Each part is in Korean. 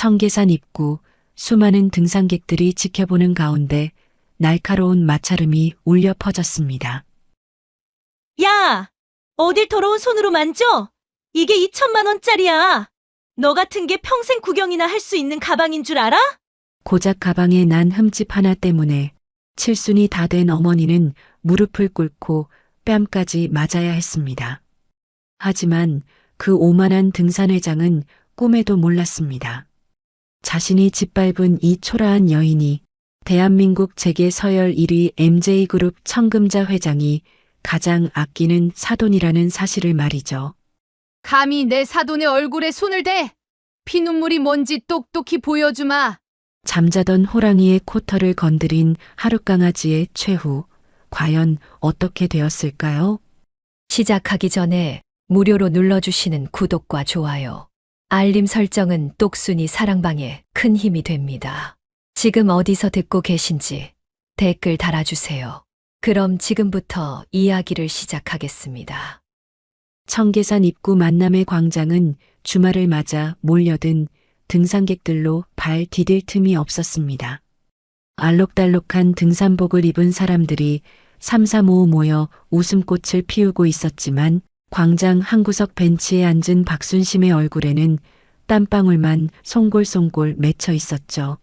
청계산 입구, 수많은 등산객들이 지켜보는 가운데 날카로운 마찰음이 울려 퍼졌습니다. 야! 어딜 더러운 손으로 만져? 이게 2천만 원짜리야. 너 같은 게 평생 구경이나 할 수 있는 가방인 줄 알아? 고작 가방에 난 흠집 하나 때문에 칠순이 다 된 어머니는 무릎을 꿇고 뺨까지 맞아야 했습니다. 하지만 그 오만한 등산회장은 꿈에도 몰랐습니다. 자신이 짓밟은 이 초라한 여인이 대한민국 재계 서열 1위 MJ그룹 청금자 회장이 가장 아끼는 사돈이라는 사실을 말이죠. 감히 내 사돈의 얼굴에 손을 대! 피눈물이 뭔지 똑똑히 보여주마. 잠자던 호랑이의 코털을 건드린 하룻강아지의 최후, 과연 어떻게 되었을까요? 시작하기 전에 무료로 눌러주시는 구독과 좋아요, 알림 설정은 똑순이 사랑방에 큰 힘이 됩니다. 지금 어디서 듣고 계신지 댓글 달아주세요. 그럼 지금부터 이야기를 시작하겠습니다. 청계산 입구 만남의 광장은 주말을 맞아 몰려든 등산객들로 발 디딜 틈이 없었습니다. 알록달록한 등산복을 입은 사람들이 삼삼오오 모여 웃음꽃을 피우고 있었지만 광장 한 구석 벤치에 앉은 박순심의 얼굴에는 땀방울만 송골송골 맺혀 있었죠.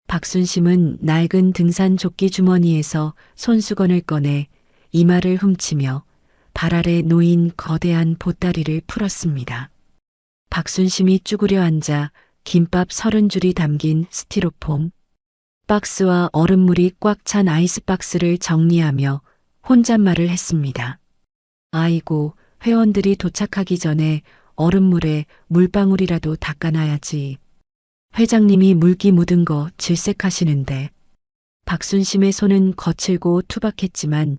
박순심은 낡은 등산 조끼 주머니에서 손수건을 꺼내 이마를 훔치며 발 아래 놓인 거대한 보따리를 풀었습니다. 박순심이 쭈그려 앉아 김밥 30줄이 담긴 스티로폼 박스와 얼음물이 꽉 찬 아이스박스를 정리하며 혼잣말을 했습니다. 아이고, 회원들이 도착하기 전에 얼음물에 물방울이라도 닦아놔야지. 회장님이 물기 묻은 거 질색하시는데. 박순심의 손은 거칠고 투박했지만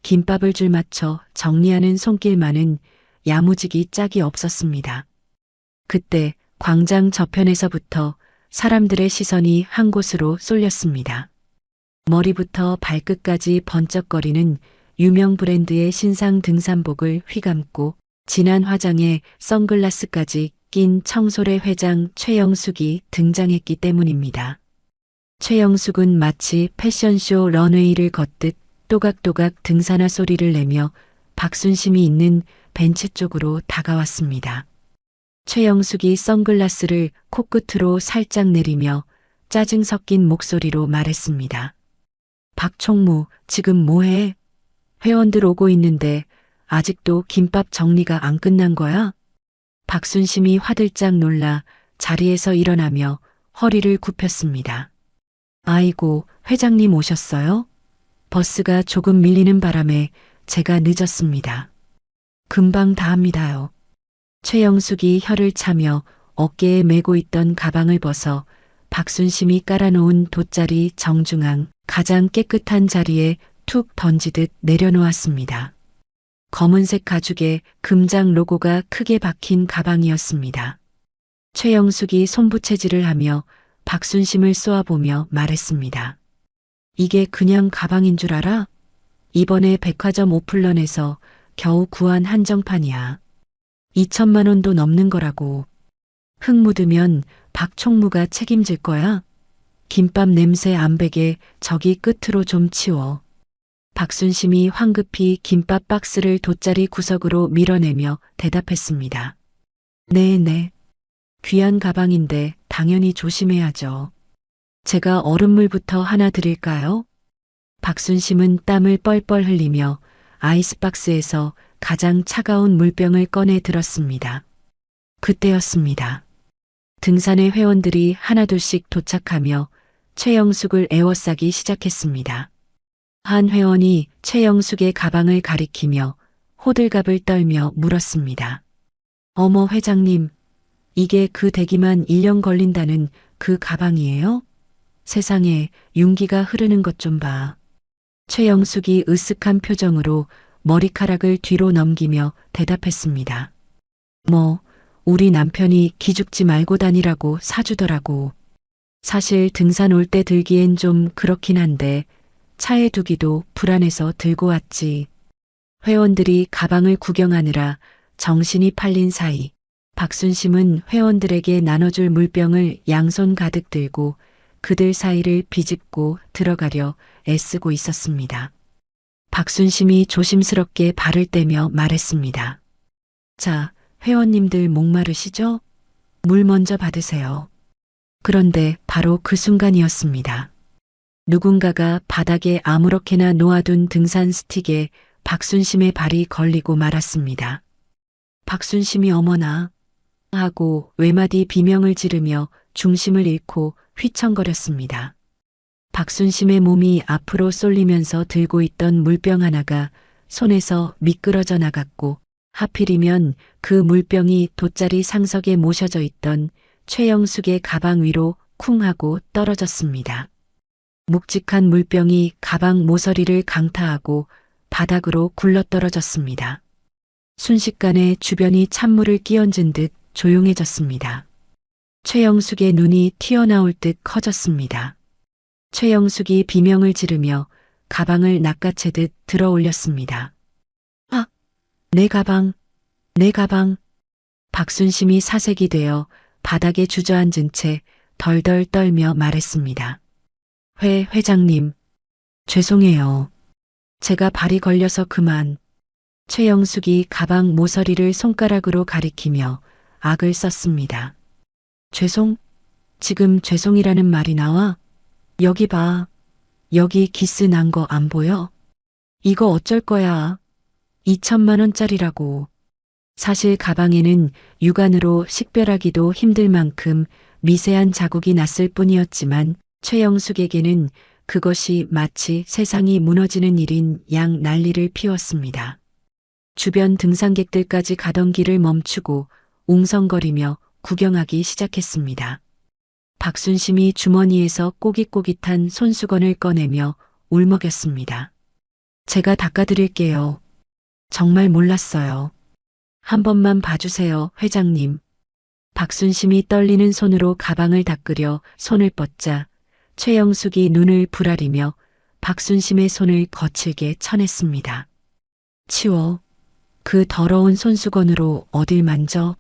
김밥을 줄 맞춰 정리하는 손길만은 야무지기 짝이 없었습니다. 그때 광장 저편에서부터 사람들의 시선이 한 곳으로 쏠렸습니다. 머리부터 발끝까지 번쩍거리는 유명 브랜드의 신상 등산복을 휘감고 진한 화장에 선글라스까지 낀 청솔의 회장 최영숙이 등장했기 때문입니다. 최영숙은 마치 패션쇼 런웨이를 걷듯 또각또각 등산화 소리를 내며 박순심이 있는 벤치 쪽으로 다가왔습니다. 최영숙이 선글라스를 코끝으로 살짝 내리며 짜증 섞인 목소리로 말했습니다. 박총무, 지금 뭐해? 회원들 오고 있는데 아직도 김밥 정리가 안 끝난 거야? 박순심이 화들짝 놀라 자리에서 일어나며 허리를 굽혔습니다. 아이고, 회장님 오셨어요? 버스가 조금 밀리는 바람에 제가 늦었습니다. 금방 다 합니다요. 최영숙이 혀를 차며 어깨에 메고 있던 가방을 벗어 박순심이 깔아놓은 돗자리 정중앙 가장 깨끗한 자리에 툭 던지듯 내려놓았습니다. 검은색 가죽에 금장 로고가 크게 박힌 가방이었습니다. 최영숙이 손부채질을 하며 박순심을 쏘아보며 말했습니다. 이게 그냥 가방인 줄 알아? 이번에 백화점 오픈런에서 겨우 구한 한정판이야. 2천만 원도 넘는 거라고. 흙 묻으면 박 총무가 책임질 거야. 김밥 냄새 안 배게 저기 끝으로 좀 치워. 박순심이 황급히 김밥 박스를 돗자리 구석으로 밀어내며 대답했습니다. 네네. 귀한 가방인데 당연히 조심해야죠. 제가 얼음물부터 하나 드릴까요? 박순심은 땀을 뻘뻘 흘리며 아이스박스에서 가장 차가운 물병을 꺼내 들었습니다. 그때였습니다. 등산의 회원들이 하나둘씩 도착하며 최영숙을 에워싸기 시작했습니다. 한 회원이 최영숙의 가방을 가리키며 호들갑을 떨며 물었습니다. 어머 회장님, 이게 그 대기만 1년 걸린다는 그 가방이에요? 세상에 윤기가 흐르는 것 좀 봐. 최영숙이 으쓱한 표정으로 머리카락을 뒤로 넘기며 대답했습니다. 뭐, 우리 남편이 기죽지 말고 다니라고 사주더라고. 사실 등산 올 때 들기엔 좀 그렇긴 한데 차에 두기도 불안해서 들고 왔지. 회원들이 가방을 구경하느라 정신이 팔린 사이 박순심은 회원들에게 나눠줄 물병을 양손 가득 들고 그들 사이를 비집고 들어가려 애쓰고 있었습니다. 박순심이 조심스럽게 발을 떼며 말했습니다. 자, 회원님들 목마르시죠? 물 먼저 받으세요. 그런데 바로 그 순간이었습니다. 누군가가 바닥에 아무렇게나 놓아둔 등산 스틱에 박순심의 발이 걸리고 말았습니다. 박순심이 어머나 하고 외마디 비명을 지르며 중심을 잃고 휘청거렸습니다. 박순심의 몸이 앞으로 쏠리면서 들고 있던 물병 하나가 손에서 미끄러져 나갔고 하필이면 그 물병이 돗자리 상석에 모셔져 있던 최영숙의 가방 위로 쿵 하고 떨어졌습니다. 묵직한 물병이 가방 모서리를 강타하고 바닥으로 굴러떨어졌습니다. 순식간에 주변이 찬물을 끼얹은 듯 조용해졌습니다. 최영숙의 눈이 튀어나올 듯 커졌습니다. 최영숙이 비명을 지르며 가방을 낚아채듯 들어 올렸습니다. 아! 내 가방! 내 가방! 박순심이 사색이 되어 바닥에 주저앉은 채 덜덜 떨며 말했습니다. 회장님, 죄송해요. 제가 발이 걸려서 그만. 최영숙이 가방 모서리를 손가락으로 가리키며 악을 썼습니다. 지금 죄송이라는 말이 나와? 여기 봐. 여기 기스 난 거 안 보여? 이거 어쩔 거야. 2천만 원짜리라고. 사실 가방에는 육안으로 식별하기도 힘들 만큼 미세한 자국이 났을 뿐이었지만 최영숙에게는 그것이 마치 세상이 무너지는 일인 양 난리를 피웠습니다. 주변 등산객들까지 가던 길을 멈추고 웅성거리며 구경하기 시작했습니다. 박순심이 주머니에서 꼬깃꼬깃한 손수건을 꺼내며 울먹였습니다. 제가 닦아드릴게요. 정말 몰랐어요. 한 번만 봐주세요, 회장님. 박순심이 떨리는 손으로 가방을 닦으려 손을 뻗자 최영숙이 눈을 부라리며 박순심의 손을 거칠게 쳐냈습니다. 치워. 그 더러운 손수건으로 어딜 만져?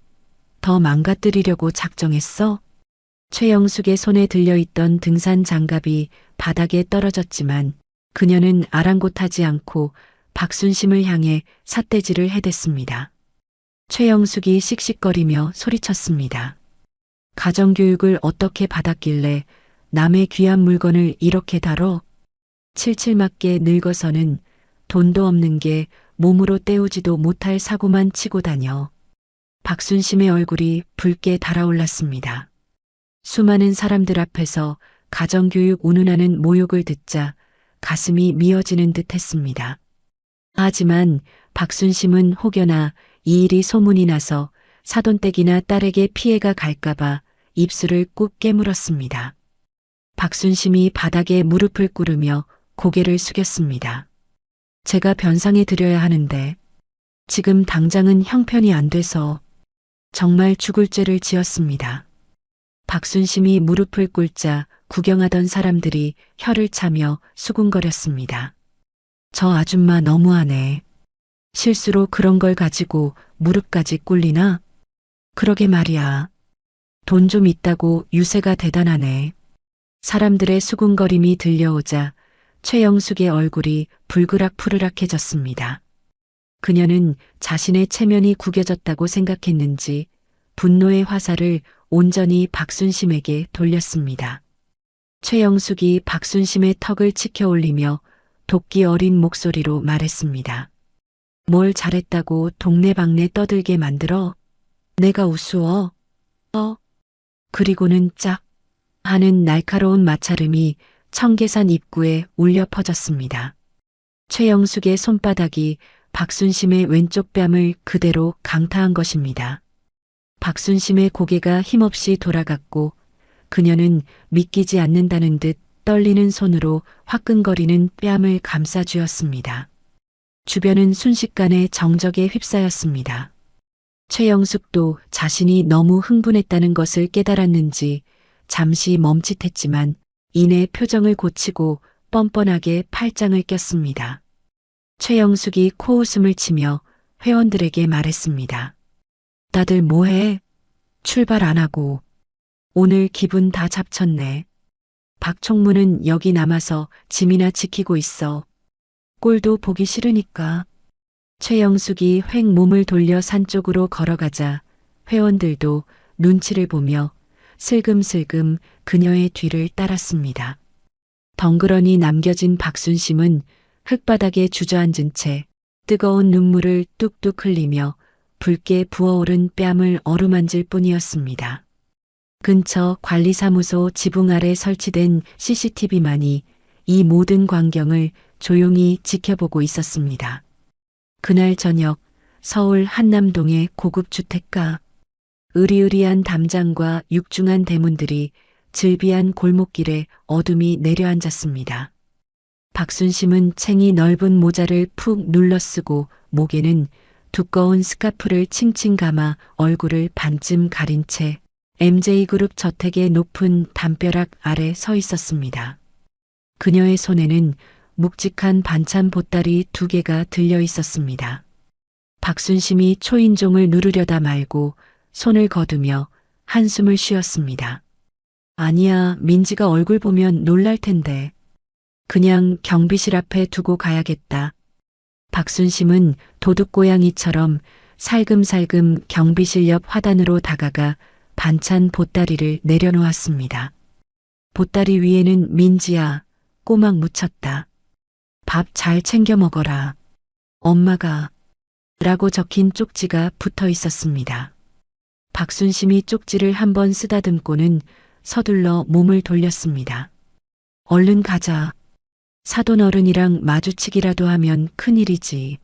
더 망가뜨리려고 작정했어? 최영숙의 손에 들려있던 등산 장갑이 바닥에 떨어졌지만 그녀는 아랑곳하지 않고 박순심을 향해 삿대질을 해댔습니다. 최영숙이 씩씩거리며 소리쳤습니다. 가정교육을 어떻게 받았길래 남의 귀한 물건을 이렇게 다뤄? 칠칠맞게 늙어서는 돈도 없는 게 몸으로 때우지도 못할 사고만 치고 다녀. 박순심의 얼굴이 붉게 달아올랐습니다. 수많은 사람들 앞에서 가정교육 운운하는 모욕을 듣자 가슴이 미어지는 듯 했습니다. 하지만 박순심은 혹여나 이 일이 소문이 나서 사돈댁이나 딸에게 피해가 갈까봐 입술을 꾹 깨물었습니다. 박순심이 바닥에 무릎을 꿇으며 고개를 숙였습니다. 제가 변상해 드려야 하는데 지금 당장은 형편이 안 돼서 정말 죽을 죄를 지었습니다. 박순심이 무릎을 꿇자 구경하던 사람들이 혀를 차며 수군거렸습니다. 저 아줌마 너무하네. 실수로 그런 걸 가지고 무릎까지 꿇리나? 그러게 말이야. 돈 좀 있다고 유세가 대단하네. 사람들의 수군거림이 들려오자 최영숙의 얼굴이 불그락푸르락해졌습니다. 그녀는 자신의 체면이 구겨졌다고 생각했는지 분노의 화살을 온전히 박순심에게 돌렸습니다. 최영숙이 박순심의 턱을 치켜 올리며 도끼 어린 목소리로 말했습니다. 뭘 잘했다고 동네방네 떠들게 만들어? 내가 우스워? 그리고는 짝 하는 날카로운 마찰음이 청계산 입구에 울려 퍼졌습니다. 최영숙의 손바닥이 박순심의 왼쪽 뺨을 그대로 강타한 것입니다. 박순심의 고개가 힘없이 돌아갔고 그녀는 믿기지 않는다는 듯 떨리는 손으로 화끈거리는 뺨을 감싸쥐었습니다. 주변은 순식간에 정적에 휩싸였습니다. 최영숙도 자신이 너무 흥분했다는 것을 깨달았는지 잠시 멈칫했지만 이내 표정을 고치고 뻔뻔하게 팔짱을 꼈습니다. 최영숙이 코웃음을 치며 회원들에게 말했습니다. 다들 뭐해? 출발 안 하고 오늘 기분 다 잡쳤네. 박총무는 여기 남아서 짐이나 지키고 있어. 꼴도 보기 싫으니까. 최영숙이 획 몸을 돌려 산 쪽으로 걸어가자 회원들도 눈치를 보며 슬금슬금 그녀의 뒤를 따랐습니다. 덩그러니 남겨진 박순심은 흙바닥에 주저앉은 채 뜨거운 눈물을 뚝뚝 흘리며 붉게 부어오른 뺨을 어루만질 뿐이었습니다. 근처 관리사무소 지붕 아래 설치된 CCTV만이 이 모든 광경을 조용히 지켜보고 있었습니다. 그날 저녁 서울 한남동의 고급 주택가. 으리으리한 담장과 육중한 대문들이 즐비한 골목길에 어둠이 내려앉았습니다. 박순심은 챙이 넓은 모자를 푹 눌러쓰고 목에는 두꺼운 스카프를 칭칭 감아 얼굴을 반쯤 가린 채 MJ그룹 저택의 높은 담벼락 아래 서 있었습니다. 그녀의 손에는 묵직한 반찬 보따리 2개가 들려 있었습니다. 박순심이 초인종을 누르려다 말고 손을 거두며 한숨을 쉬었습니다. 아니야, 민지가 얼굴 보면 놀랄 텐데. 그냥 경비실 앞에 두고 가야겠다. 박순심은 도둑고양이처럼 살금살금 경비실 옆 화단으로 다가가 반찬 보따리를 내려놓았습니다. 보따리 위에는 민지야, 꼬막 묻혔다. 밥 잘 챙겨 먹어라. 엄마가 라고 적힌 쪽지가 붙어 있었습니다. 박순심이 쪽지를 한번 쓰다듬고는 서둘러 몸을 돌렸습니다. 얼른 가자. 사돈 어른이랑 마주치기라도 하면 큰일이지.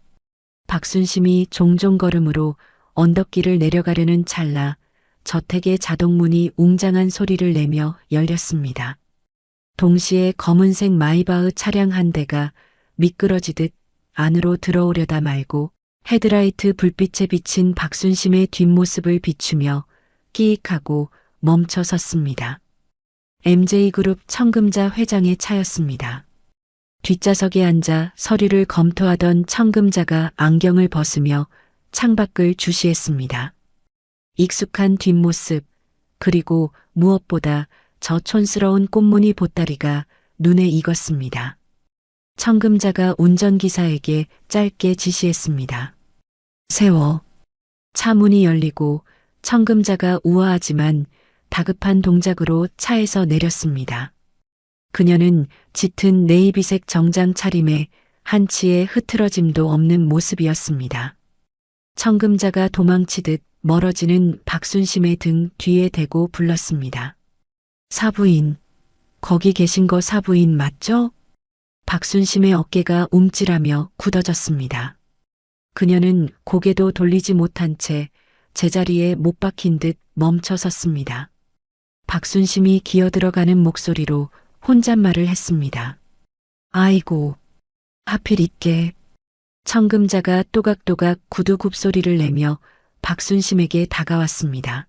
박순심이 종종 걸음으로 언덕길을 내려가려는 찰나 저택의 자동문이 웅장한 소리를 내며 열렸습니다. 동시에 검은색 마이바흐 차량 한 대가 미끄러지듯 안으로 들어오려다 말고 헤드라이트 불빛에 비친 박순심의 뒷모습을 비추며 끼익하고 멈춰 섰습니다. MJ그룹 청금자 회장의 차였습니다. 뒷좌석에 앉아 서류를 검토하던 청금자가 안경을 벗으며 창밖을 주시했습니다. 익숙한 뒷모습, 그리고 무엇보다 저 촌스러운 꽃무늬 보따리가 눈에 익었습니다. 청금자가 운전기사에게 짧게 지시했습니다. 세워. 차 문이 열리고 청금자가 우아하지만 다급한 동작으로 차에서 내렸습니다. 그녀는 짙은 네이비색 정장 차림에 한치의 흐트러짐도 없는 모습이었습니다. 청금자가 도망치듯 멀어지는 박순심의 등 뒤에 대고 불렀습니다. 사부인, 거기 계신 거 사부인 맞죠? 박순심의 어깨가 움찔하며 굳어졌습니다. 그녀는 고개도 돌리지 못한 채 제자리에 못 박힌 듯 멈춰 섰습니다. 박순심이 기어들어가는 목소리로 혼잣말을 했습니다. 아이고, 하필 있게. 청금자가 또각또각 구두 굽소리를 내며 박순심에게 다가왔습니다.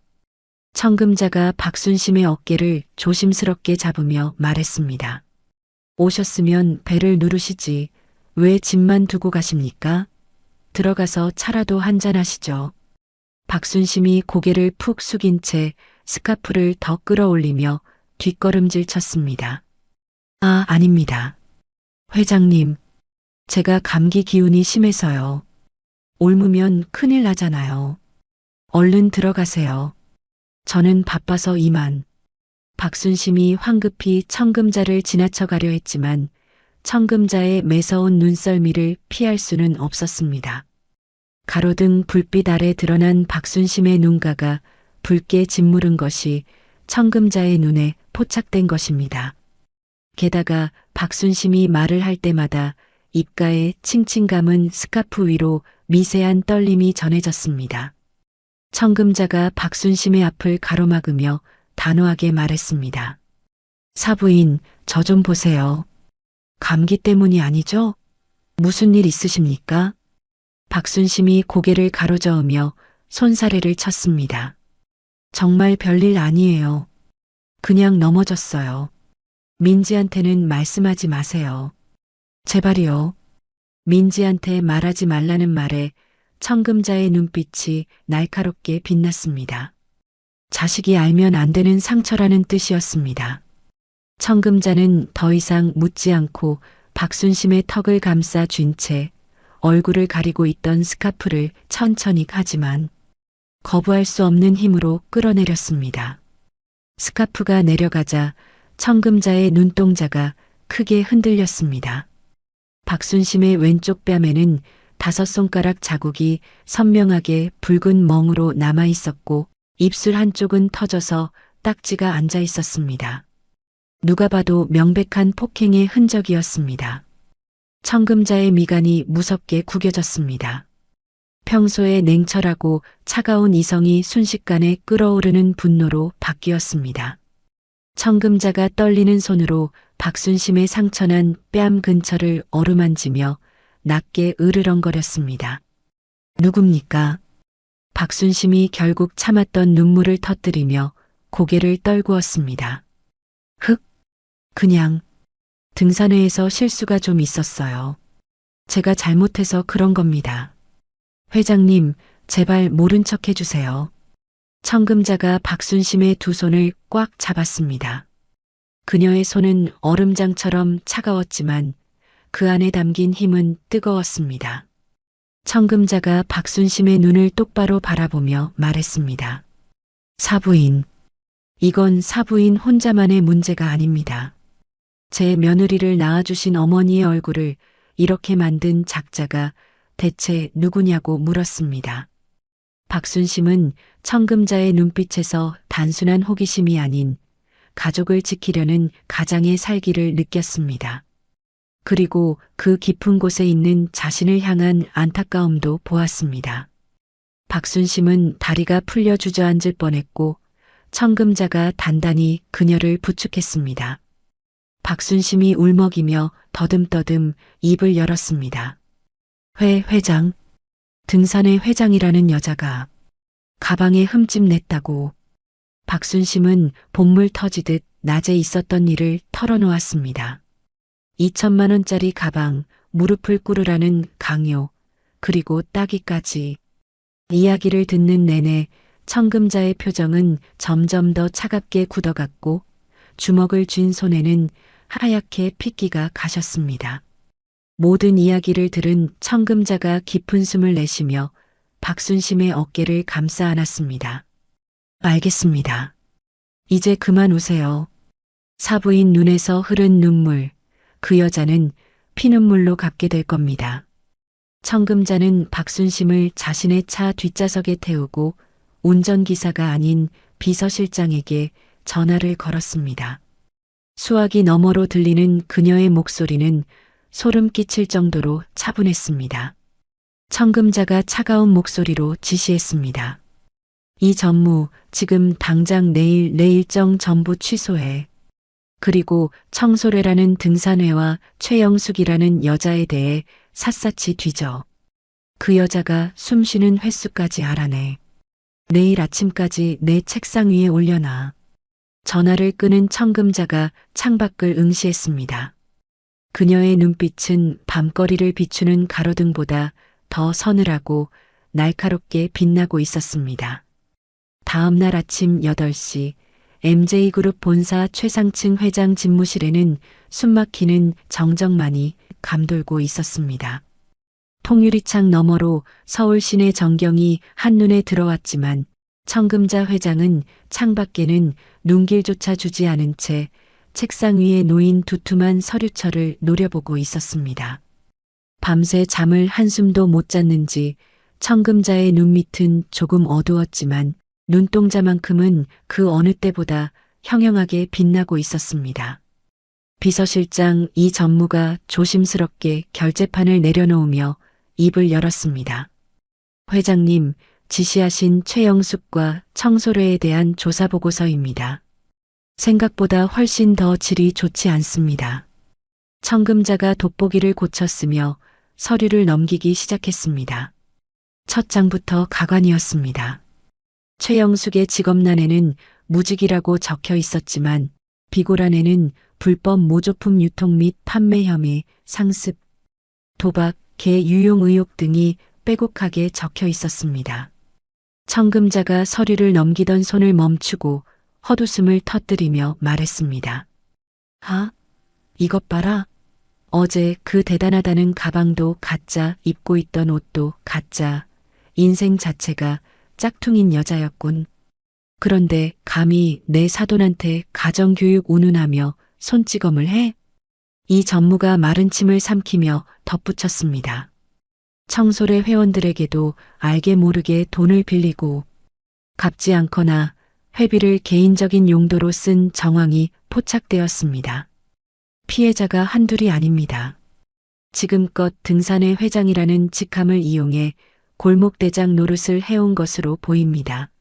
청금자가 박순심의 어깨를 조심스럽게 잡으며 말했습니다. 오셨으면 배를 누르시지 왜 집만 두고 가십니까? 들어가서 차라도 한잔하시죠. 박순심이 고개를 푹 숙인 채 스카프를 더 끌어올리며 뒷걸음질 쳤습니다. 아, 아닙니다. 회장님, 제가 감기 기운이 심해서요. 옮으면 큰일 나잖아요. 얼른 들어가세요. 저는 바빠서 이만. 박순심이 황급히 청금자를 지나쳐 가려 했지만 청금자의 매서운 눈썰미를 피할 수는 없었습니다. 가로등 불빛 아래 드러난 박순심의 눈가가 붉게 짓무른 것이 청금자의 눈에 포착된 것입니다. 게다가 박순심이 말을 할 때마다 입가에 칭칭 감은 스카프 위로 미세한 떨림이 전해졌습니다. 청금자가 박순심의 앞을 가로막으며 단호하게 말했습니다. 사부인, 저 좀 보세요. 감기 때문이 아니죠? 무슨 일 있으십니까? 박순심이 고개를 가로저으며 손사래를 쳤습니다. 정말 별일 아니에요. 그냥 넘어졌어요. 민지한테는 말씀하지 마세요. 제발이요. 민지한테 말하지 말라는 말에 청금자의 눈빛이 날카롭게 빛났습니다. 자식이 알면 안 되는 상처라는 뜻이었습니다. 청금자는 더 이상 묻지 않고 박순심의 턱을 감싸 쥔 채 얼굴을 가리고 있던 스카프를 천천히 하지만 거부할 수 없는 힘으로 끌어내렸습니다. 스카프가 내려가자 청금자의 눈동자가 크게 흔들렸습니다. 박순심의 왼쪽 뺨에는 5손가락 자국이 선명하게 붉은 멍으로 남아 있었고 입술 한쪽은 터져서 딱지가 앉아 있었습니다. 누가 봐도 명백한 폭행의 흔적이었습니다. 청금자의 미간이 무섭게 구겨졌습니다. 평소에 냉철하고 차가운 이성이 순식간에 끓어오르는 분노로 바뀌었습니다. 청금자가 떨리는 손으로 박순심의 상처난 뺨 근처를 어루만지며 낮게 으르렁거렸습니다. 누굽니까? 박순심이 결국 참았던 눈물을 터뜨리며 고개를 떨구었습니다. 그냥 등산회에서 실수가 좀 있었어요. 제가 잘못해서 그런 겁니다. 회장님, 제발 모른 척 해주세요. 청금자가 박순심의 두 손을 꽉 잡았습니다. 그녀의 손은 얼음장처럼 차가웠지만 그 안에 담긴 힘은 뜨거웠습니다. 청금자가 박순심의 눈을 똑바로 바라보며 말했습니다. 사부인, 이건 사부인 혼자만의 문제가 아닙니다. 제 며느리를 낳아주신 어머니의 얼굴을 이렇게 만든 작자가 대체 누구냐고 물었습니다. 박순심은 청금자의 눈빛에서 단순한 호기심이 아닌 가족을 지키려는 가장의 살기를 느꼈습니다. 그리고 그 깊은 곳에 있는 자신을 향한 안타까움도 보았습니다. 박순심은 다리가 풀려 주저앉을 뻔했고 청금자가 단단히 그녀를 부축했습니다. 박순심이 울먹이며 더듬더듬 입을 열었습니다. 회장, 등산의 회장이라는 여자가 가방에 흠집 냈다고. 박순심은 본물 터지듯 낮에 있었던 일을 털어놓았습니다. 2천만 원짜리 가방, 무릎을 꿇으라는 강요, 그리고 따기까지. 이야기를 듣는 내내 청금자의 표정은 점점 더 차갑게 굳어갔고 주먹을 쥔 손에는 하얗게 핏기가 가셨습니다. 모든 이야기를 들은 청금자가 깊은 숨을 내쉬며 박순심의 어깨를 감싸 안았습니다. 알겠습니다. 이제 그만 우세요. 사부인 눈에서 흐른 눈물, 그 여자는 피눈물로 갚게 될 겁니다. 청금자는 박순심을 자신의 차 뒷좌석에 태우고 운전기사가 아닌 비서실장에게 전화를 걸었습니다. 수화기 너머로 들리는 그녀의 목소리는 소름 끼칠 정도로 차분했습니다. 청금자가 차가운 목소리로 지시했습니다. 이 전무, 지금 당장 내일 내 일정 전부 취소해. 그리고 청소래라는 등산회와 최영숙이라는 여자에 대해 샅샅이 뒤져. 그 여자가 숨쉬는 횟수까지 알아내. 내일 아침까지 내 책상 위에 올려놔. 전화를 끄는 청금자가 창밖을 응시했습니다. 그녀의 눈빛은 밤거리를 비추는 가로등보다 더 서늘하고 날카롭게 빛나고 있었습니다. 다음 날 아침 8시 MJ그룹 본사 최상층 회장 집무실에는 숨막히는 정적만이 감돌고 있었습니다. 통유리창 너머로 서울 시내 전경이 한눈에 들어왔지만 청금자 회장은 창밖에는 눈길조차 주지 않은 채 책상 위에 놓인 두툼한 서류철을 노려보고 있었습니다. 밤새 잠을 한숨도 못 잤는지 청금자의 눈밑은 조금 어두웠지만 눈동자만큼은 그 어느 때보다 형형하게 빛나고 있었습니다. 비서실장 이 전무가 조심스럽게 결제판을 내려놓으며 입을 열었습니다. 회장님, 지시하신 최영숙과 청소래에 대한 조사보고서입니다. 생각보다 훨씬 더 질이 좋지 않습니다. 청금자가 돋보기를 고쳤으며 서류를 넘기기 시작했습니다. 첫 장부터 가관이었습니다. 최영숙의 직업란에는 무직이라고 적혀 있었지만 비고란에는 불법 모조품 유통 및 판매 혐의, 상습, 도박, 개 유용 의혹 등이 빼곡하게 적혀 있었습니다. 청금자가 서류를 넘기던 손을 멈추고 헛웃음을 터뜨리며 말했습니다. 아, 이것 봐라. 어제 그 대단하다는 가방도 가짜, 입고 있던 옷도 가짜, 인생 자체가 짝퉁인 여자였군. 그런데 감히 내 사돈한테 가정교육 운운하며 손찌검을 해? 이 전무가 마른 침을 삼키며 덧붙였습니다. 청솔의 회원들에게도 알게 모르게 돈을 빌리고 갚지 않거나 회비를 개인적인 용도로 쓴 정황이 포착되었습니다. 피해자가 한둘이 아닙니다. 지금껏 등산회 회장이라는 직함을 이용해 골목대장 노릇을 해온 것으로 보입니다.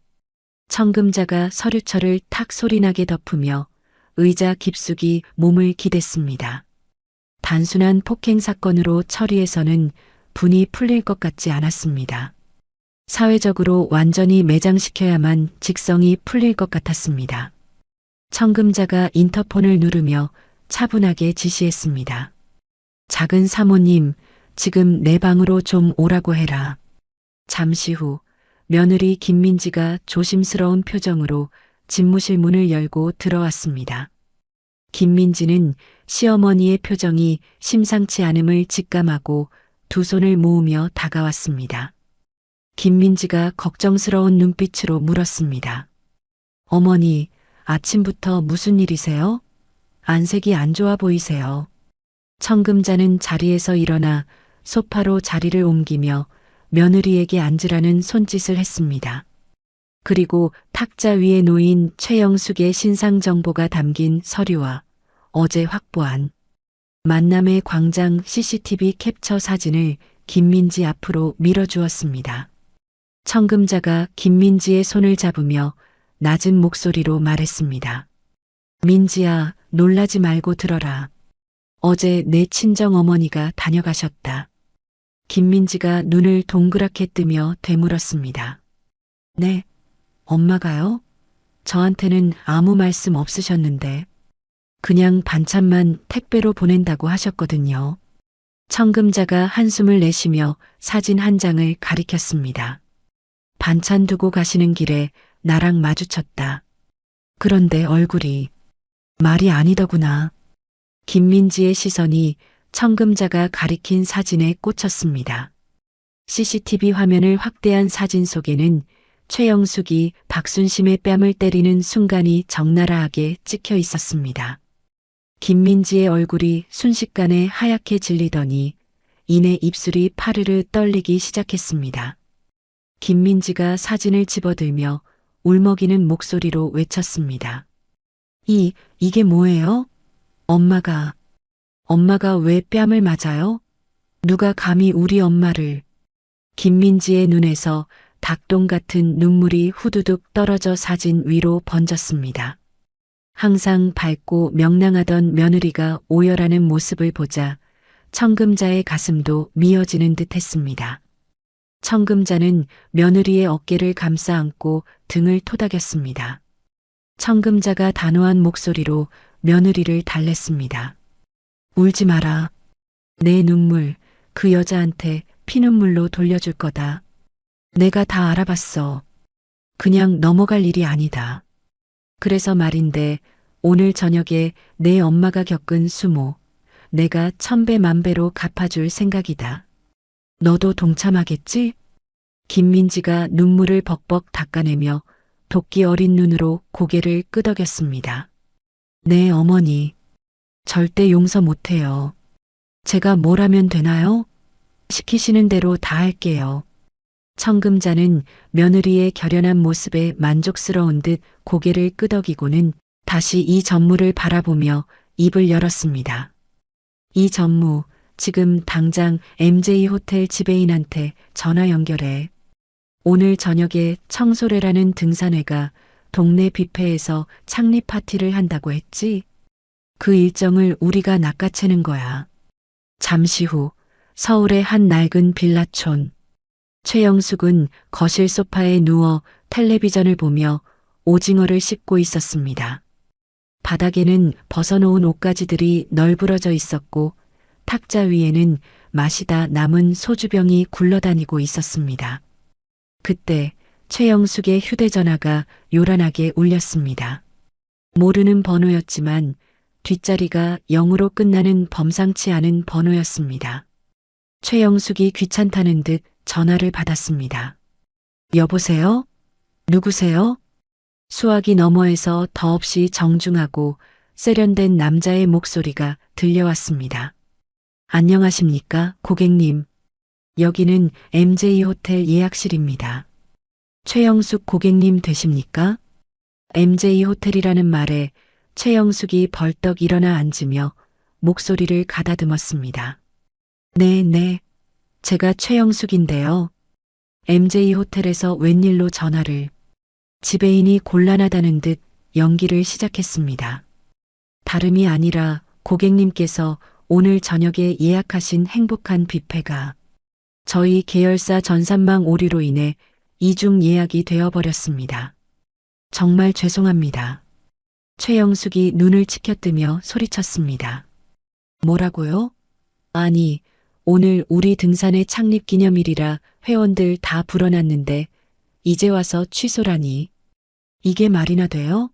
청금자가 서류철을 탁 소리나게 덮으며 의자 깊숙이 몸을 기댔습니다. 단순한 폭행 사건으로 처리해서는 분이 풀릴 것 같지 않았습니다. 사회적으로 완전히 매장시켜야만 직성이 풀릴 것 같았습니다. 청금자가 인터폰을 누르며 차분하게 지시했습니다. 작은 사모님, 지금 내 방으로 좀 오라고 해라. 잠시 후 며느리 김민지가 조심스러운 표정으로 집무실 문을 열고 들어왔습니다. 김민지는 시어머니의 표정이 심상치 않음을 직감하고 두 손을 모으며 다가왔습니다. 김민지가 걱정스러운 눈빛으로 물었습니다. 어머니, 아침부터 무슨 일이세요? 안색이 안 좋아 보이세요. 청금자는 자리에서 일어나 소파로 자리를 옮기며 며느리에게 앉으라는 손짓을 했습니다. 그리고 탁자 위에 놓인 최영숙의 신상 정보가 담긴 서류와 어제 확보한 만남의 광장 CCTV 캡처 사진을 김민지 앞으로 밀어주었습니다. 청금자가 김민지의 손을 잡으며 낮은 목소리로 말했습니다. 민지야, 놀라지 말고 들어라. 어제 내 친정 어머니가 다녀가셨다. 김민지가 눈을 동그랗게 뜨며 되물었습니다. 네, 엄마가요? 저한테는 아무 말씀 없으셨는데 그냥 반찬만 택배로 보낸다고 하셨거든요. 청금자가 한숨을 내쉬며 사진 한 장을 가리켰습니다. 반찬 두고 가시는 길에 나랑 마주쳤다. 그런데 얼굴이 말이 아니더구나. 김민지의 시선이 청금자가 가리킨 사진에 꽂혔습니다. CCTV 화면을 확대한 사진 속에는 최영숙이 박순심의 뺨을 때리는 순간이 적나라하게 찍혀 있었습니다. 김민지의 얼굴이 순식간에 하얗게 질리더니 이내 입술이 파르르 떨리기 시작했습니다. 김민지가 사진을 집어들며 울먹이는 목소리로 외쳤습니다. 이게 뭐예요? 엄마가 왜 뺨을 맞아요? 누가 감히 우리 엄마를. 김민지의 눈에서 닭똥 같은 눈물이 후두둑 떨어져 사진 위로 번졌습니다. 항상 밝고 명랑하던 며느리가 오열하는 모습을 보자 청금자의 가슴도 미어지는 듯 했습니다. 청금자는 며느리의 어깨를 감싸 안고 등을 토닥였습니다. 청금자가 단호한 목소리로 며느리를 달랬습니다. 울지 마라. 내 눈물 그 여자한테 피눈물로 돌려줄 거다. 내가 다 알아봤어. 그냥 넘어갈 일이 아니다. 그래서 말인데 오늘 저녁에 내 엄마가 겪은 수모 내가 1000배 만배로 갚아줄 생각이다. 너도 동참하겠지? 김민지가 눈물을 벅벅 닦아내며 도끼 어린 눈으로 고개를 끄덕였습니다. 네, 어머니. 절대 용서 못해요. 제가 뭘 하면 되나요? 시키시는 대로 다 할게요. 청금자는 며느리의 결연한 모습에 만족스러운 듯 고개를 끄덕이고는 다시 이 전무를 바라보며 입을 열었습니다. 이 전무, 지금 당장 MJ 호텔 지배인한테 전화 연결해. 오늘 저녁에 청소래라는 등산회가 동네 뷔페에서 창립 파티를 한다고 했지? 그 일정을 우리가 낚아채는 거야. 잠시 후 서울의 한 낡은 빌라촌. 최영숙은 거실 소파에 누워 텔레비전을 보며 오징어를 씹고 있었습니다. 바닥에는 벗어놓은 옷가지들이 널브러져 있었고 탁자 위에는 마시다 남은 소주병이 굴러다니고 있었습니다. 그때 최영숙의 휴대전화가 요란하게 울렸습니다. 모르는 번호였지만 뒷자리가 0으로 끝나는 범상치 않은 번호였습니다. 최영숙이 귀찮다는 듯 전화를 받았습니다. 여보세요? 누구세요? 수화기 너머에서 더없이 정중하고 세련된 남자의 목소리가 들려왔습니다. 안녕하십니까, 고객님. 여기는 MJ 호텔 예약실입니다. 최영숙 고객님 되십니까? MJ 호텔이라는 말에 최영숙이 벌떡 일어나 앉으며 목소리를 가다듬었습니다. 네. 제가 최영숙인데요. MJ 호텔에서 웬일로 전화를. 지배인이 곤란하다는 듯 연기를 시작했습니다. 다름이 아니라 고객님께서 오늘 저녁에 예약하신 행복한 뷔페가 저희 계열사 전산망 오류로 인해 이중 예약이 되어버렸습니다. 정말 죄송합니다. 최영숙이 눈을 치켜뜨며 소리쳤습니다. 뭐라고요? 아니, 오늘 우리 등산의 창립 기념일이라 회원들 다 불어났는데 이제 와서 취소라니. 이게 말이나 돼요?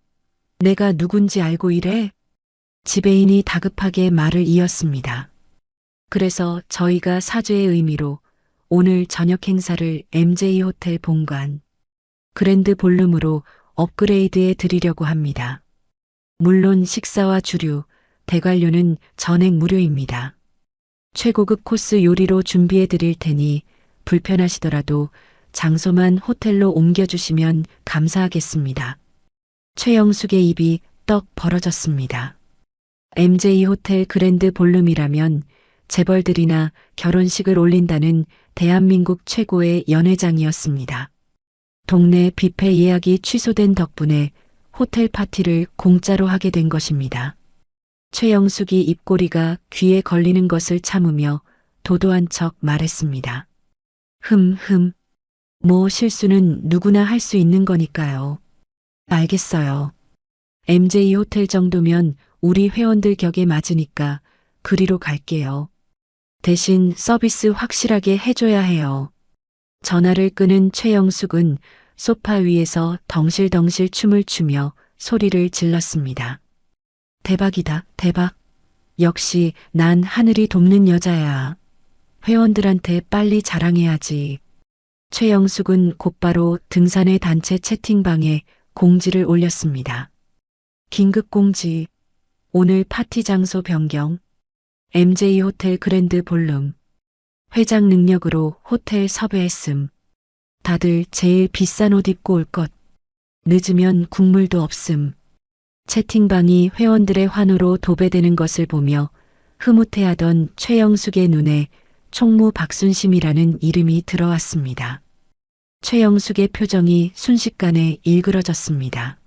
내가 누군지 알고 이래? 지배인이 다급하게 말을 이었습니다. 그래서 저희가 사죄의 의미로 오늘 저녁 행사를 MJ 호텔 본관 그랜드 볼룸으로 업그레이드해 드리려고 합니다. 물론 식사와 주류, 대관료는 전액 무료입니다. 최고급 코스 요리로 준비해 드릴 테니 불편하시더라도 장소만 호텔로 옮겨주시면 감사하겠습니다. 최영숙의 입이 떡 벌어졌습니다. MJ 호텔 그랜드 볼룸이라면 재벌들이나 결혼식을 올린다는 대한민국 최고의 연회장이었습니다. 동네 뷔페 예약이 취소된 덕분에 호텔 파티를 공짜로 하게 된 것입니다. 최영숙이 입꼬리가 귀에 걸리는 것을 참으며 도도한 척 말했습니다. 뭐 실수는 누구나 할 수 있는 거니까요. 알겠어요. MJ 호텔 정도면 우리 회원들 격에 맞으니까 그리로 갈게요. 대신 서비스 확실하게 해줘야 해요. 전화를 끄는 최영숙은 소파 위에서 덩실덩실 춤을 추며 소리를 질렀습니다. 대박이다, 대박. 역시 난 하늘이 돕는 여자야. 회원들한테 빨리 자랑해야지. 최영숙은 곧바로 등산의 단체 채팅방에 공지를 올렸습니다. 긴급 공지. 오늘 파티 장소 변경. MJ 호텔 그랜드 볼룸. 회장 능력으로 호텔 섭외했음. 다들 제일 비싼 옷 입고 올 것. 늦으면 국물도 없음. 채팅방이 회원들의 환호로 도배되는 것을 보며 흐뭇해하던 최영숙의 눈에 총무 박순심이라는 이름이 들어왔습니다. 최영숙의 표정이 순식간에 일그러졌습니다.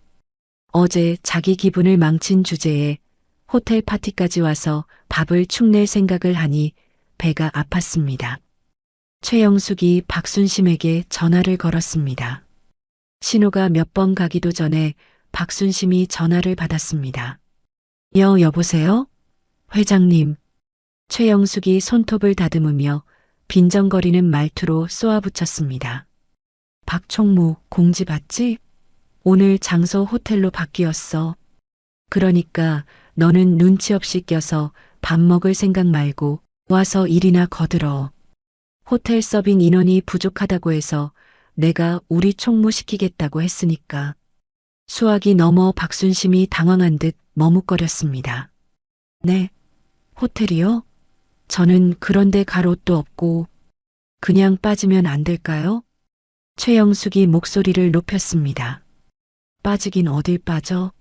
어제 자기 기분을 망친 주제에 호텔 파티까지 와서 밥을 축낼 생각을 하니 배가 아팠습니다. 최영숙이 박순심에게 전화를 걸었습니다. 신호가 몇 번 가기도 전에 박순심이 전화를 받았습니다. 여보세요? 회장님. 최영숙이 손톱을 다듬으며 빈정거리는 말투로 쏘아붙였습니다. 박 총무 공지 봤지? 오늘 장소 호텔로 바뀌었어. 그러니까 너는 눈치 없이 껴서 밥 먹을 생각 말고 와서 일이나 거들어. 호텔 서빙 인원이 부족하다고 해서 내가 우리 총무 시키겠다고 했으니까. 수학이 넘어 박순심이 당황한 듯 머뭇거렸습니다. 네, 호텔이요? 저는 그런데 갈 옷도 없고 그냥 빠지면 안 될까요? 최영숙이 목소리를 높였습니다. 빠지긴 어딜 빠져?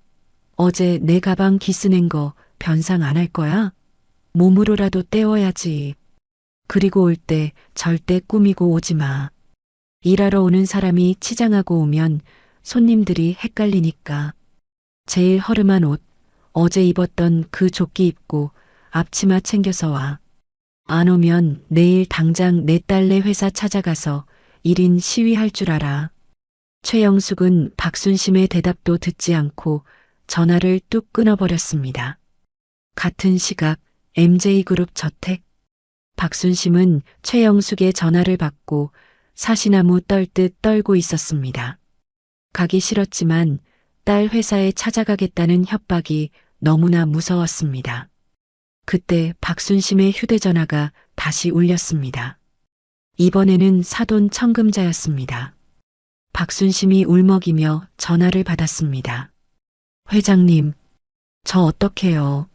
어제 내 가방 기스낸 거 변상 안 할 거야? 몸으로라도 때워야지. 그리고 올 때 절대 꾸미고 오지 마. 일하러 오는 사람이 치장하고 오면 손님들이 헷갈리니까. 제일 허름한 옷, 어제 입었던 그 조끼 입고 앞치마 챙겨서 와. 안 오면 내일 당장 내 딸네 회사 찾아가서 1인 시위할 줄 알아. 최영숙은 박순심의 대답도 듣지 않고 전화를 뚝 끊어버렸습니다. 같은 시각 MJ그룹 저택. 박순심은 최영숙의 전화를 받고 사시나무 떨듯 떨고 있었습니다. 가기 싫었지만 딸 회사에 찾아가겠다는 협박이 너무나 무서웠습니다. 그때 박순심의 휴대전화가 다시 울렸습니다. 이번에는 사돈 청금자였습니다. 박순심이 울먹이며 전화를 받았습니다. 회장님, 저 어떡해요?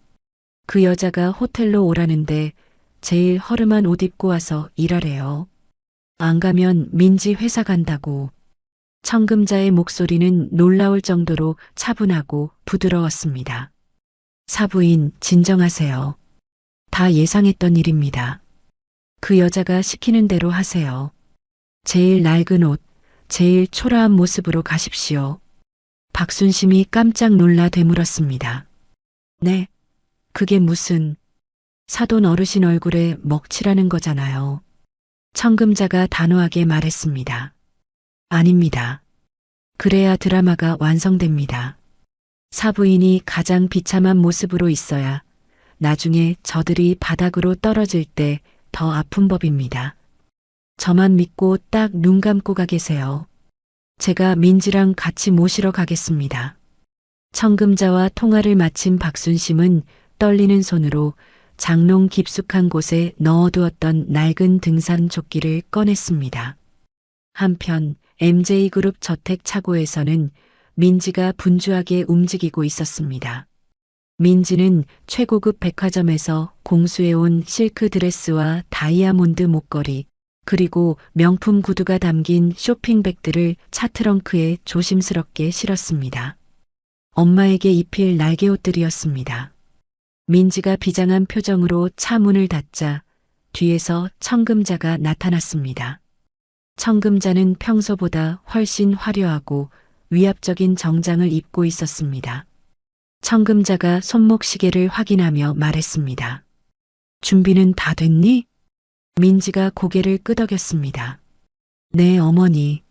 그 여자가 호텔로 오라는데 제일 허름한 옷 입고 와서 일하래요. 안 가면 민지 회사 간다고. 청금자의 목소리는 놀라울 정도로 차분하고 부드러웠습니다. 사부인, 진정하세요. 다 예상했던 일입니다. 그 여자가 시키는 대로 하세요. 제일 낡은 옷, 제일 초라한 모습으로 가십시오. 박순심이 깜짝 놀라 되물었습니다. 네, 그게 무슨... 사돈 어르신 얼굴에 먹칠하는 거잖아요. 청금자가 단호하게 말했습니다. 아닙니다. 그래야 드라마가 완성됩니다. 사부인이 가장 비참한 모습으로 있어야 나중에 저들이 바닥으로 떨어질 때 더 아픈 법입니다. 저만 믿고 딱 눈 감고 가 계세요. 제가 민지랑 같이 모시러 가겠습니다. 청금자와 통화를 마친 박순심은 떨리는 손으로 장롱 깊숙한 곳에 넣어두었던 낡은 등산 조끼를 꺼냈습니다. 한편 MJ그룹 저택 차고에서는 민지가 분주하게 움직이고 있었습니다. 민지는 최고급 백화점에서 공수해온 실크 드레스와 다이아몬드 목걸이, 그리고 명품 구두가 담긴 쇼핑백들을 차 트렁크에 조심스럽게 실었습니다. 엄마에게 입힐 날개옷들이었습니다. 민지가 비장한 표정으로 차 문을 닫자 뒤에서 청금자가 나타났습니다. 청금자는 평소보다 훨씬 화려하고 위압적인 정장을 입고 있었습니다. 청금자가 손목시계를 확인하며 말했습니다. 준비는 다 됐니? 민지가 고개를 끄덕였습니다. 네, 어머니.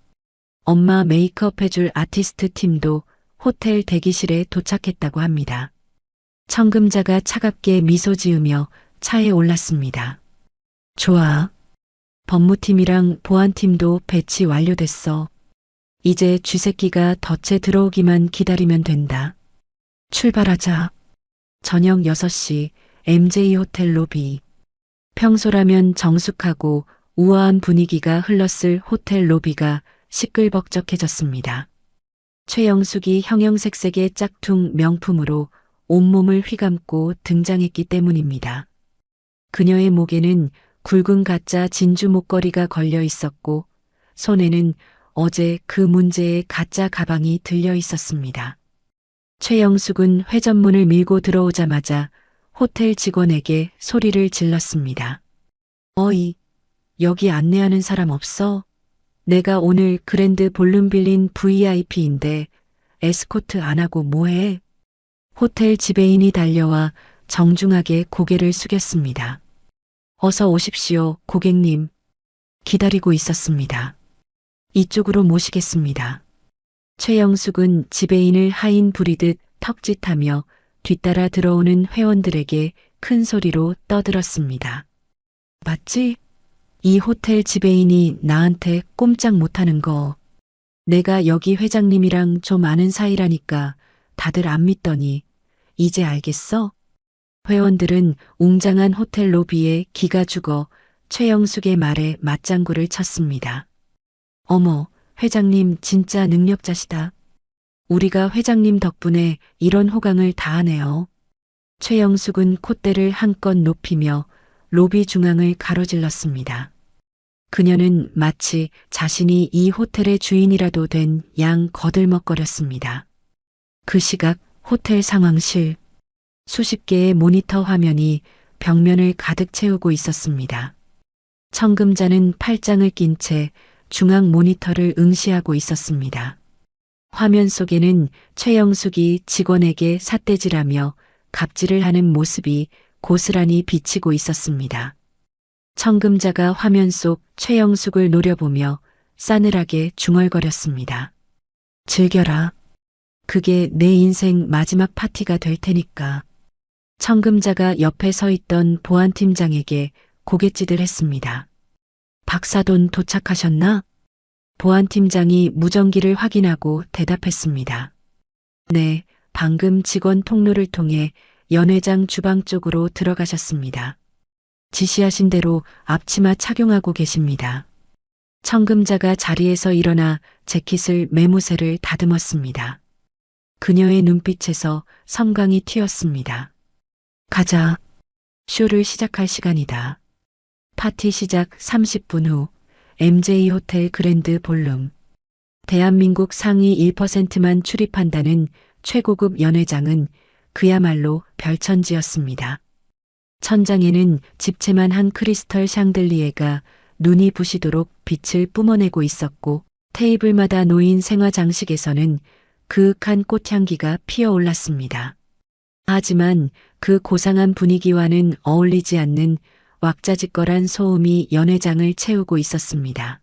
엄마 메이크업 해줄 아티스트 팀도 호텔 대기실에 도착했다고 합니다. 청금자가 차갑게 미소 지으며 차에 올랐습니다. 좋아. 법무팀이랑 보안팀도 배치 완료됐어. 이제 쥐새끼가 덫에 들어오기만 기다리면 된다. 출발하자. 저녁 6시 MJ 호텔 로비. 평소라면 정숙하고 우아한 분위기가 흘렀을 호텔 로비가 시끌벅적해졌습니다. 최영숙이 형형색색의 짝퉁 명품으로 온몸을 휘감고 등장했기 때문입니다. 그녀의 목에는 굵은 가짜 진주 목걸이가 걸려 있었고 손에는 어제 그 문제의 가짜 가방이 들려 있었습니다. 최영숙은 회전문을 밀고 들어오자마자 호텔 직원에게 소리를 질렀습니다. 어이, 여기 안내하는 사람 없어? 내가 오늘 그랜드 볼룸 빌린 VIP인데 에스코트 안 하고 뭐해? 호텔 지배인이 달려와 정중하게 고개를 숙였습니다. 어서 오십시오, 고객님. 기다리고 있었습니다. 이쪽으로 모시겠습니다. 최영숙은 지배인을 하인 부리듯 턱짓하며 뒤따라 들어오는 회원들에게 큰 소리로 떠들었습니다. 맞지? 이 호텔 지배인이 나한테 꼼짝 못하는 거. 내가 여기 회장님이랑 좀 아는 사이라니까 다들 안 믿더니 이제 알겠어? 회원들은 웅장한 호텔 로비에 기가 죽어 최영숙의 말에 맞장구를 쳤습니다. 어머, 회장님 진짜 능력자시다. 우리가 회장님 덕분에 이런 호강을 다 하네요. 최영숙은 콧대를 한껏 높이며 로비 중앙을 가로질렀습니다. 그녀는 마치 자신이 이 호텔의 주인이라도 된 양 거들먹거렸습니다. 그 시각 호텔 상황실. 수십 개의 모니터 화면이 벽면을 가득 채우고 있었습니다. 청금자는 팔짱을 낀 채 중앙 모니터를 응시하고 있었습니다. 화면 속에는 최영숙이 직원에게 삿대질하며 갑질을 하는 모습이 고스란히 비치고 있었습니다. 청금자가 화면 속 최영숙을 노려보며 싸늘하게 중얼거렸습니다. 즐겨라. 그게 내 인생 마지막 파티가 될 테니까. 청금자가 옆에 서 있던 보안팀장에게 고갯짓을 했습니다. 박사돈 도착하셨나? 보안팀장이 무전기를 확인하고 대답했습니다. 네, 방금 직원 통로를 통해 연 회장 주방 쪽으로 들어가셨습니다. 지시하신 대로 앞치마 착용하고 계십니다. 청금자가 자리에서 일어나 재킷을 매무새를 다듬었습니다. 그녀의 눈빛에서 섬광이 튀었습니다. 가자. 쇼를 시작할 시간이다. 파티 시작 30분 후 MJ 호텔 그랜드 볼룸. 대한민국 상위 1%만 출입한다는 최고급 연회장은 그야말로 별천지였습니다. 천장에는 집채만 한 크리스털 샹들리에가 눈이 부시도록 빛을 뿜어내고 있었고 테이블마다 놓인 생화 장식에서는 그윽한 꽃향기가 피어올랐습니다. 하지만 그 고상한 분위기와는 어울리지 않는 왁자지껄한 소음이 연회장을 채우고 있었습니다.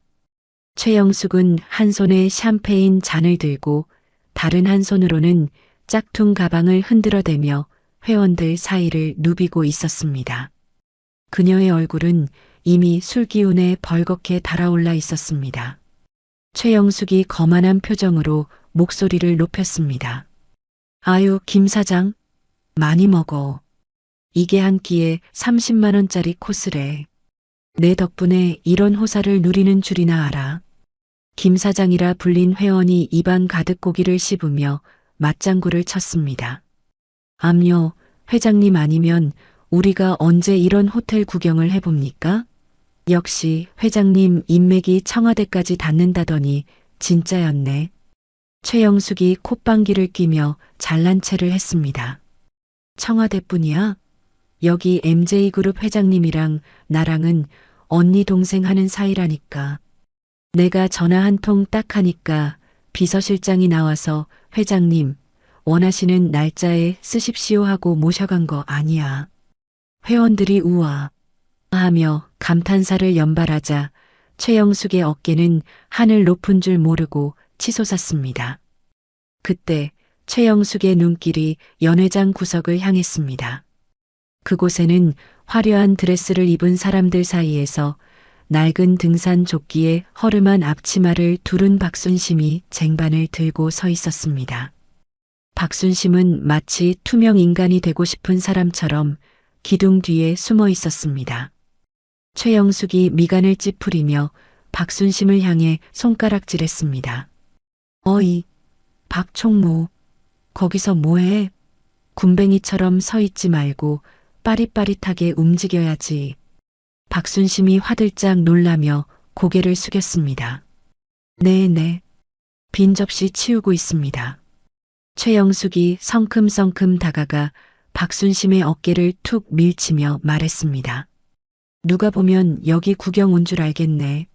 최영숙은 한 손에 샴페인 잔을 들고 다른 한 손으로는 짝퉁 가방을 흔들어대며 회원들 사이를 누비고 있었습니다. 그녀의 얼굴은 이미 술 기운에 벌겋게 달아올라 있었습니다. 최영숙이 거만한 표정으로 목소리를 높였습니다. 아유, 김 사장, 많이 먹어. 이게 한 끼에 30만 원짜리 코스래. 내 덕분에 이런 호사를 누리는 줄이나 알아. 김 사장이라 불린 회원이 입안 가득 고기를 씹으며 맞장구를 쳤습니다. 암요, 회장님 아니면 우리가 언제 이런 호텔 구경을 해봅니까? 역시 회장님 인맥이 청와대까지 닿는다더니 진짜였네. 최영숙이 콧방귀를 뀌며 잘난 체를 했습니다. 청와대뿐이야? 여기 MJ그룹 회장님이랑 나랑은 언니 동생 하는 사이라니까. 내가 전화 한 통 딱 하니까 비서실장이 나와서 회장님 원하시는 날짜에 쓰십시오 하고 모셔간 거 아니야. 회원들이 우와 하며 감탄사를 연발하자 최영숙의 어깨는 하늘 높은 줄 모르고 치솟았습니다. 그때 최영숙의 눈길이 연회장 구석을 향했습니다. 그곳에는 화려한 드레스를 입은 사람들 사이에서 낡은 등산 조끼에 허름한 앞치마를 두른 박순심이 쟁반을 들고 서 있었습니다. 박순심은 마치 투명 인간이 되고 싶은 사람처럼 기둥 뒤에 숨어 있었습니다. 최영숙이 미간을 찌푸리며 박순심을 향해 손가락질했습니다. 어이, 박총무, 거기서 뭐해? 군뱅이처럼 서 있지 말고 빠릿빠릿하게 움직여야지. 박순심이 화들짝 놀라며 고개를 숙였습니다. 네네. 빈 접시 치우고 있습니다. 최영숙이 성큼성큼 다가가 박순심의 어깨를 툭 밀치며 말했습니다. 누가 보면 여기 구경 온 줄 알겠네.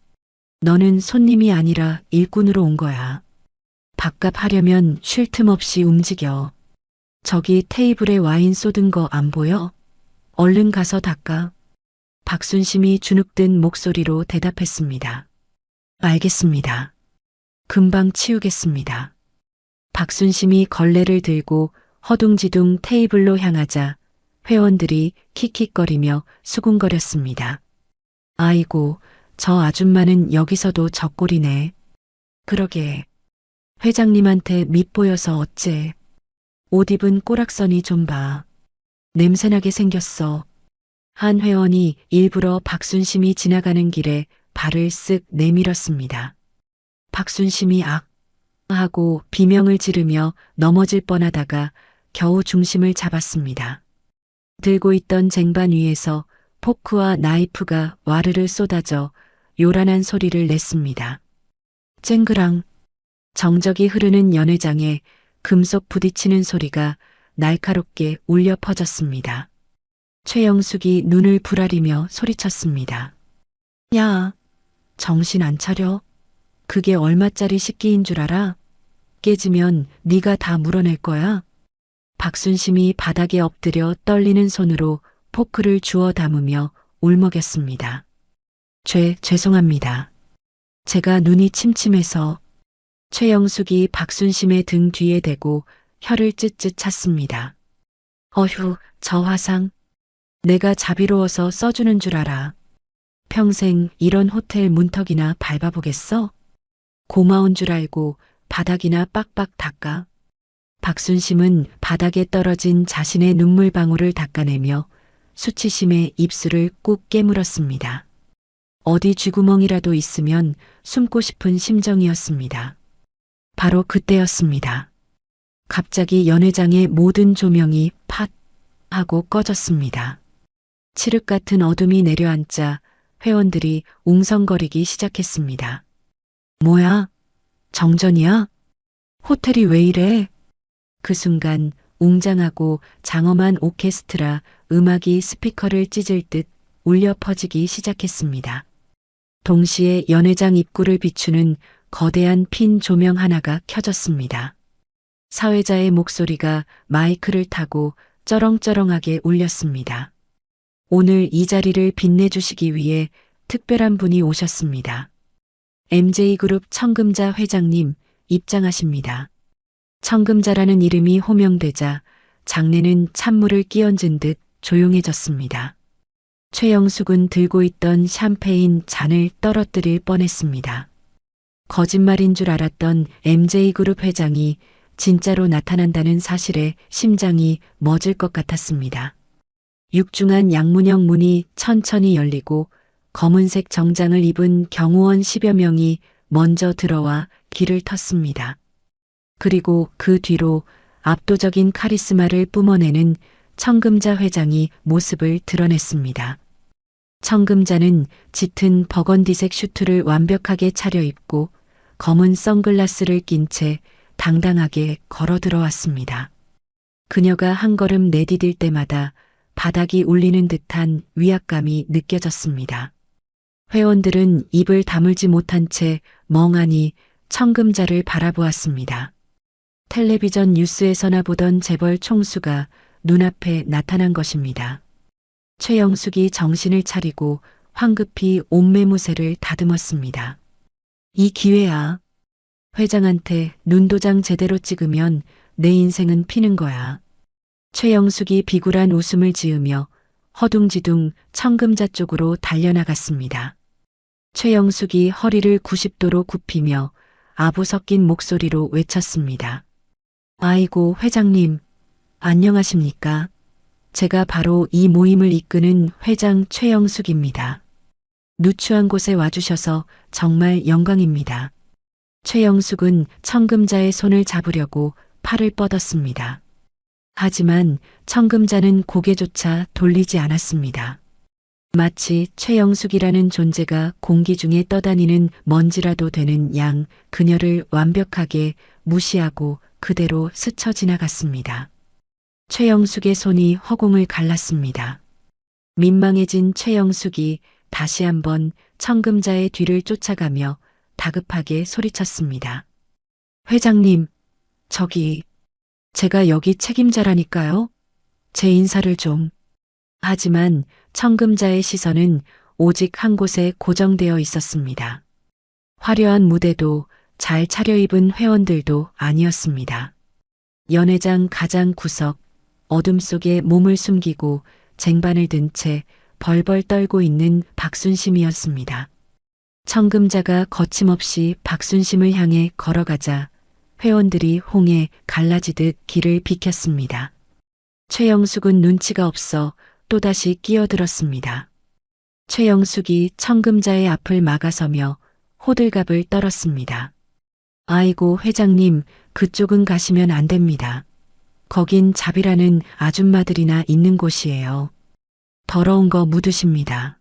너는 손님이 아니라 일꾼으로 온 거야. 밥값 하려면 쉴 틈 없이 움직여. 저기 테이블에 와인 쏟은 거 안 보여? 얼른 가서 닦아. 박순심이 주눅든 목소리로 대답했습니다. 알겠습니다. 금방 치우겠습니다. 박순심이 걸레를 들고 허둥지둥 테이블로 향하자 회원들이 킥킥거리며 수군거렸습니다. 아이고, 저 아줌마는 여기서도 젖골이네. 그러게. 회장님한테 밉보여서 어째. 옷 입은 꼬락선이 좀 봐. 냄새나게 생겼어. 한 회원이 일부러 박순심이 지나가는 길에 발을 쓱 내밀었습니다. 박순심이 악 하고 비명을 지르며 넘어질 뻔하다가 겨우 중심을 잡았습니다. 들고 있던 쟁반 위에서 포크와 나이프가 와르르 쏟아져 요란한 소리를 냈습니다. 쨍그랑 정적이 흐르는 연회장에 금속 부딪히는 소리가 날카롭게 울려 퍼졌습니다. 최영숙이 눈을 부라리며 소리쳤습니다. 야, 정신 안 차려? 그게 얼마짜리 식기인 줄 알아? 깨지면 네가 다 물어낼 거야. 박순심이 바닥에 엎드려 떨리는 손으로 포크를 주워 담으며 울먹였습니다. 죄송합니다. 제가 눈이 침침해서. 최영숙이 박순심의 등 뒤에 대고 혀를 찢찢 찼습니다. 어휴, 저 화상. 내가 자비로워서 써주는 줄 알아. 평생 이런 호텔 문턱이나 밟아보겠어? 고마운 줄 알고 바닥이나 빡빡 닦아. 박순심은 바닥에 떨어진 자신의 눈물방울을 닦아내며 수치심에 입술을 꾹 깨물었습니다. 어디 쥐구멍이라도 있으면 숨고 싶은 심정이었습니다. 바로 그때였습니다. 갑자기 연회장의 모든 조명이 팟 하고 꺼졌습니다. 칠흑 같은 어둠이 내려앉자 회원들이 웅성거리기 시작했습니다. 뭐야? 정전이야? 호텔이 왜 이래? 그 순간 웅장하고 장엄한 오케스트라 음악이 스피커를 찢을 듯 울려 퍼지기 시작했습니다. 동시에 연회장 입구를 비추는 거대한 핀 조명 하나가 켜졌습니다. 사회자의 목소리가 마이크를 타고 쩌렁쩌렁하게 울렸습니다. 오늘 이 자리를 빛내주시기 위해 특별한 분이 오셨습니다. MJ그룹 청금자 회장님 입장하십니다. 청금자라는 이름이 호명되자 장내는 찬물을 끼얹은 듯 조용해졌습니다. 최영숙은 들고 있던 샴페인 잔을 떨어뜨릴 뻔했습니다. 거짓말인 줄 알았던 MJ그룹 회장이 진짜로 나타난다는 사실에 심장이 멎을 것 같았습니다. 육중한 양문형 문이 천천히 열리고 검은색 정장을 입은 경호원 10여 명이 먼저 들어와 길을 텄습니다. 그리고 그 뒤로 압도적인 카리스마를 뿜어내는 청금자 회장이 모습을 드러냈습니다. 청금자는 짙은 버건디색 슈트를 완벽하게 차려입고 검은 선글라스를 낀 채 당당하게 걸어 들어왔습니다. 그녀가 한 걸음 내디딜 때마다 바닥이 울리는 듯한 위압감이 느껴졌습니다. 회원들은 입을 다물지 못한 채 멍하니 청금자를 바라보았습니다. 텔레비전 뉴스에서나 보던 재벌 총수가 눈앞에 나타난 것입니다. 최영숙이 정신을 차리고 황급히 옷매무새를 다듬었습니다. 이 기회야. 회장한테 눈도장 제대로 찍으면 내 인생은 피는 거야. 최영숙이 비굴한 웃음을 지으며 허둥지둥 청금자 쪽으로 달려나갔습니다. 최영숙이 허리를 90도로 굽히며 아부 섞인 목소리로 외쳤습니다. 아이고 회장님, 안녕하십니까? 제가 바로 이 모임을 이끄는 회장 최영숙입니다. 누추한 곳에 와주셔서 정말 영광입니다. 최영숙은 청금자의 손을 잡으려고 팔을 뻗었습니다. 하지만 청금자는 고개조차 돌리지 않았습니다. 마치 최영숙이라는 존재가 공기 중에 떠다니는 먼지라도 되는 양 그녀를 완벽하게 무시하고 그대로 스쳐 지나갔습니다. 최영숙의 손이 허공을 갈랐습니다. 민망해진 최영숙이 다시 한번 청금자의 뒤를 쫓아가며 다급하게 소리쳤습니다. 회장님, 저기, 제가 여기 책임자라니까요. 제 인사를 좀. 하지만 청금자의 시선은 오직 한 곳에 고정되어 있었습니다. 화려한 무대도 잘 차려입은 회원들도 아니었습니다. 연회장 가장 구석, 어둠 속에 몸을 숨기고 쟁반을 든 채 벌벌 떨고 있는 박순심이었습니다. 청금자가 거침없이 박순심을 향해 걸어가자 회원들이 홍해 갈라지듯 길을 비켰습니다. 최영숙은 눈치가 없어 또다시 끼어들었습니다. 최영숙이 청금자의 앞을 막아서며 호들갑을 떨었습니다. 아이고 회장님, 그쪽은 가시면 안 됩니다. 거긴 잡이라는 아줌마들이나 있는 곳이에요. 더러운 거 묻으십니다.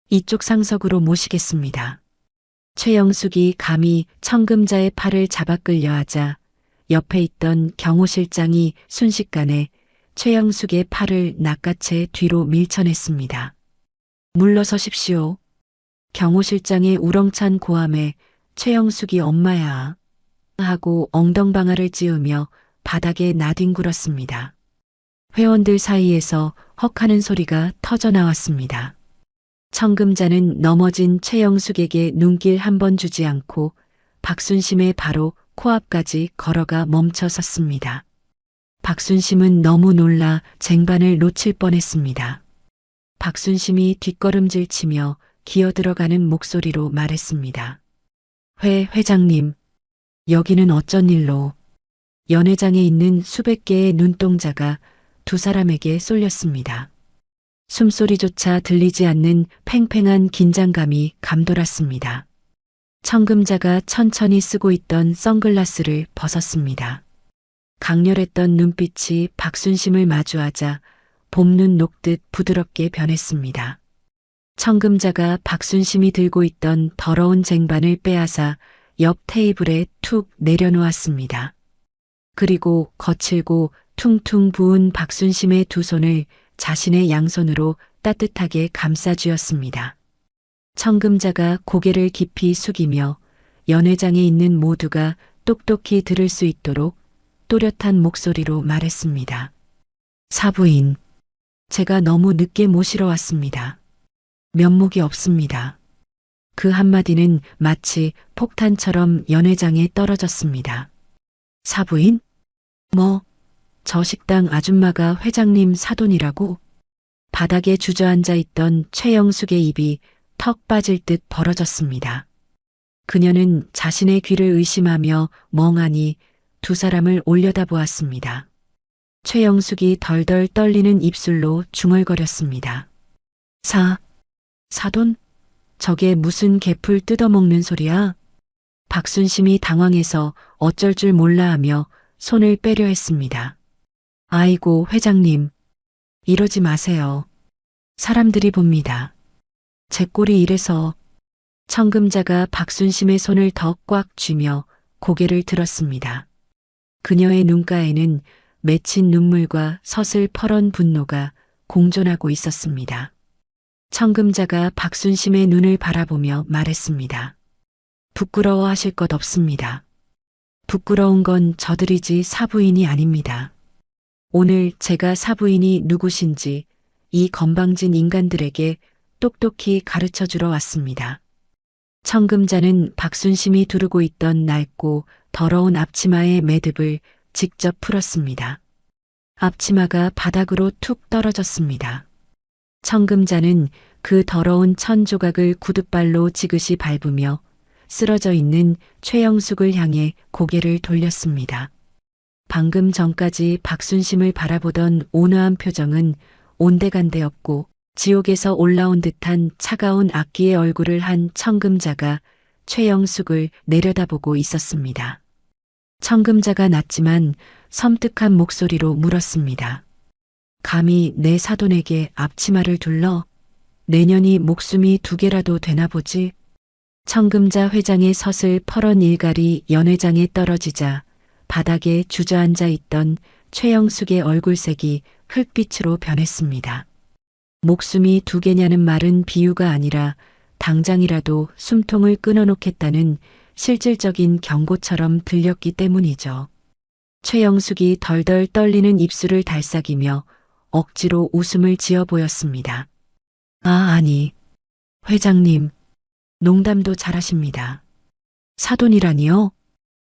이쪽 상석으로 모시겠습니다. 최영숙이 감히 청금자의 팔을 잡아 끌려 하자 옆에 있던 경호 실장이 순식간에 최영숙의 팔을 낚아채 뒤로 밀쳐냈습니다. 물러서십시오. 경호 실장의 우렁찬 고함에 최영숙이 엄마야 하고 엉덩방아를 찧으며 바닥에 나뒹굴었습니다. 회원들 사이에서 헉하는 소리가 터져 나왔습니다. 청금자는 넘어진 최영숙에게 눈길 한 번 주지 않고 박순심의 바로 코앞까지 걸어가 멈춰 섰습니다. 박순심은 너무 놀라 쟁반을 놓칠 뻔했습니다. 박순심이 뒷걸음질 치며 기어 들어가는 목소리로 말했습니다. 회장님, 여기는 어쩐 일로? 연회장에 있는 수백 개의 눈동자가 두 사람에게 쏠렸습니다. 숨소리조차 들리지 않는 팽팽한 긴장감이 감돌았습니다. 청금자가 천천히 쓰고 있던 선글라스를 벗었습니다. 강렬했던 눈빛이 박순심을 마주하자 봄눈 녹듯 부드럽게 변했습니다. 청금자가 박순심이 들고 있던 더러운 쟁반을 빼앗아 옆 테이블에 툭 내려놓았습니다. 그리고 거칠고 퉁퉁 부은 박순심의 두 손을 자신의 양손으로 따뜻하게 감싸쥐었습니다. 청금자가 고개를 깊이 숙이며 연회장에 있는 모두가 똑똑히 들을 수 있도록 또렷한 목소리로 말했습니다. 사부인, 제가 너무 늦게 모시러 왔습니다. 면목이 없습니다. 그 한마디는 마치 폭탄처럼 연회장에 떨어졌습니다. 사부인? 저 식당 아줌마가 회장님 사돈이라고? 바닥에 주저앉아 있던 최영숙의 입이 턱 빠질 듯 벌어졌습니다. 그녀는 자신의 귀를 의심하며 멍하니 두 사람을 올려다보았습니다. 최영숙이 덜덜 떨리는 입술로 중얼거렸습니다. 사돈? 저게 무슨 개풀 뜯어먹는 소리야? 박순심이 당황해서 어쩔 줄 몰라 하며 손을 빼려 했습니다. 아이고, 회장님. 이러지 마세요. 사람들이 봅니다. 제 꼴이 이래서. 청금자가 박순심의 손을 더 꽉 쥐며 고개를 들었습니다. 그녀의 눈가에는 맺힌 눈물과 서슬퍼런 분노가 공존하고 있었습니다. 청금자가 박순심의 눈을 바라보며 말했습니다. 부끄러워하실 것 없습니다. 부끄러운 건 저들이지 사부인이 아닙니다. 오늘 제가 사부인이 누구신지 이 건방진 인간들에게 똑똑히 가르쳐 주러 왔습니다. 청금자는 박순심이 두르고 있던 낡고 더러운 앞치마의 매듭을 직접 풀었습니다. 앞치마가 바닥으로 툭 떨어졌습니다. 청금자는 그 더러운 천 조각을 구둣발로 지그시 밟으며 쓰러져 있는 최영숙을 향해 고개를 돌렸습니다. 방금 전까지 박순심을 바라보던 온화한 표정은 온데간데없고 지옥에서 올라온 듯한 차가운 악기의 얼굴을 한 청금자가 최영숙을 내려다보고 있었습니다. 청금자가 낮지만 섬뜩한 목소리로 물었습니다. 감히 내 사돈에게 앞치마를 둘러? 내년이 목숨이 2개라도 되나 보지? 청금자 회장의 서슬퍼런 일갈이 연회장에 떨어지자 바닥에 주저앉아 있던 최영숙의 얼굴색이 흙빛으로 변했습니다. 목숨이 2개냐는 말은 비유가 아니라 당장이라도 숨통을 끊어놓겠다는 실질적인 경고처럼 들렸기 때문이죠. 최영숙이 덜덜 떨리는 입술을 달싹이며 억지로 웃음을 지어 보였습니다. 아니, 회장님, 농담도 잘하십니다. 사돈이라니요?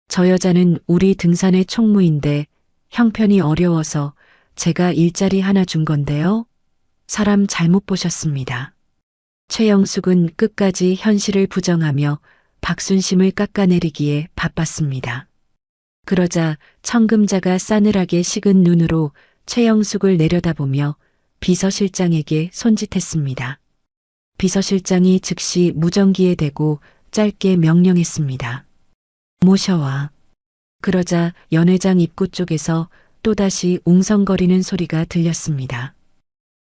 저 여자는 우리 등산의 총무인데 형편이 어려워서 제가 일자리 하나 준 건데요. 사람 잘못 보셨습니다. 최영숙은 끝까지 현실을 부정하며 박순심을 깎아내리기에 바빴습니다. 그러자 청금자가 싸늘하게 식은 눈으로 최영숙을 내려다보며 비서실장에게 손짓했습니다. 비서실장이 즉시 무전기에 대고 짧게 명령했습니다. 모셔와. 그러자 연회장 입구 쪽에서 또다시 웅성거리는 소리가 들렸습니다.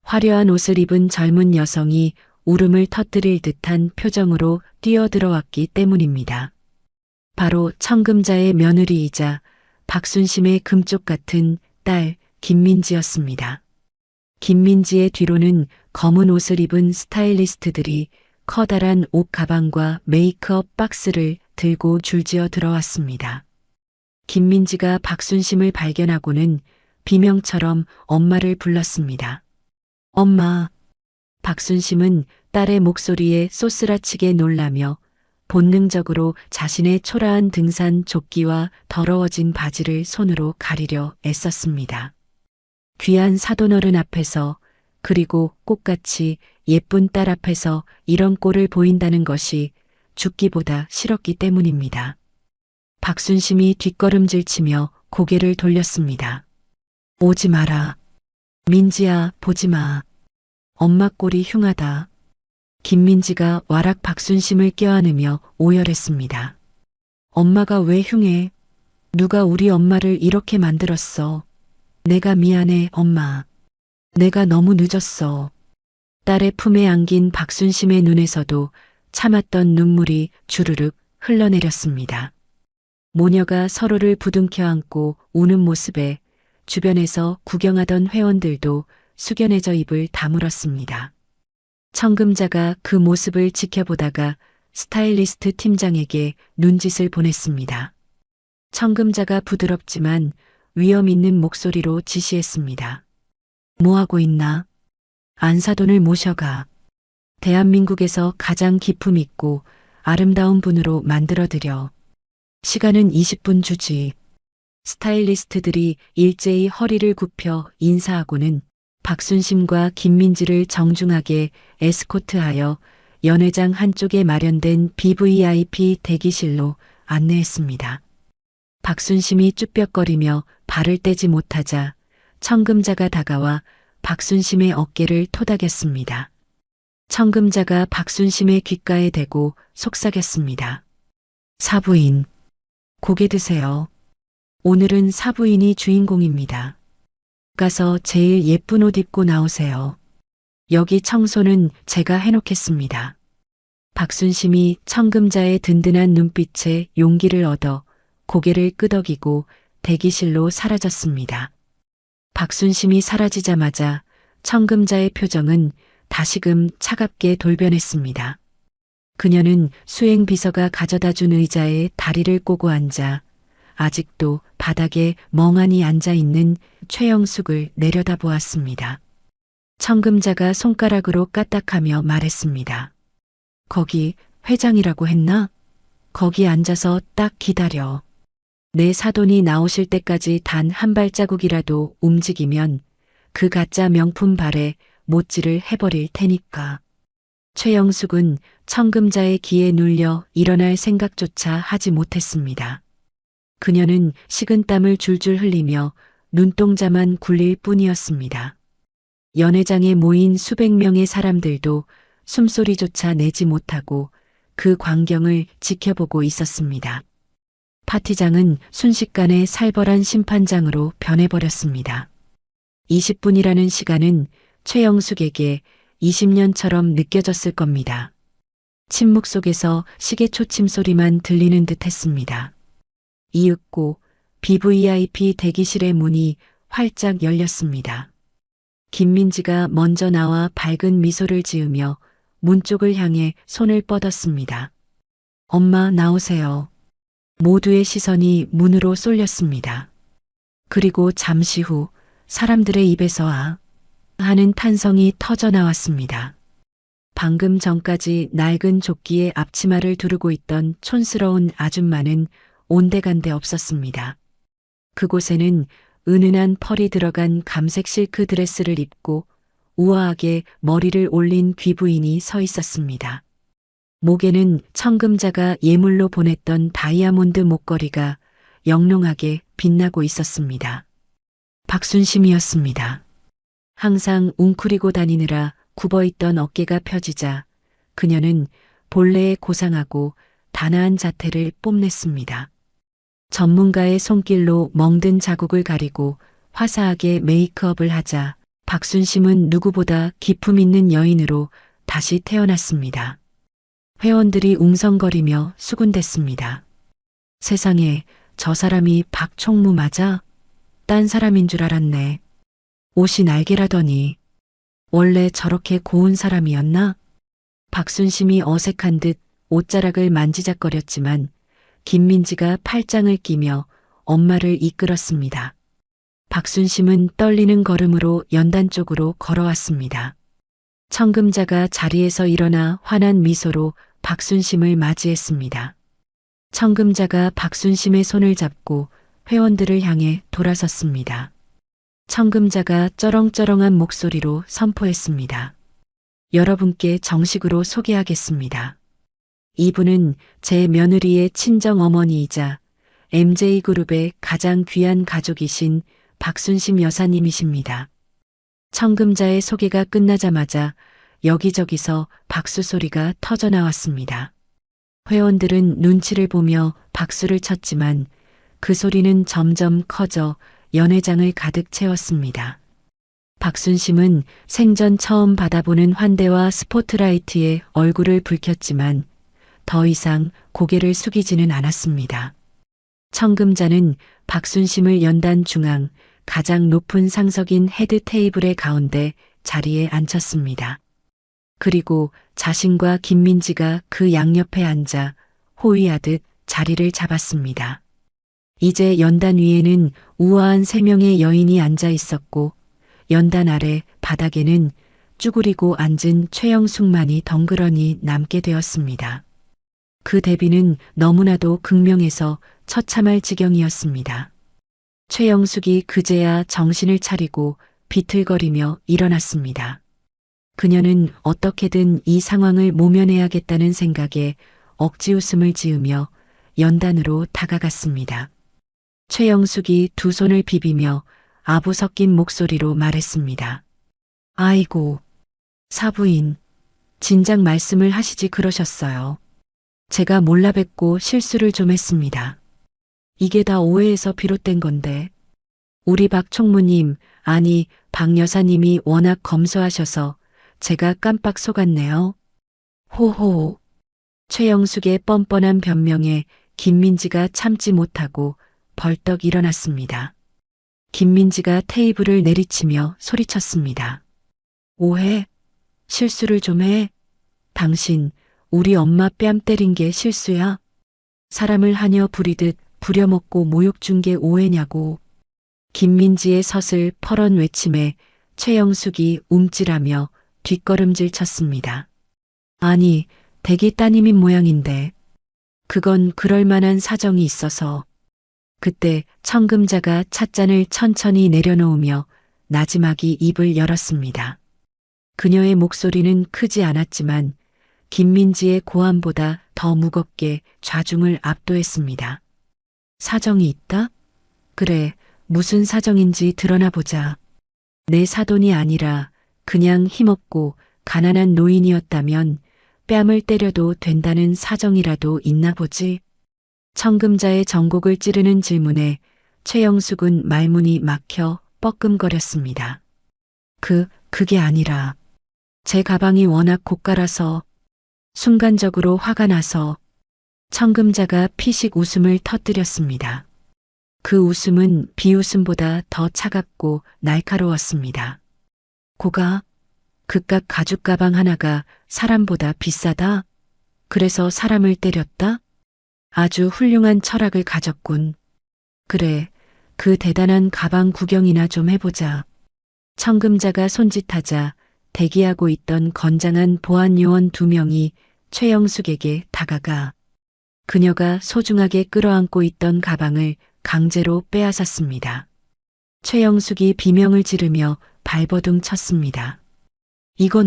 화려한 옷을 입은 젊은 여성이 울음을 터뜨릴 듯한 표정으로 뛰어들어왔기 때문입니다. 바로 청금자의 며느리이자 박순심의 금쪽 같은 딸 김민지였습니다. 김민지의 뒤로는 검은 옷을 입은 스타일리스트들이 커다란 옷 가방과 메이크업 박스를 들고 줄지어 들어왔습니다. 김민지가 박순심을 발견하고는 비명처럼 엄마를 불렀습니다. 엄마. 박순심은 딸의 목소리에 쏘스라치게 놀라며 본능적으로 자신의 초라한 등산 조끼와 더러워진 바지를 손으로 가리려 애썼습니다. 귀한 사돈어른 앞에서 그리고 꽃같이 예쁜 딸 앞에서 이런 꼴을 보인다는 것이 죽기보다 싫었기 때문입니다. 박순심이 뒷걸음질치며 고개를 돌렸습니다. 오지 마라. 민지야, 보지 마. 엄마 꼴이 흉하다. 김민지가 와락 박순심을 껴안으며 오열했습니다. 엄마가 왜 흉해? 누가 우리 엄마를 이렇게 만들었어? 내가 미안해, 엄마. 내가 너무 늦었어. 딸의 품에 안긴 박순심의 눈에서도 참았던 눈물이 주르륵 흘러내렸습니다. 모녀가 서로를 부둥켜 안고 우는 모습에 주변에서 구경하던 회원들도 숙연해져 입을 다물었습니다. 청금자가 그 모습을 지켜보다가 스타일리스트 팀장에게 눈짓을 보냈습니다. 청금자가 부드럽지만 위험 있는 목소리로 지시했습니다. 뭐하고 있나? 안사돈을 모셔가. 대한민국에서 가장 기품 있고 아름다운 분으로 만들어드려. 시간은 20분 주지. 스타일리스트들이 일제히 허리를 굽혀 인사하고는 박순심과 김민지를 정중하게 에스코트하여 연회장 한쪽에 마련된 BVIP 대기실로 안내했습니다. 박순심이 쭈뼛거리며 발을 떼지 못하자 청금자가 다가와 박순심의 어깨를 토닥였습니다. 청금자가 박순심의 귓가에 대고 속삭였습니다. 사부인, 고개 드세요. 오늘은 사부인이 주인공입니다. 가서 제일 예쁜 옷 입고 나오세요. 여기 청소는 제가 해놓겠습니다. 박순심이 청금자의 든든한 눈빛에 용기를 얻어 고개를 끄덕이고 대기실로 사라졌습니다. 박순심이 사라지자마자 청금자의 표정은 다시금 차갑게 돌변했습니다. 그녀는 수행비서가 가져다준 의자에 다리를 꼬고 앉아 아직도 바닥에 멍하니 앉아있는 최영숙을 내려다보았습니다. 청금자가 손가락으로 까딱하며 말했습니다. 거기 회장이라고 했나? 거기 앉아서 딱 기다려. 내 사돈이 나오실 때까지 단 한 발자국이라도 움직이면 그 가짜 명품 발에 못질을 해버릴 테니까. 최영숙은 청금자의 기에 눌려 일어날 생각조차 하지 못했습니다. 그녀는 식은땀을 줄줄 흘리며 눈동자만 굴릴 뿐이었습니다. 연회장에 모인 수백 명의 사람들도 숨소리조차 내지 못하고 그 광경을 지켜보고 있었습니다. 파티장은 순식간에 살벌한 심판장으로 변해버렸습니다. 20분이라는 시간은 최영숙에게 20년처럼 느껴졌을 겁니다. 침묵 속에서 시계 초침 소리만 들리는 듯 했습니다. 이윽고 BVIP 대기실의 문이 활짝 열렸습니다. 김민지가 먼저 나와 밝은 미소를 지으며 문 쪽을 향해 손을 뻗었습니다. 엄마, 나오세요. 모두의 시선이 문으로 쏠렸습니다. 그리고 잠시 후 사람들의 입에서 아 하는 탄성이 터져 나왔습니다. 방금 전까지 낡은 조끼에 앞치마를 두르고 있던 촌스러운 아줌마는 온데간데 없었습니다. 그곳에는 은은한 펄이 들어간 감색 실크 드레스를 입고 우아하게 머리를 올린 귀부인이 서 있었습니다. 목에는 청금자가 예물로 보냈던 다이아몬드 목걸이가 영롱하게 빛나고 있었습니다. 박순심이었습니다. 항상 웅크리고 다니느라 굽어있던 어깨가 펴지자 그녀는 본래의 고상하고 단아한 자태를 뽐냈습니다. 전문가의 손길로 멍든 자국을 가리고 화사하게 메이크업을 하자 박순심은 누구보다 기품 있는 여인으로 다시 태어났습니다. 회원들이 웅성거리며 수군댔습니다. 세상에, 저 사람이 박총무 맞아? 딴 사람인 줄 알았네. 옷이 날개라더니 원래 저렇게 고운 사람이었나? 박순심이 어색한 듯 옷자락을 만지작거렸지만 김민지가 팔짱을 끼며 엄마를 이끌었습니다. 박순심은 떨리는 걸음으로 연단 쪽으로 걸어왔습니다. 청금자가 자리에서 일어나 환한 미소로 박순심을 맞이했습니다. 청금자가 박순심의 손을 잡고 회원들을 향해 돌아섰습니다. 청금자가 쩌렁쩌렁한 목소리로 선포했습니다. 여러분께 정식으로 소개하겠습니다. 이분은 제 며느리의 친정 어머니이자 MJ그룹의 가장 귀한 가족이신 박순심 여사님이십니다. 청금자의 소개가 끝나자마자 여기저기서 박수 소리가 터져 나왔습니다. 회원들은 눈치를 보며 박수를 쳤지만 그 소리는 점점 커져 연회장을 가득 채웠습니다. 박순심은 생전 처음 받아보는 환대와 스포트라이트에 얼굴을 붉혔지만 더 이상 고개를 숙이지는 않았습니다. 청금자는 박순심을 연단 중앙 가장 높은 상석인 헤드 테이블의 가운데 자리에 앉혔습니다. 그리고 자신과 김민지가 그 양옆에 앉아 호위하듯 자리를 잡았습니다. 이제 연단 위에는 우아한 3명의 여인이 앉아 있었고 연단 아래 바닥에는 쭈그리고 앉은 최영숙만이 덩그러니 남게 되었습니다. 그 대비는 너무나도 극명해서 처참할 지경이었습니다. 최영숙이 그제야 정신을 차리고 비틀거리며 일어났습니다. 그녀는 어떻게든 이 상황을 모면해야겠다는 생각에 억지 웃음을 지으며 연단으로 다가갔습니다. 최영숙이 두 손을 비비며 아부 섞인 목소리로 말했습니다. 아이고, 사부인, 진작 말씀을 하시지 그러셨어요. 제가 몰라 뵙고 실수를 좀 했습니다. 이게 다 오해에서 비롯된 건데, 우리 박 총무님, 아니 박 여사님이 워낙 검소하셔서 제가 깜빡 속았네요. 호호. 최영숙의 뻔뻔한 변명에 김민지가 참지 못하고 벌떡 일어났습니다. 김민지가 테이블을 내리치며 소리쳤습니다. 오해? 실수를 좀 해? 당신 우리 엄마 뺨 때린 게 실수야? 사람을 하녀 부리듯 부려먹고 모욕 준 게 오해냐고. 김민지의 서슬 퍼런 외침에 최영숙이 움찔하며 뒷걸음질 쳤습니다. 아니, 댁이 따님인 모양인데. 그건 그럴 만한 사정이 있어서. 그때 청금자가 찻잔을 천천히 내려놓으며 나지막이 입을 열었습니다. 그녀의 목소리는 크지 않았지만 김민지의 고함보다 더 무겁게 좌중을 압도했습니다. 사정이 있다? 그래, 무슨 사정인지 드러나 보자. 내 사돈이 아니라 그냥 힘없고 가난한 노인이었다면 뺨을 때려도 된다는 사정이라도 있나 보지. 청금자의 정곡을 찌르는 질문에 최영숙은 말문이 막혀 뻐끔거렸습니다. 그게 아니라 제 가방이 워낙 고가라서 순간적으로 화가 나서. 청금자가 피식 웃음을 터뜨렸습니다. 그 웃음은 비웃음보다 더 차갑고 날카로웠습니다. 고가? 그깟 가죽 가방 하나가 사람보다 비싸다? 그래서 사람을 때렸다? 아주 훌륭한 철학을 가졌군. 그래, 그 대단한 가방 구경이나 좀 해보자. 청금자가 손짓하자 대기하고 있던 건장한 보안 요원 2명이 최영숙에게 다가가 그녀가 소중하게 끌어안고 있던 가방을 강제로 빼앗았습니다. 최영숙이 비명을 지르며 발버둥 쳤습니다. 이거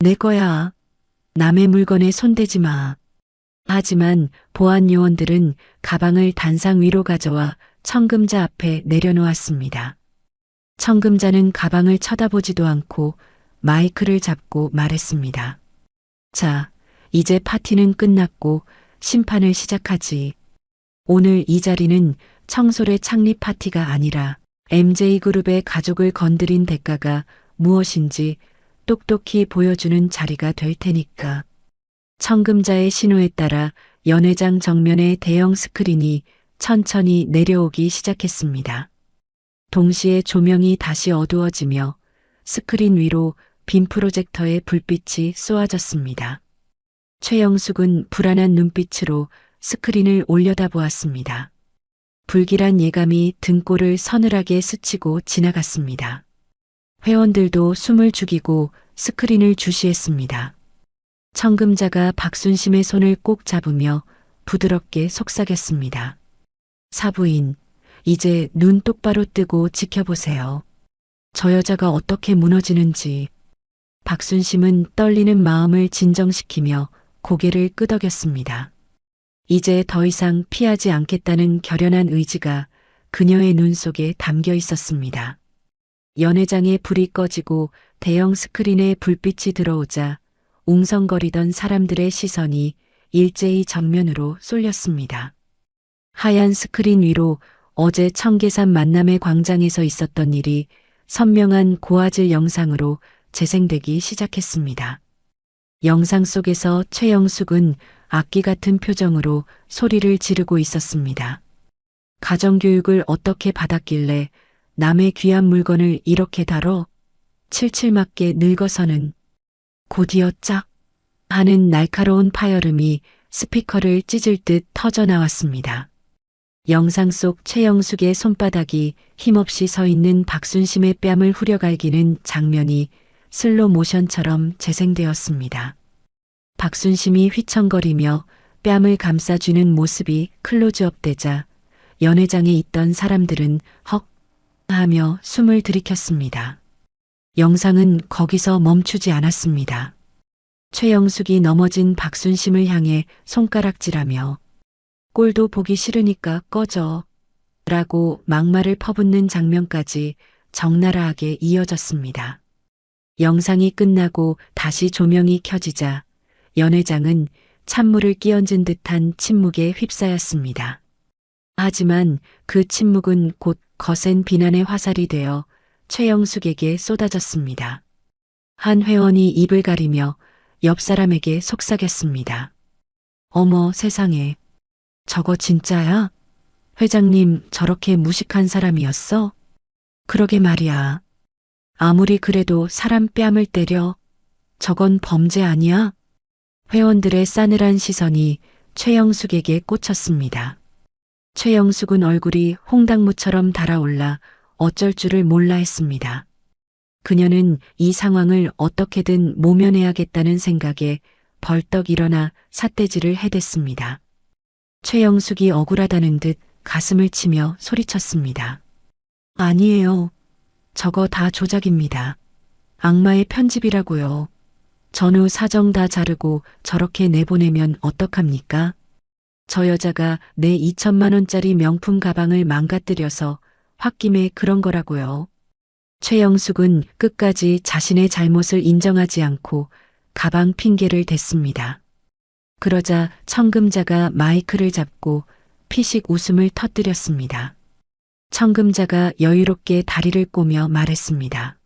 내 거야. 남의 물건에 손대지 마. 하지만 보안 요원들은 가방을 단상 위로 가져와 청금자 앞에 내려놓았습니다. 청금자는 가방을 쳐다보지도 않고 마이크를 잡고 말했습니다. 자, 이제 파티는 끝났고 심판을 시작하지. 오늘 이 자리는 청솔의 창립 파티가 아니라 MJ그룹의 가족을 건드린 대가가 무엇인지 똑똑히 보여주는 자리가 될 테니까. 청금자의 신호에 따라 연회장 정면의 대형 스크린이 천천히 내려오기 시작했습니다. 동시에 조명이 다시 어두워지며 스크린 위로 빔 프로젝터의 불빛이 쏘아졌습니다. 최영숙은 불안한 눈빛으로 스크린을 올려다보았습니다. 불길한 예감이 등골을 서늘하게 스치고 지나갔습니다. 회원들도 숨을 죽이고 스크린을 주시했습니다. 청금자가 박순심의 손을 꼭 잡으며 부드럽게 속삭였습니다. 사부인, 이제 눈 똑바로 뜨고 지켜보세요. 저 여자가 어떻게 무너지는지. 박순심은 떨리는 마음을 진정시키며 고개를 끄덕였습니다. 이제 더 이상 피하지 않겠다는 결연한 의지가 그녀의 눈 속에 담겨 있었습니다. 연회장에 불이 꺼지고 대형 스크린에 불빛이 들어오자 웅성거리던 사람들의 시선이 일제히 정면으로 쏠렸습니다. 하얀 스크린 위로 어제 청계산 만남의 광장에서 있었던 일이 선명한 고화질 영상으로 재생되기 시작했습니다. 영상 속에서 최영숙은 악기 같은 표정으로 소리를 지르고 있었습니다. 가정교육을 어떻게 받았길래 남의 귀한 물건을 이렇게 다뤄? 칠칠맞게 늙어서는 곧이어 짝 하는 날카로운 파열음이 스피커를 찢을 듯 터져 나왔습니다. 영상 속 최영숙의 손바닥이 힘없이 서 있는 박순심의 뺨을 후려갈기는 장면이 슬로 모션처럼 재생되었습니다. 박순심이 휘청거리며 뺨을 감싸주는 모습이 클로즈업되자 연회장에 있던 사람들은 헉 하며 숨을 들이켰습니다. 영상은 거기서 멈추지 않았습니다. 최영숙이 넘어진 박순심을 향해 손가락질하며 꼴도 보기 싫으니까 꺼져 라고 막말을 퍼붓는 장면까지 적나라하게 이어졌습니다. 영상이 끝나고 다시 조명이 켜지자 연회장은 찬물을 끼얹은 듯한 침묵에 휩싸였습니다. 하지만 그 침묵은 곧 거센 비난의 화살이 되어 최영숙에게 쏟아졌습니다. 한 회원이 입을 가리며 옆 사람에게 속삭였습니다. 어머 세상에, 저거 진짜야? 회장님 저렇게 무식한 사람이었어? 그러게 말이야. 아무리 그래도 사람 뺨을 때려. 저건 범죄 아니야? 회원들의 싸늘한 시선이 최영숙에게 꽂혔습니다. 최영숙은 얼굴이 홍당무처럼 달아올라 어쩔 줄을 몰라 했습니다. 그녀는 이 상황을 어떻게든 모면해야겠다는 생각에 벌떡 일어나 삿대질을 해댔습니다. 최영숙이 억울하다는 듯 가슴을 치며 소리쳤습니다. 아니에요. 저거 다 조작입니다. 악마의 편집이라고요. 전후 사정 다 자르고 저렇게 내보내면 어떡합니까? 저 여자가 내 2천만 원짜리 명품 가방을 망가뜨려서 홧김에 그런 거라고요. 최영숙은 끝까지 자신의 잘못을 인정하지 않고 가방 핑계를 댔습니다. 그러자 청금자가 마이크를 잡고 피식 웃음을 터뜨렸습니다. 청금자가 여유롭게 다리를 꼬며 말했습니다.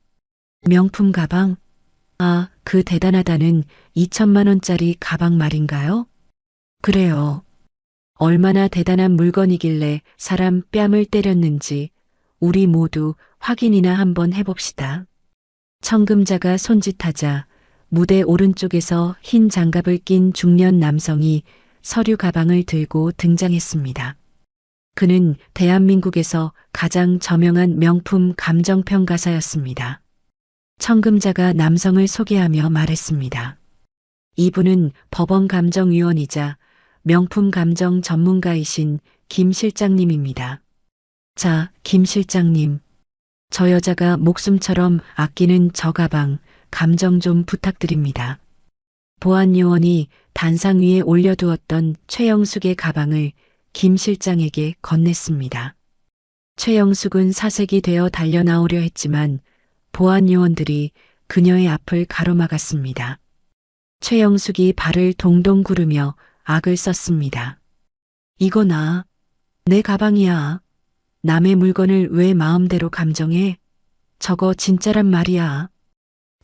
명품 가방? 아, 그 대단하다는 2천만 원짜리 가방 말인가요? 그래요. 얼마나 대단한 물건이길래 사람 뺨을 때렸는지 우리 모두 확인이나 한번 해봅시다. 청금자가 손짓하자 무대 오른쪽에서 흰 장갑을 낀 중년 남성이 서류 가방을 들고 등장했습니다. 그는 대한민국에서 가장 저명한 명품 감정평가사였습니다. 청금자가 남성을 소개하며 말했습니다. 이분은 법원 감정위원이자 명품 감정 전문가이신 김 실장님입니다. 자, 김 실장님. 저 여자가 목숨처럼 아끼는 저 가방, 감정 좀 부탁드립니다. 보안요원이 단상 위에 올려두었던 최영숙의 가방을 김 실장에게 건넸습니다. 최영숙은 사색이 되어 달려나오려 했지만 보안요원들이 그녀의 앞을 가로막았습니다. 최영숙이 발을 동동 구르며 악을 썼습니다. 이거나 내 가방이야. 남의 물건을 왜 마음대로 감정해? 저거 진짜란 말이야.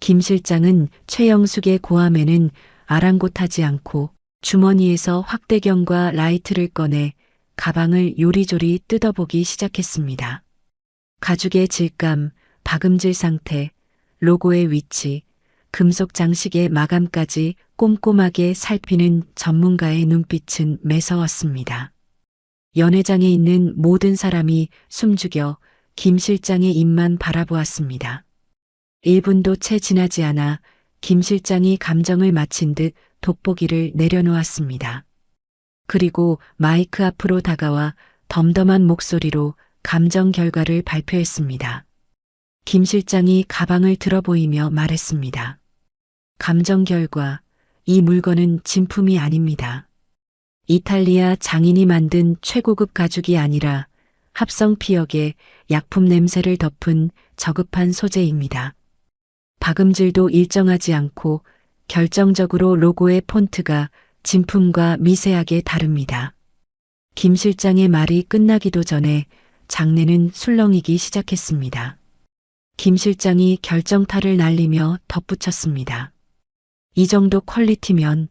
김 실장은 최영숙의 고함에는 아랑곳하지 않고 주머니에서 확대경과 라이트를 꺼내 가방을 요리조리 뜯어보기 시작했습니다. 가죽의 질감, 박음질 상태, 로고의 위치, 금속 장식의 마감까지 꼼꼼하게 살피는 전문가의 눈빛은 매서웠습니다. 연회장에 있는 모든 사람이 숨죽여 김 실장의 입만 바라보았습니다. 1분도 채 지나지 않아 김 실장이 감정을 마친 듯 돋보기를 내려놓았습니다. 그리고 마이크 앞으로 다가와 덤덤한 목소리로 감정 결과를 발표했습니다. 김 실장이 가방을 들어보이며 말했습니다. 감정 결과 이 물건은 진품이 아닙니다. 이탈리아 장인이 만든 최고급 가죽이 아니라 합성 피혁의 약품 냄새를 덮은 저급한 소재입니다. 박음질도 일정하지 않고 결정적으로 로고의 폰트가 진품과 미세하게 다릅니다. 김 실장의 말이 끝나기도 전에 장내는 술렁이기 시작했습니다. 김 실장이 결정타를 날리며 덧붙였습니다. 이 정도 퀄리티면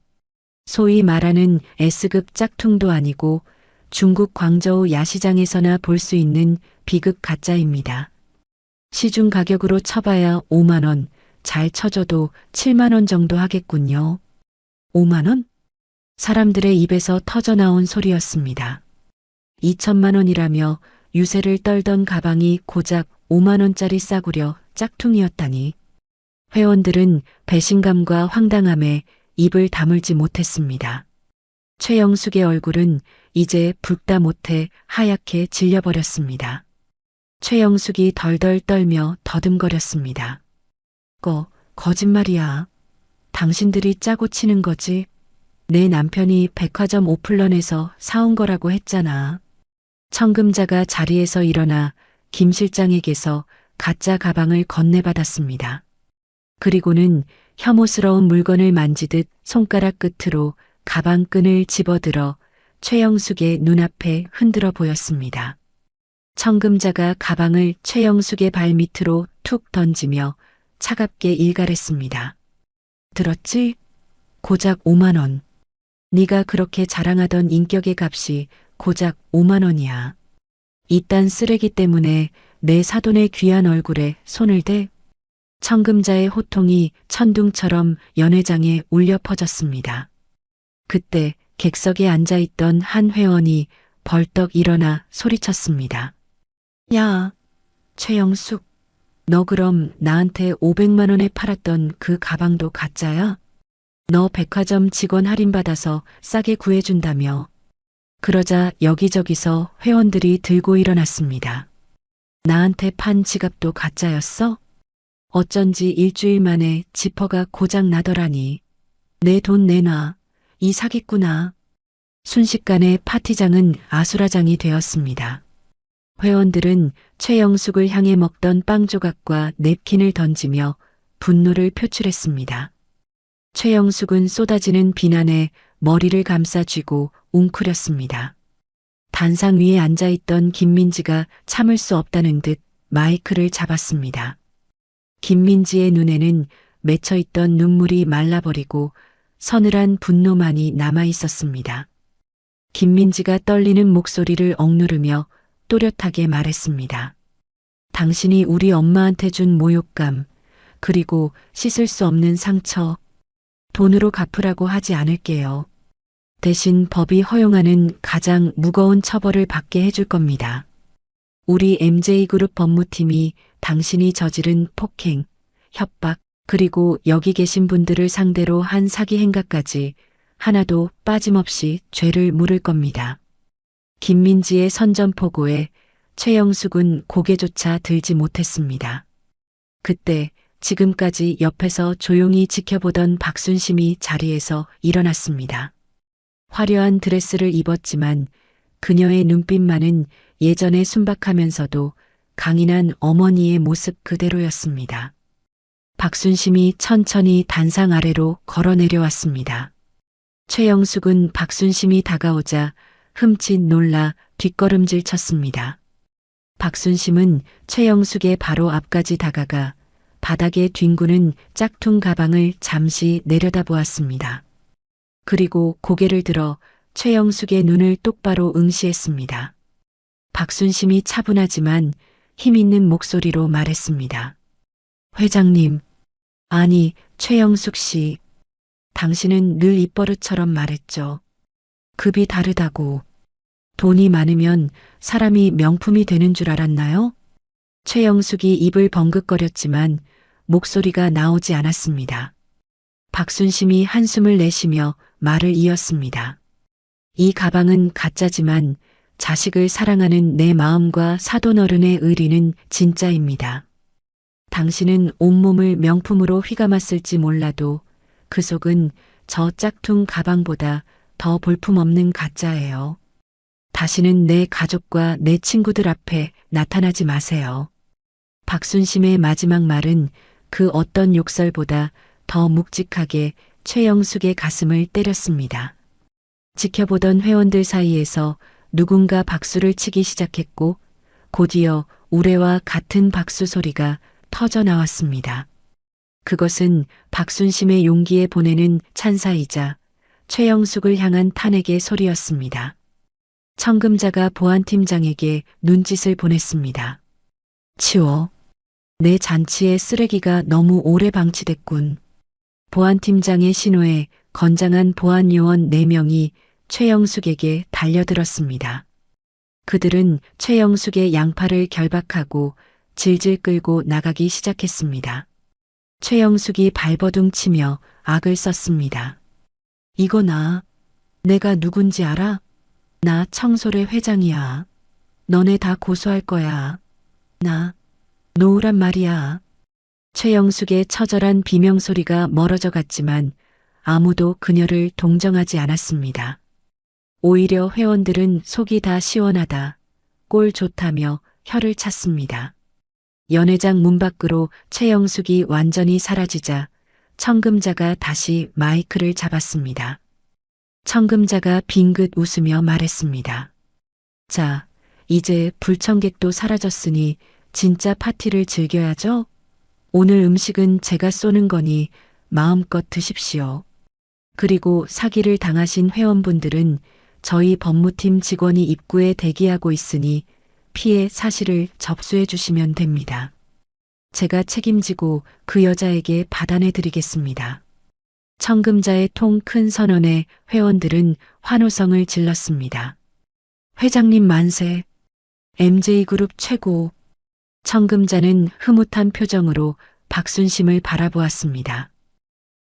소위 말하는 S급 짝퉁도 아니고 중국 광저우 야시장에서나 볼 수 있는 B급 가짜입니다. 시중 가격으로 쳐봐야 5만 원, 잘 쳐줘도 7만 원 정도 하겠군요. 5만 원? 사람들의 입에서 터져나온 소리였습니다. 2천만 원이라며 유세를 떨던 가방이 고작 5만 원짜리 싸구려 짝퉁이었다니. 회원들은 배신감과 황당함에 입을 다물지 못했습니다. 최영숙의 얼굴은 이제 붉다 못해 하얗게 질려버렸습니다. 최영숙이 덜덜 떨며 더듬거렸습니다. 거짓말이야. 당신들이 짜고 치는 거지. 내 남편이 백화점 오플런에서 사온 거라고 했잖아. 청금자가 자리에서 일어나 김 실장에게서 가짜 가방을 건네받았습니다. 그리고는 혐오스러운 물건을 만지듯 손가락 끝으로 가방 끈을 집어들어 최영숙의 눈앞에 흔들어 보였습니다. 청금자가 가방을 최영숙의 발 밑으로 툭 던지며 차갑게 일갈했습니다. 들었지? 고작 5만 원. 네가 그렇게 자랑하던 인격의 값이 고작 5만 원이야. 이딴 쓰레기 때문에 내 사돈의 귀한 얼굴에 손을 대? 청금자의 호통이 천둥처럼 연회장에 울려 퍼졌습니다. 그때 객석에 앉아있던 한 회원이 벌떡 일어나 소리쳤습니다. 야, 최영숙, 너 그럼 나한테 500만 원에 팔았던 그 가방도 가짜야? 너 백화점 직원 할인받아서 싸게 구해준다며. 그러자 여기저기서 회원들이 들고 일어났습니다. 나한테 판 지갑도 가짜였어? 어쩐지 일주일 만에 지퍼가 고장 나더라니. 내 돈 내놔. 이 사기꾼아. 순식간에 파티장은 아수라장이 되었습니다. 회원들은 최영숙을 향해 먹던 빵 조각과 냅킨을 던지며 분노를 표출했습니다. 최영숙은 쏟아지는 비난에 머리를 감싸 쥐고 웅크렸습니다. 단상 위에 앉아있던 김민지가 참을 수 없다는 듯 마이크를 잡았습니다. 김민지의 눈에는 맺혀있던 눈물이 말라버리고 서늘한 분노만이 남아있었습니다. 김민지가 떨리는 목소리를 억누르며 또렷하게 말했습니다. 당신이 우리 엄마한테 준 모욕감, 그리고 씻을 수 없는 상처, 돈으로 갚으라고 하지 않을게요. 대신 법이 허용하는 가장 무거운 처벌을 받게 해줄 겁니다. 우리 MJ그룹 법무팀이 당신이 저지른 폭행, 협박, 그리고 여기 계신 분들을 상대로 한 사기 행각까지 하나도 빠짐없이 죄를 물을 겁니다. 김민지의 선전포고에 최영숙은 고개조차 들지 못했습니다. 그때 지금까지 옆에서 조용히 지켜보던 박순심이 자리에서 일어났습니다. 화려한 드레스를 입었지만 그녀의 눈빛만은 예전에 순박하면서도 강인한 어머니의 모습 그대로였습니다. 박순심이 천천히 단상 아래로 걸어 내려왔습니다. 최영숙은 박순심이 다가오자 흠칫 놀라 뒷걸음질 쳤습니다. 박순심은 최영숙의 바로 앞까지 다가가 바닥에 뒹구는 짝퉁 가방을 잠시 내려다보았습니다. 그리고 고개를 들어 최영숙의 눈을 똑바로 응시했습니다. 박순심이 차분하지만 힘있는 목소리로 말했습니다. 회장님, 아니 최영숙 씨, 당신은 늘 입버릇처럼 말했죠. 급이 다르다고. 돈이 많으면 사람이 명품이 되는 줄 알았나요? 최영숙이 입을 벙긋거렸지만 목소리가 나오지 않았습니다. 박순심이 한숨을 내쉬며 말을 이었습니다. 이 가방은 가짜지만 자식을 사랑하는 내 마음과 사돈어른의 의리는 진짜입니다. 당신은 온몸을 명품으로 휘감았을지 몰라도 그 속은 저 짝퉁 가방보다 더 볼품없는 가짜예요. 다시는 내 가족과 내 친구들 앞에 나타나지 마세요. 박순심의 마지막 말은 그 어떤 욕설보다 더 묵직하게 최영숙의 가슴을 때렸습니다. 지켜보던 회원들 사이에서 누군가 박수를 치기 시작했고 곧이어 우레와 같은 박수 소리가 터져 나왔습니다. 그것은 박순심의 용기에 보내는 찬사이자 최영숙을 향한 탄핵의 소리였습니다. 청금자가 보안팀장에게 눈짓을 보냈습니다. 치워. 내 잔치에 쓰레기가 너무 오래 방치됐군. 보안팀장의 신호에 건장한 보안요원 4명이 최영숙에게 달려들었습니다. 그들은 최영숙의 양팔을 결박하고 질질 끌고 나가기 시작했습니다. 최영숙이 발버둥 치며 악을 썼습니다. 이거 내가 누군지 알아? 나 청소래 회장이야. 너네 다 고소할 거야. 나 놓으란 말이야. 최영숙의 처절한 비명소리가 멀어져 갔지만 아무도 그녀를 동정하지 않았습니다. 오히려 회원들은 속이 다 시원하다, 꼴 좋다며 혀를 찼습니다. 연회장 문 밖으로 최영숙이 완전히 사라지자 청금자가 다시 마이크를 잡았습니다. 청금자가 빙긋 웃으며 말했습니다. 자, 이제 불청객도 사라졌으니 진짜 파티를 즐겨야죠? 오늘 음식은 제가 쏘는 거니 마음껏 드십시오. 그리고 사기를 당하신 회원분들은 저희 법무팀 직원이 입구에 대기하고 있으니 피해 사실을 접수해 주시면 됩니다. 제가 책임지고 그 여자에게 받아내 드리겠습니다. 청금자의 통 큰 선언에 회원들은 환호성을 질렀습니다. 회장님 만세. MJ그룹 최고. 청금자는 흐뭇한 표정으로 박순심을 바라보았습니다.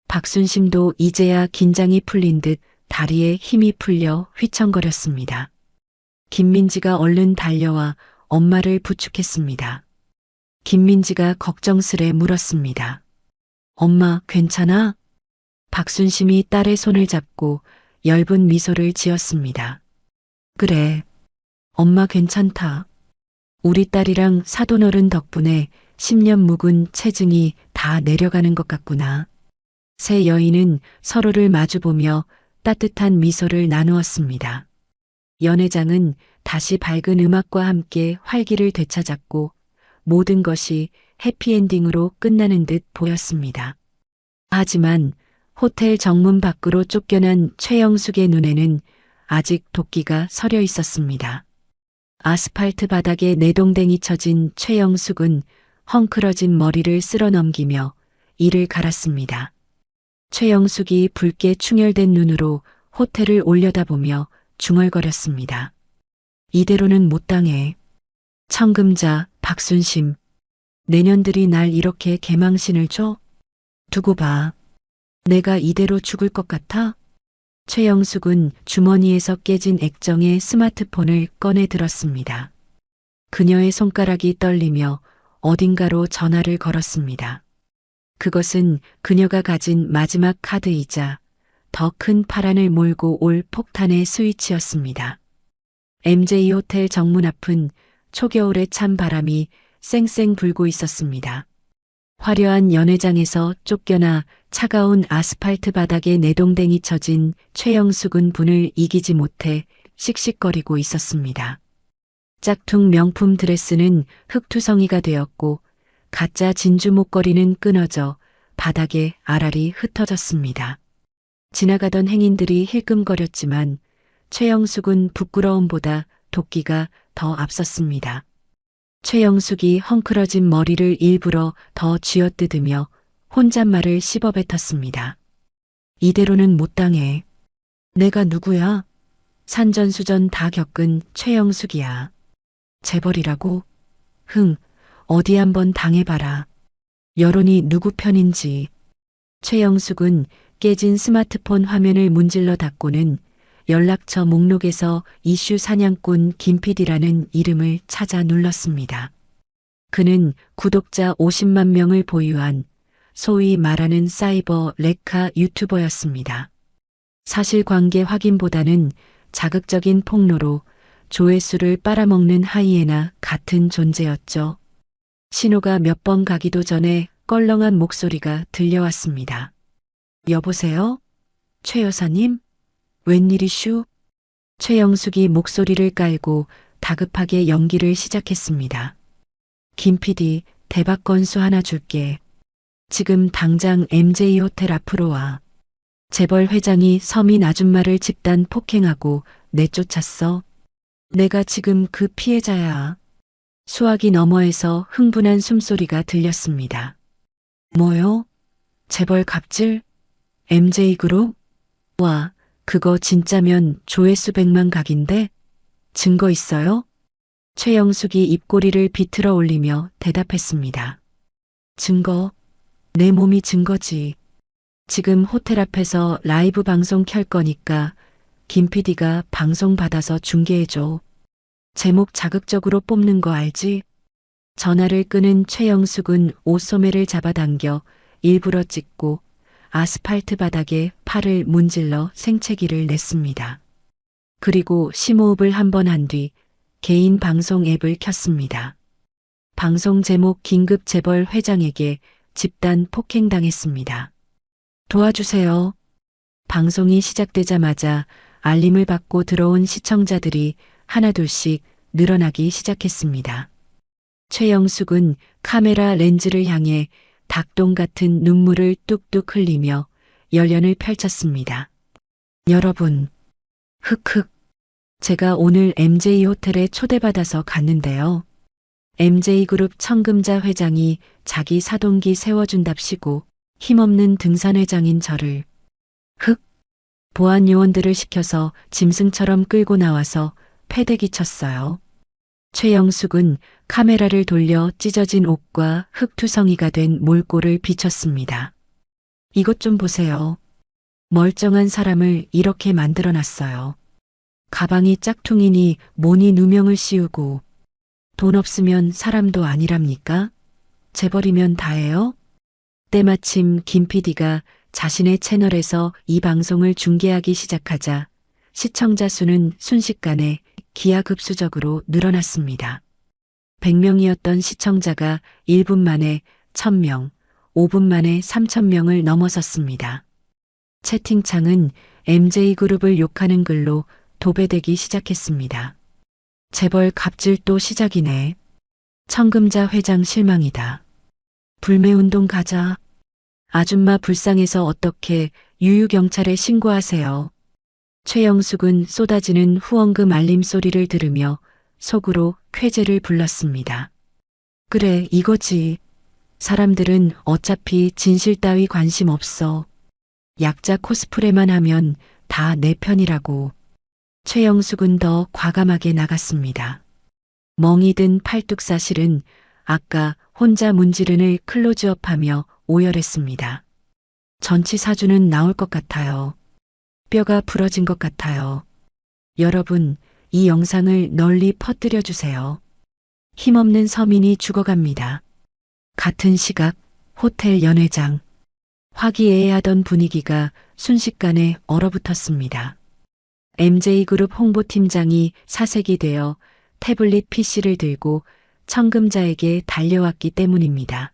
박순심도 이제야 긴장이 풀린 듯 다리에 힘이 풀려 휘청거렸습니다. 김민지가 얼른 달려와 엄마를 부축했습니다. 김민지가 걱정스레 물었습니다. 엄마, 괜찮아? 박순심이 딸의 손을 잡고 엷은 미소를 지었습니다. 그래, 엄마 괜찮다. 우리 딸이랑 사돈어른 덕분에 10년 묵은 체증이 다 내려가는 것 같구나. 세 여인은 서로를 마주보며 따뜻한 미소를 나누었습니다. 연회장은 다시 밝은 음악과 함께 활기를 되찾았고 모든 것이 해피엔딩으로 끝나는 듯 보였습니다. 하지만 호텔 정문 밖으로 쫓겨난 최영숙의 눈에는 아직 도끼가 서려 있었습니다. 아스팔트 바닥에 내동댕이 쳐진 최영숙은 헝클어진 머리를 쓸어 넘기며 이를 갈았습니다. 최영숙이 붉게 충혈된 눈으로 호텔을 올려다보며 중얼거렸습니다. 이대로는 못 당해. 청금자, 박순심. 내년들이 날 이렇게 개망신을 줘? 두고 봐. 내가 이대로 죽을 것 같아? 최영숙은 주머니에서 깨진 액정의 스마트폰을 꺼내 들었습니다. 그녀의 손가락이 떨리며 어딘가로 전화를 걸었습니다. 그것은 그녀가 가진 마지막 카드이자 더 큰 파란을 몰고 올 폭탄의 스위치였습니다. MJ 호텔 정문 앞은 초겨울의 찬 바람이 쌩쌩 불고 있었습니다. 화려한 연회장에서 쫓겨나 차가운 아스팔트 바닥에 내동댕이 쳐진 최영숙은 분을 이기지 못해 씩씩거리고 있었습니다. 짝퉁 명품 드레스는 흙투성이가 되었고 가짜 진주 목걸이는 끊어져 바닥에 알알이 흩어졌습니다. 지나가던 행인들이 힐끔거렸지만 최영숙은 부끄러움보다 도끼가 더 앞섰습니다. 최영숙이 헝클어진 머리를 일부러 더 쥐어뜯으며 혼잣말을 씹어뱉었습니다. 이대로는 못 당해. 내가 누구야? 산전수전 다 겪은 최영숙이야. 재벌이라고? 어디 한번 당해봐라. 여론이 누구 편인지. 최영숙은 깨진 스마트폰 화면을 문질러 닫고는 연락처 목록에서 이슈 사냥꾼 김PD라는 이름을 찾아 눌렀습니다. 그는 구독자 50만 명을 보유한 소위 말하는 사이버 레카 유튜버였습니다. 사실관계 확인보다는 자극적인 폭로로 조회수를 빨아먹는 하이에나 같은 존재였죠. 신호가 몇 번 가기도 전에 껄렁한 목소리가 들려왔습니다. 여보세요? 최 여사님? 웬일이슈? 최영숙이 목소리를 깔고 다급하게 연기를 시작했습니다. 김 PD, 대박 건수 하나 줄게. 지금 당장 MJ 호텔 앞으로 와. 재벌 회장이 서민 아줌마를 집단 폭행하고 내쫓았어. 내가 지금 그 피해자야. 수화기 너머에서 흥분한 숨소리가 들렸습니다. 뭐요? 재벌 갑질? MJ그룹? 와, 그거 진짜면 조회수 100만 각인데? 증거 있어요? 최영숙이 입꼬리를 비틀어 올리며 대답했습니다. 증거? 내 몸이 증거지. 지금 호텔 앞에서 라이브 방송 켤 거니까 김 PD가 방송 받아서 중계해줘. 제목 자극적으로 뽑는 거 알지? 전화를 끄는 최영숙은 옷소매를 잡아당겨 일부러 찢고 아스팔트 바닥에 팔을 문질러 생채기를 냈습니다. 그리고 심호흡을 한 번 한 뒤 개인 방송 앱을 켰습니다. 방송 제목 긴급 재벌 회장에게 집단 폭행당했습니다. 도와주세요. 방송이 시작되자마자 알림을 받고 들어온 시청자들이 하나둘씩 늘어나기 시작했습니다. 최영숙은 카메라 렌즈를 향해 닭똥 같은 눈물을 뚝뚝 흘리며 열연을 펼쳤습니다. 여러분, 흑흑. 제가 오늘 MJ 호텔에 초대받아서 갔는데요. MJ그룹 청금자 회장이 자기 사동기 세워준답시고 힘없는 등산회장인 저를 보안 요원들을 시켜서 짐승처럼 끌고 나와서 패대기 쳤어요. 최영숙은 카메라를 돌려 찢어진 옷과 흙투성이가 된 몰골을 비췄습니다. 이것 좀 보세요. 멀쩡한 사람을 이렇게 만들어놨어요. 가방이 짝퉁이니 뭐니 누명을 씌우고 돈 없으면 사람도 아니랍니까? 재벌이면 다예요? 때마침 김 PD가 자신의 채널에서 이 방송을 중계하기 시작하자 시청자 수는 순식간에 기하급수적으로 늘어났습니다. 100명이었던 시청자가 1분 만에 1000명, 5분 만에 3000명을 넘어섰습니다. 채팅창은 MJ그룹을 욕하는 글로 도배되기 시작했습니다. 재벌 갑질 또 시작이네. 청금자 회장 실망이다. 불매운동 가자. 아줌마 불쌍해서 어떻게 유유경찰에 신고하세요. 최영숙은 쏟아지는 후원금 알림 소리를 들으며 속으로 쾌재를 불렀습니다. 그래, 이거지. 사람들은 어차피 진실 따위 관심 없어. 약자 코스프레만 하면 다 내 편이라고. 최영숙은 더 과감하게 나갔습니다. 멍이 든 팔뚝사실은 아까 혼자 문지른을 클로즈업하며 오열했습니다. 전치 사주는 나올 것 같아요. 뼈가 부러진 것 같아요. 여러분, 이 영상을 널리 퍼뜨려 주세요. 힘없는 서민이 죽어갑니다. 같은 시각 호텔 연회장. 화기애애하던 분위기가 순식간에 얼어붙었습니다. MJ그룹 홍보팀장이 사색이 되어 태블릿 PC를 들고 청금자에게 달려왔기 때문입니다.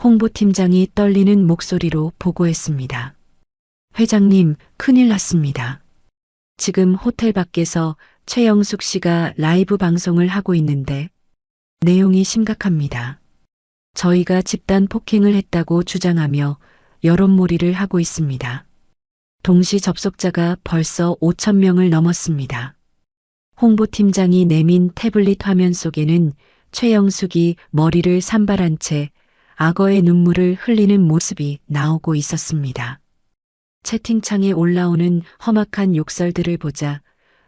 홍보팀장이 떨리는 목소리로 보고했습니다. 회장님, 큰일 났습니다. 지금 호텔 밖에서 최영숙 씨가 라이브 방송을 하고 있는데 내용이 심각합니다. 저희가 집단 폭행을 했다고 주장하며 여론몰이를 하고 있습니다. 동시 접속자가 벌써 5,000명을 넘었습니다. 홍보팀장이 내민 태블릿 화면 속에는 최영숙이 머리를 산발한 채 악어의 눈물을 흘리는 모습이 나오고 있었습니다. 채팅창에 올라오는 험악한 욕설들을 보자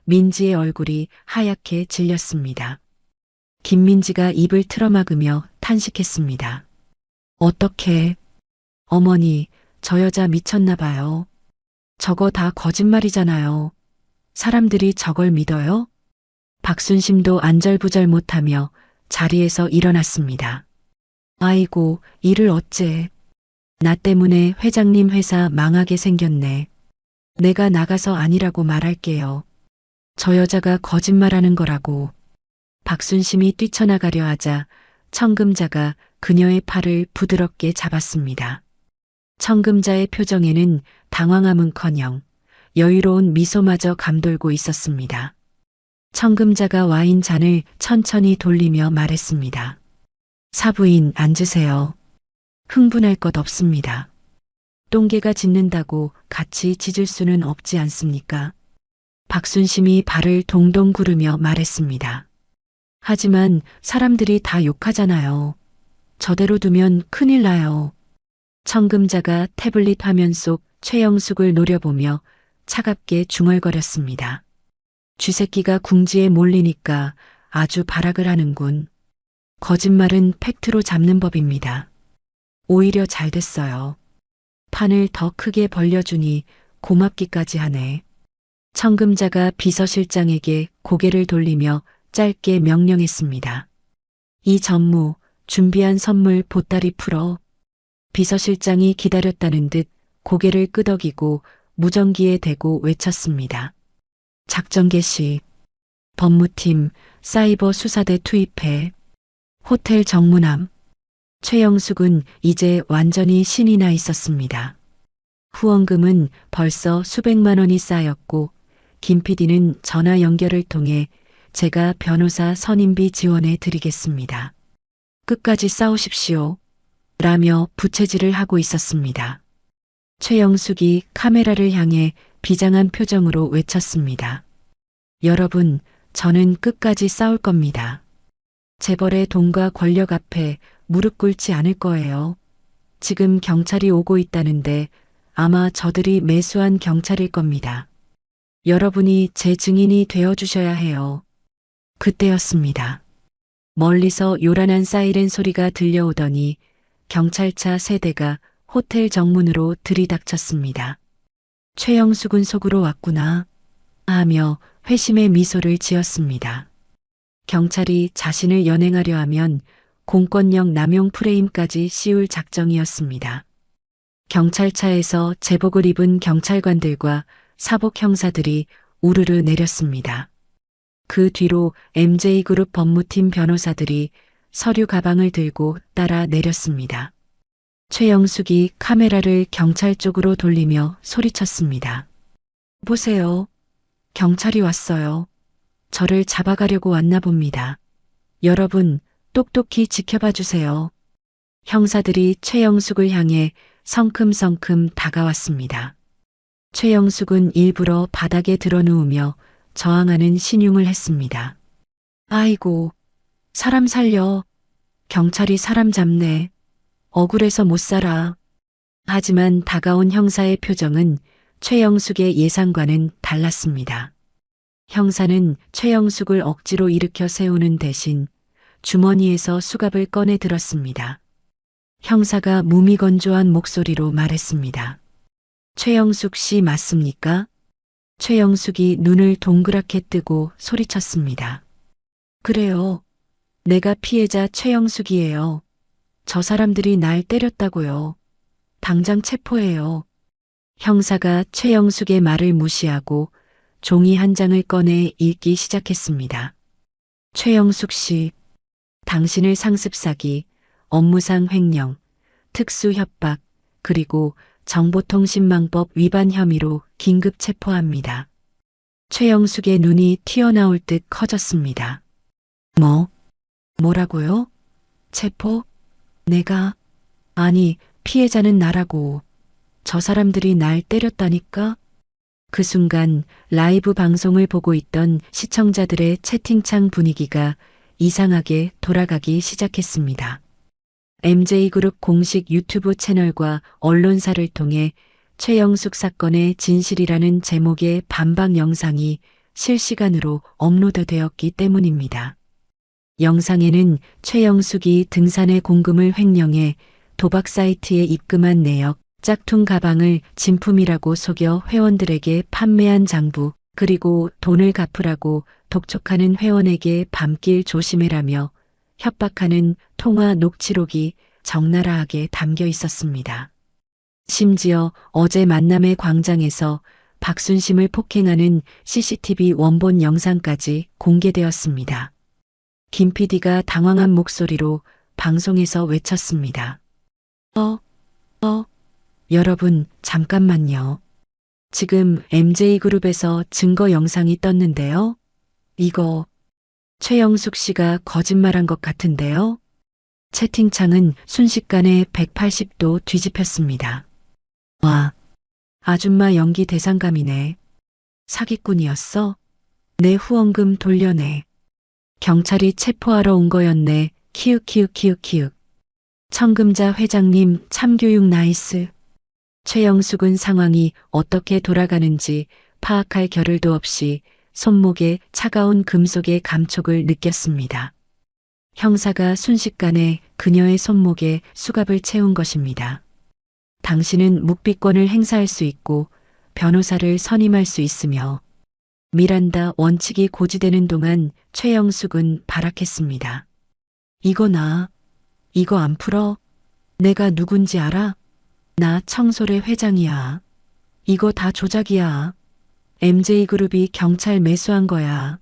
민지의 얼굴이 하얗게 질렸습니다. 김민지가 입을 틀어막으며 탄식했습니다. 어떡해. 어머니, 저 여자 미쳤나 봐요. 저거 다 거짓말이잖아요. 사람들이 저걸 믿어요? 박순심도 안절부절 못하며 자리에서 일어났습니다. 아이고, 이를 어째. 나 때문에 회장님 회사 망하게 생겼네. 내가 나가서 아니라고 말할게요. 저 여자가 거짓말하는 거라고. 박순심이 뛰쳐나가려 하자 청금자가 그녀의 팔을 부드럽게 잡았습니다. 청금자의 표정에는 당황함은커녕 여유로운 미소마저 감돌고 있었습니다. 청금자가 와인 잔을 천천히 돌리며 말했습니다. 사부인 앉으세요. 흥분할 것 없습니다. 똥개가 짖는다고 같이 짖을 수는 없지 않습니까? 박순심이 발을 동동 구르며 말했습니다. 하지만 사람들이 다 욕하잖아요. 저대로 두면 큰일 나요. 청금자가 태블릿 화면 속 최영숙을 노려보며 차갑게 중얼거렸습니다. 쥐새끼가 궁지에 몰리니까 아주 발악을 하는군. 거짓말은 팩트로 잡는 법입니다. 오히려 잘 됐어요. 판을 더 크게 벌려주니 고맙기까지 하네. 청금자가 비서실장에게 고개를 돌리며 짧게 명령했습니다. 이 전무, 준비한 선물 보따리 풀어. 비서실장이 기다렸다는 듯 고개를 끄덕이고 무전기에 대고 외쳤습니다. 작전 개시. 법무팀, 사이버 수사대 투입해. 호텔 정문함. 최영숙은 이제 완전히 신이 나 있었습니다. 후원금은 벌써 수백만 원이 쌓였고 김 PD는 전화 연결을 통해 제가 변호사 선임비 지원해 드리겠습니다. 끝까지 싸우십시오. 라며 부채질을 하고 있었습니다. 최영숙이 카메라를 향해 비장한 표정으로 외쳤습니다. 여러분, 저는 끝까지 싸울 겁니다. 재벌의 돈과 권력 앞에 무릎 꿇지 않을 거예요. 지금 경찰이 오고 있다는데 아마 저들이 매수한 경찰일 겁니다. 여러분이 제 증인이 되어주셔야 해요. 그때였습니다. 멀리서 요란한 사이렌 소리가 들려오더니 경찰차 3대가 호텔 정문으로 들이닥쳤습니다. 최영숙은 속으로 왔구나 하며 회심의 미소를 지었습니다. 경찰이 자신을 연행하려 하면 공권력 남용 프레임까지 씌울 작정이었습니다. 경찰차에서 제복을 입은 경찰관들과 사복 형사들이 우르르 내렸습니다. 그 뒤로 MJ그룹 법무팀 변호사들이 서류 가방을 들고 따라 내렸습니다. 최영숙이 카메라를 경찰 쪽으로 돌리며 소리쳤습니다. 보세요. 경찰이 왔어요. 저를 잡아가려고 왔나 봅니다. 여러분, 똑똑히 지켜봐 주세요. 형사들이 최영숙을 향해 성큼성큼 다가왔습니다. 최영숙은 일부러 바닥에 드러누우며 저항하는 신용을 했습니다. 아이고, 사람 살려. 경찰이 사람 잡네. 억울해서 못 살아. 하지만 다가온 형사의 표정은 최영숙의 예상과는 달랐습니다. 형사는 최영숙을 억지로 일으켜 세우는 대신 주머니에서 수갑을 꺼내 들었습니다. 형사가 무미건조한 목소리로 말했습니다. 최영숙 씨 맞습니까? 최영숙이 눈을 동그랗게 뜨고 소리쳤습니다. 그래요. 내가 피해자 최영숙이에요. 저 사람들이 날 때렸다고요. 당장 체포해요. 형사가 최영숙의 말을 무시하고 종이 한 장을 꺼내 읽기 시작했습니다. 최영숙 씨, 당신을 상습 사기, 업무상 횡령, 특수 협박, 그리고 정보통신망법 위반 혐의로 긴급 체포합니다. 최영숙의 눈이 튀어나올 듯 커졌습니다. 뭐라고요? 체포? 내가? 아니, 피해자는 나라고. 저 사람들이 날 때렸다니까? 그 순간 라이브 방송을 보고 있던 시청자들의 채팅창 분위기가 이상하게 돌아가기 시작했습니다. MJ그룹 공식 유튜브 채널과 언론사를 통해 최영숙 사건의 진실이라는 제목의 반박 영상이 실시간으로 업로드되었기 때문입니다. 영상에는 최영숙이 등산의 공금을 횡령해 도박 사이트에 입금한 내역, 짝퉁 가방을 진품이라고 속여 회원들에게 판매한 장부, 그리고 돈을 갚으라고 독촉하는 회원에게 밤길 조심해라며 협박하는 통화 녹취록이 적나라하게 담겨 있었습니다. 심지어 어제 만남의 광장에서 박순심을 폭행하는 CCTV 원본 영상까지 공개되었습니다. 김 PD가 당황한 목소리로 방송에서 외쳤습니다. 여러분, 잠깐만요. 지금 MJ그룹에서 증거 영상이 떴는데요. 이거 최영숙 씨가 거짓말한 것 같은데요. 채팅창은 순식간에 180도 뒤집혔습니다. 와, 아줌마 연기 대상감이네. 사기꾼이었어? 내 후원금 돌려내. 경찰이 체포하러 온 거였네. 키읔키읔키읔키읔. 청금자 회장님 참교육 나이스. 최영숙은 상황이 어떻게 돌아가는지 파악할 겨를도 없이 손목에 차가운 금속의 감촉을 느꼈습니다. 형사가 순식간에 그녀의 손목에 수갑을 채운 것입니다. 당신은 묵비권을 행사할 수 있고 변호사를 선임할 수 있으며 미란다 원칙이 고지되는 동안 최영숙은 발악했습니다. 이거 안 풀어? 내가 누군지 알아? 나 청솔의 회장이야. 이거 다 조작이야. MJ그룹이 경찰 매수한 거야.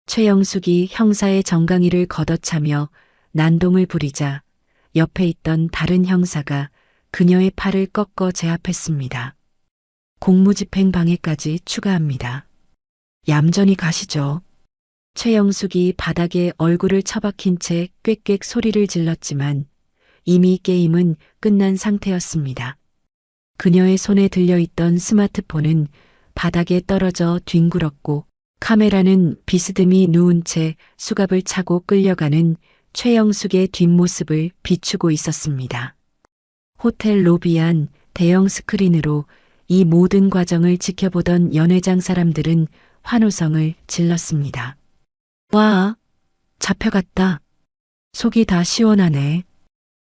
최영숙이 형사의 정강이를 걷어차며 난동을 부리자 옆에 있던 다른 형사가 그녀의 팔을 꺾어 제압했습니다. 공무집행 방해까지 추가합니다. 얌전히 가시죠. 최영숙이 바닥에 얼굴을 처박힌 채 꽥꽥 소리를 질렀지만 이미 게임은 끝난 상태였습니다. 그녀의 손에 들려있던 스마트폰은 바닥에 떨어져 뒹굴었고 카메라는 비스듬히 누운 채 수갑을 차고 끌려가는 최영숙의 뒷모습을 비추고 있었습니다. 호텔 로비 안 대형 스크린으로 이 모든 과정을 지켜보던 연회장 사람들은 환호성을 질렀습니다. 와, 잡혀갔다. 속이 다 시원하네.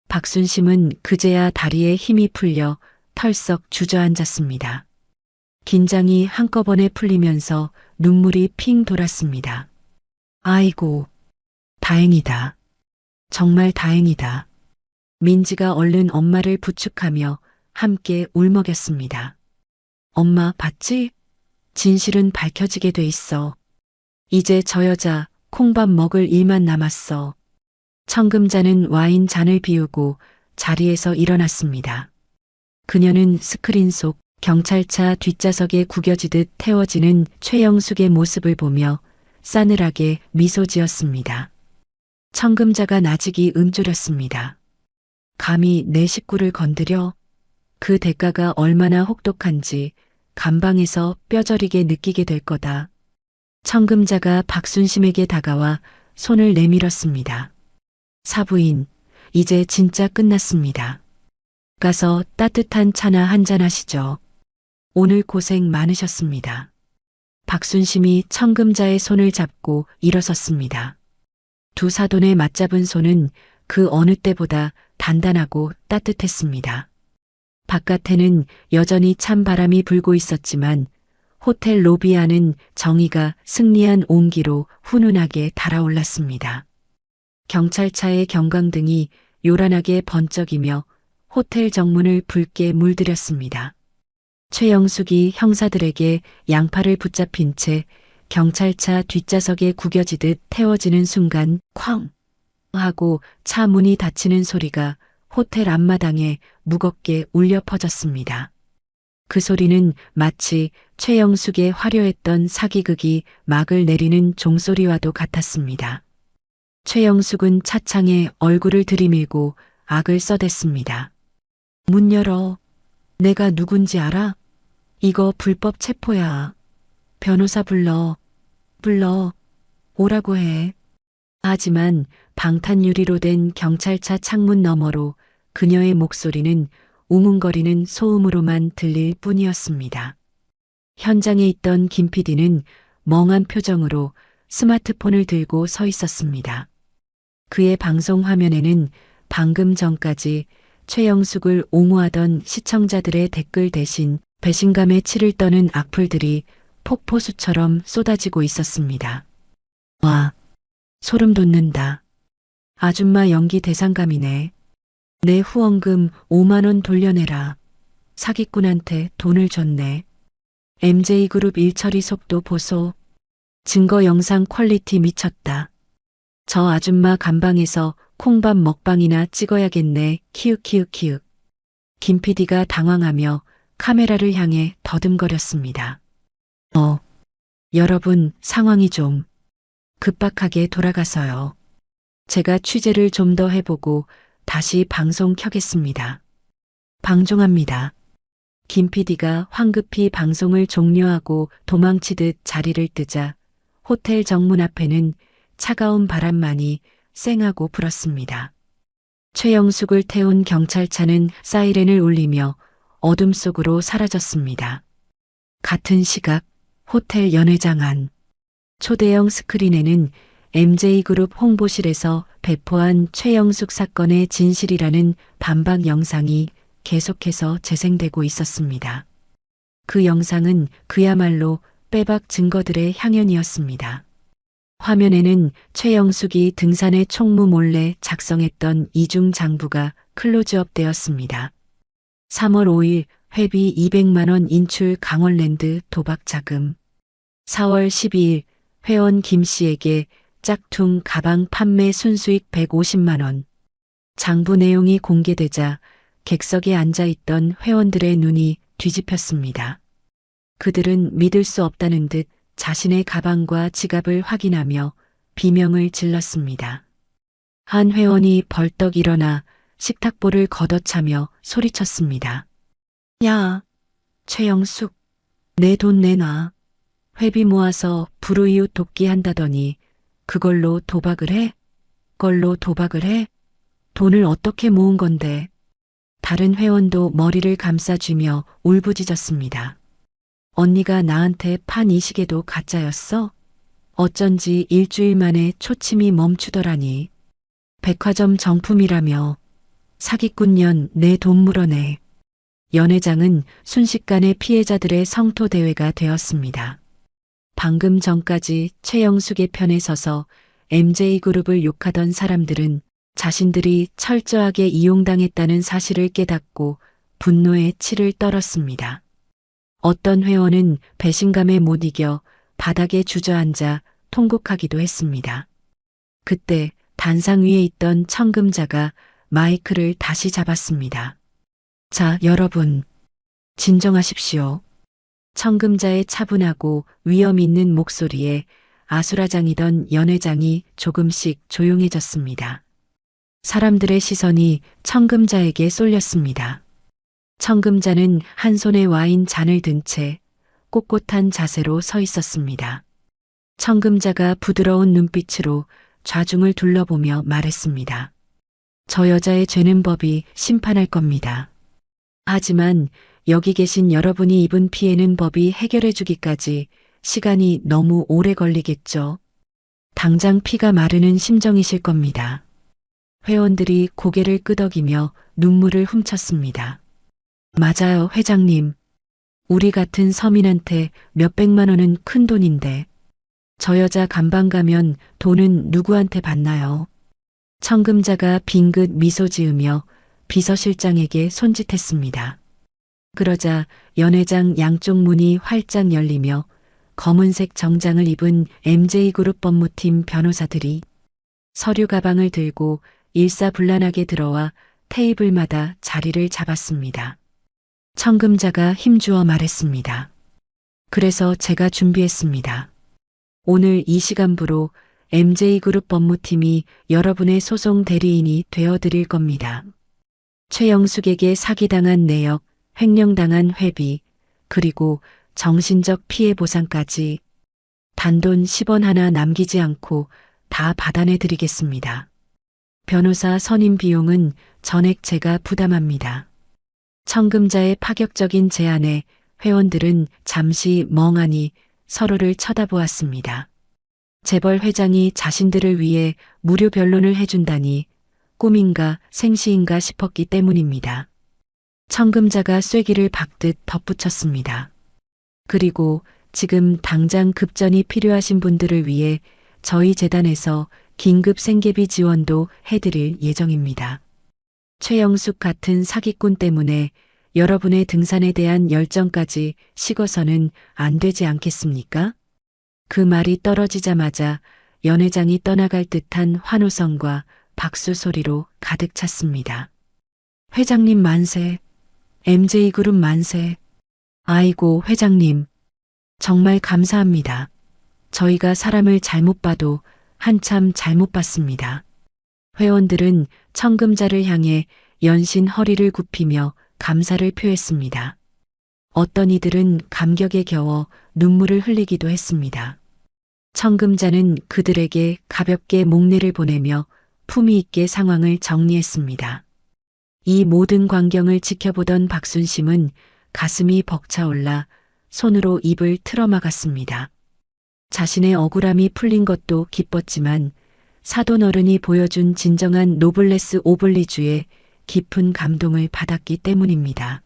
박순심은 그제야 다리에 힘이 풀려 털썩 주저앉았습니다. 긴장이 한꺼번에 풀리면서 눈물이 핑 돌았습니다. 아이고, 다행이다. 정말 다행이다. 민지가 얼른 엄마를 부축하며 함께 울먹였습니다. 엄마 봤지? 진실은 밝혀지게 돼 있어. 이제 저 여자 콩밥 먹을 일만 남았어. 청금자는 와인 잔을 비우고 자리에서 일어났습니다. 그녀는 스크린 속 경찰차 뒷좌석에 구겨지듯 태워지는 최영숙의 모습을 보며 싸늘하게 미소 지었습니다. 청금자가 나직이 움츠렸습니다. 감히 내 식구를 건드려? 그 대가가 얼마나 혹독한지 감방에서 뼈저리게 느끼게 될 거다. 청금자가 박순심에게 다가와 손을 내밀었습니다. 사부인, 이제 진짜 끝났습니다. 가서 따뜻한 차나 한잔 하시죠. 오늘 고생 많으셨습니다. 박순심이 청금자의 손을 잡고 일어섰습니다. 두 사돈의 맞잡은 손은 그 어느 때보다 단단하고 따뜻했습니다. 바깥에는 여전히 찬 바람이 불고 있었지만 호텔 로비 안은 정의가 승리한 온기로 훈훈하게 달아올랐습니다. 경찰차의 경광등이 요란하게 번쩍이며 호텔 정문을 붉게 물들였습니다. 최영숙이 형사들에게 양팔을 붙잡힌 채 경찰차 뒷좌석에 구겨지듯 태워지는 순간 쾅 하고 차 문이 닫히는 소리가 호텔 앞마당에 무겁게 울려 퍼졌습니다. 그 소리는 마치 최영숙의 화려했던 사기극이 막을 내리는 종소리와도 같았습니다. 최영숙은 차창에 얼굴을 들이밀고 악을 써댔습니다. 문 열어. 내가 누군지 알아? 이거 불법 체포야. 변호사 불러. 오라고 해. 하지만 방탄유리로 된 경찰차 창문 너머로 그녀의 목소리는 웅웅거리는 소음으로만 들릴 뿐이었습니다. 현장에 있던 김 PD는 멍한 표정으로 스마트폰을 들고 서 있었습니다. 그의 방송 화면에는 방금 전까지 최영숙을 옹호하던 시청자들의 댓글 대신 배신감에 치를 떠는 악플들이 폭포수처럼 쏟아지고 있었습니다. 와, 소름 돋는다. 아줌마 연기 대상감이네. 내 후원금 5만 원 돌려내라. 사기꾼한테 돈을 줬네. MJ그룹 일처리 속도 보소. 증거 영상 퀄리티 미쳤다. 저 아줌마 감방에서 콩밥 먹방이나 찍어야겠네. 키읔키읔키읔. 김 PD가 당황하며 카메라를 향해 더듬거렸습니다. 여러분, 상황이 좀 급박하게 돌아가서요. 제가 취재를 좀 더 해보고 다시 방송 켜겠습니다. 방종합니다. 김 PD가 황급히 방송을 종료하고 도망치듯 자리를 뜨자 호텔 정문 앞에는 차가운 바람만이 쌩하고 불었습니다. 최영숙을 태운 경찰차는 사이렌을 울리며 어둠 속으로 사라졌습니다. 같은 시각 호텔 연회장 안 초대형 스크린에는 MJ그룹 홍보실에서 배포한 최영숙 사건의 진실이라는 반박 영상이 계속해서 재생되고 있었습니다. 그 영상은 그야말로 빼박 증거들의 향연이었습니다. 화면에는 최영숙이 등산의 총무 몰래 작성했던 이중 장부가 클로즈업 되었습니다. 3월 5일 회비 200만 원 인출 강원랜드 도박 자금. 4월 12일 회원 김 씨에게 짝퉁 가방 판매 순수익 150만 원. 장부 내용이 공개되자 객석에 앉아있던 회원들의 눈이 뒤집혔습니다. 그들은 믿을 수 없다는 듯 자신의 가방과 지갑을 확인하며 비명을 질렀습니다. 한 회원이 벌떡 일어나 식탁보를 걷어차며 소리쳤습니다. 야, 최영숙, 내 돈 내놔. 회비 모아서 불우이웃 돕기 한다더니 그걸로 도박을 해? 걸로 도박을 해? 돈을 어떻게 모은 건데? 다른 회원도 머리를 감싸쥐며 울부짖었습니다. 언니가 나한테 판 이 시계도 가짜였어? 어쩐지 일주일 만에 초침이 멈추더라니. 백화점 정품이라며. 사기꾼년 내 돈 물어내. 연회장은 순식간에 피해자들의 성토대회가 되었습니다. 방금 전까지 최영숙의 편에 서서 MJ그룹을 욕하던 사람들은 자신들이 철저하게 이용당했다는 사실을 깨닫고 분노의 치를 떨었습니다. 어떤 회원은 배신감에 못 이겨 바닥에 주저앉아 통곡하기도 했습니다. 그때 단상 위에 있던 청금자가 마이크를 다시 잡았습니다. 자, 여러분, 진정하십시오. 청금자의 차분하고 위험 있는 목소리에 아수라장이던 연회장이 조금씩 조용해졌습니다. 사람들의 시선이 청금자에게 쏠렸습니다. 청금자는 한 손에 와인 잔을 든 채 꼿꼿한 자세로 서 있었습니다. 청금자가 부드러운 눈빛으로 좌중을 둘러보며 말했습니다. 저 여자의 죄는 법이 심판할 겁니다. 하지만 여기 계신 여러분이 입은 피해는 법이 해결해 주기까지 시간이 너무 오래 걸리겠죠. 당장 피가 마르는 심정이실 겁니다. 회원들이 고개를 끄덕이며 눈물을 훔쳤습니다. 맞아요, 회장님. 우리 같은 서민한테 몇백만 원은 큰 돈인데 저 여자 감방 가면 돈은 누구한테 받나요? 청금자가 빙긋 미소 지으며 비서실장에게 손짓했습니다. 그러자 연회장 양쪽 문이 활짝 열리며 검은색 정장을 입은 MJ그룹 법무팀 변호사들이 서류 가방을 들고 일사불란하게 들어와 테이블마다 자리를 잡았습니다. 청금자가 힘주어 말했습니다. 그래서 제가 준비했습니다. 오늘 이 시간부로 MJ그룹 법무팀이 여러분의 소송 대리인이 되어드릴 겁니다. 최영숙에게 사기당한 내역, 횡령당한 회비, 그리고 정신적 피해 보상까지 단돈 10원 하나 남기지 않고 다 받아내 드리겠습니다. 변호사 선임 비용은 전액 제가 부담합니다. 청금자의 파격적인 제안에 회원들은 잠시 멍하니 서로를 쳐다보았습니다. 재벌 회장이 자신들을 위해 무료 변론을 해준다니 꿈인가 생시인가 싶었기 때문입니다. 청금자가 쐐기를 박듯 덧붙였습니다. 그리고 지금 당장 급전이 필요하신 분들을 위해 저희 재단에서 긴급 생계비 지원도 해드릴 예정입니다. 최영숙 같은 사기꾼 때문에 여러분의 등산에 대한 열정까지 식어서는 안 되지 않겠습니까? 그 말이 떨어지자마자 연회장이 떠나갈 듯한 환호성과 박수 소리로 가득 찼습니다. 회장님 만세, MJ그룹 만세. 아이고, 회장님. 정말 감사합니다. 저희가 사람을 잘못 봐도 한참 잘못 봤습니다. 회원들은 청금자를 향해 연신 허리를 굽히며 감사를 표했습니다. 어떤 이들은 감격에 겨워 눈물을 흘리기도 했습니다. 청금자는 그들에게 가볍게 목례를 보내며 품위 있게 상황을 정리했습니다. 이 모든 광경을 지켜보던 박순심은 가슴이 벅차올라 손으로 입을 틀어막았습니다. 자신의 억울함이 풀린 것도 기뻤지만 사돈 어른이 보여준 진정한 노블레스 오블리주의 깊은 감동을 받았기 때문입니다.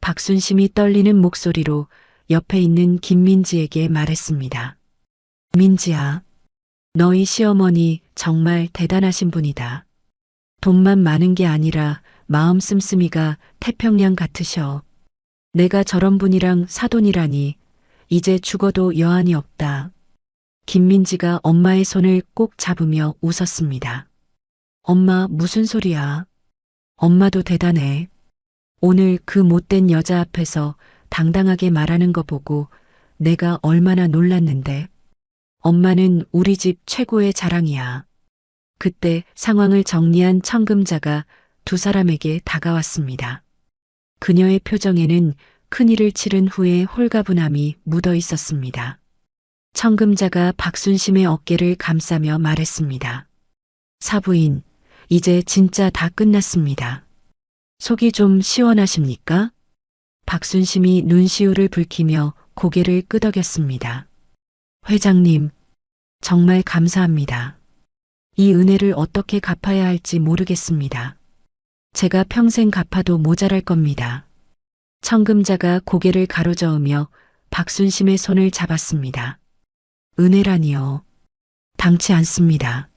박순심이 떨리는 목소리로 옆에 있는 김민지에게 말했습니다. 민지야, 너희 시어머니 정말 대단하신 분이다. 돈만 많은 게 아니라 마음 씀씀이가 태평양 같으셔. 내가 저런 분이랑 사돈이라니 이제 죽어도 여한이 없다. 김민지가 엄마의 손을 꼭 잡으며 웃었습니다. 엄마, 무슨 소리야? 엄마도 대단해. 오늘 그 못된 여자 앞에서 당당하게 말하는 거 보고 내가 얼마나 놀랐는데. 엄마는 우리 집 최고의 자랑이야. 그때 상황을 정리한 청금자가 두 사람에게 다가왔습니다. 그녀의 표정에는 큰일을 치른 후의 홀가분함이 묻어 있었습니다. 청금자가 박순심의 어깨를 감싸며 말했습니다. 사부인, 이제 진짜 다 끝났습니다. 속이 좀 시원하십니까? 박순심이 눈시울을 붉히며 고개를 끄덕였습니다. 회장님, 정말 감사합니다. 이 은혜를 어떻게 갚아야 할지 모르겠습니다. 제가 평생 갚아도 모자랄 겁니다. 청금자가 고개를 가로저으며 박순심의 손을 잡았습니다. 은혜라니요. 당치 않습니다.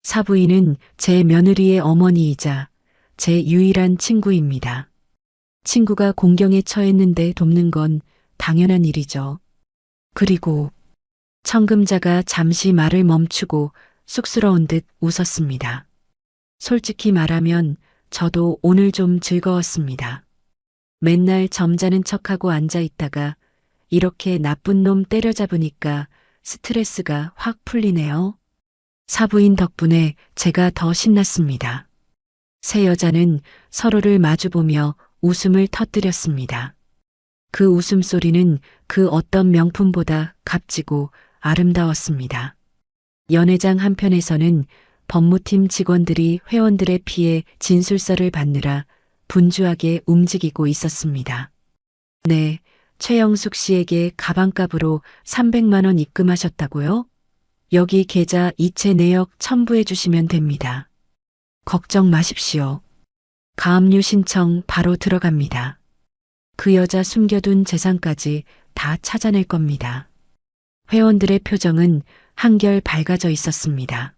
사부인은 제 며느리의 어머니이자 제 유일한 친구입니다. 친구가 공경에 처했는데 돕는 건 당연한 일이죠. 그리고 청금자가 잠시 말을 멈추고 쑥스러운 듯 웃었습니다. 솔직히 말하면 저도 오늘 좀 즐거웠습니다. 맨날 점잖은 척하고 앉아 있다가 이렇게 나쁜 놈 때려잡으니까 스트레스가 확 풀리네요. 사부인 덕분에 제가 더 신났습니다. 세 여자는 서로를 마주보며 웃음을 터뜨렸습니다. 그 웃음소리는 그 어떤 명품보다 값지고 아름다웠습니다. 연회장 한편에서는 법무팀 직원들이 회원들의 피해 진술서를 받느라 분주하게 움직이고 있었습니다. 네, 최영숙 씨에게 가방값으로 300만 원 입금하셨다고요? 여기 계좌 이체 내역 첨부해 주시면 됩니다. 걱정 마십시오. 가압류 신청 바로 들어갑니다. 그 여자 숨겨둔 재산까지 다 찾아낼 겁니다. 회원들의 표정은 한결 밝아져 있었습니다.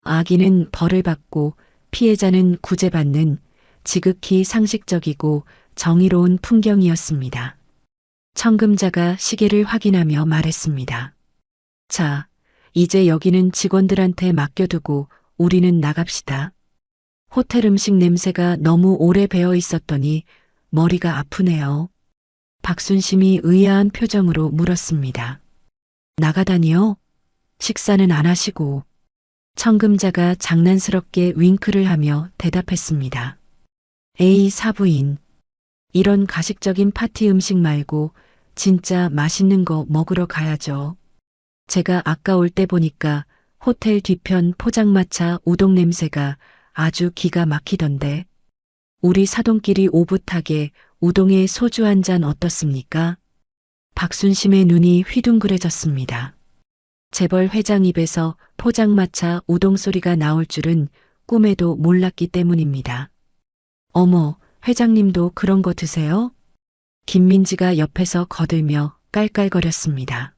악인은 벌을 받고 피해자는 구제받는 지극히 상식적이고 정의로운 풍경이었습니다. 청금자가 시계를 확인하며 말했습니다. 자, 이제 여기는 직원들한테 맡겨두고 우리는 나갑시다. 호텔 음식 냄새가 너무 오래 배어 있었더니 머리가 아프네요. 박순심이 의아한 표정으로 물었습니다. 나가다니요? 식사는 안 하시고. 청금자가 장난스럽게 윙크를 하며 대답했습니다. 에이, 사부인. 이런 가식적인 파티 음식 말고 진짜 맛있는 거 먹으러 가야죠. 제가 아까 올 때 보니까 호텔 뒤편 포장마차 우동 냄새가 아주 기가 막히던데. 우리 사돈끼리 오붓하게 우동에 소주 한 잔 어떻습니까? 박순심의 눈이 휘둥그레졌습니다. 재벌 회장 입에서 포장마차 우동 소리가 나올 줄은 꿈에도 몰랐기 때문입니다. 어머, 회장님도 그런 거 드세요? 김민지가 옆에서 거들며 깔깔거렸습니다.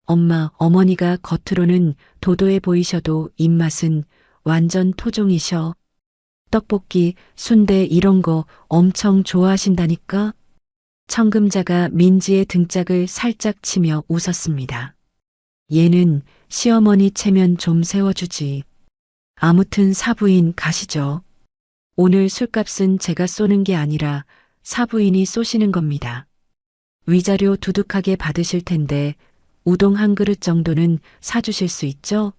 엄마, 어머니가 겉으로는 도도해 보이셔도 입맛은 완전 토종이셔. 떡볶이, 순대 이런 거 엄청 좋아하신다니까? 청금자가 민지의 등짝을 살짝 치며 웃었습니다. 얘는 시어머니 체면 좀 세워주지. 아무튼 사부인 가시죠. 오늘 술값은 제가 쏘는 게 아니라 사부인이 쏘시는 겁니다. 위자료 두둑하게 받으실 텐데 우동 한 그릇 정도는 사주실 수 있죠?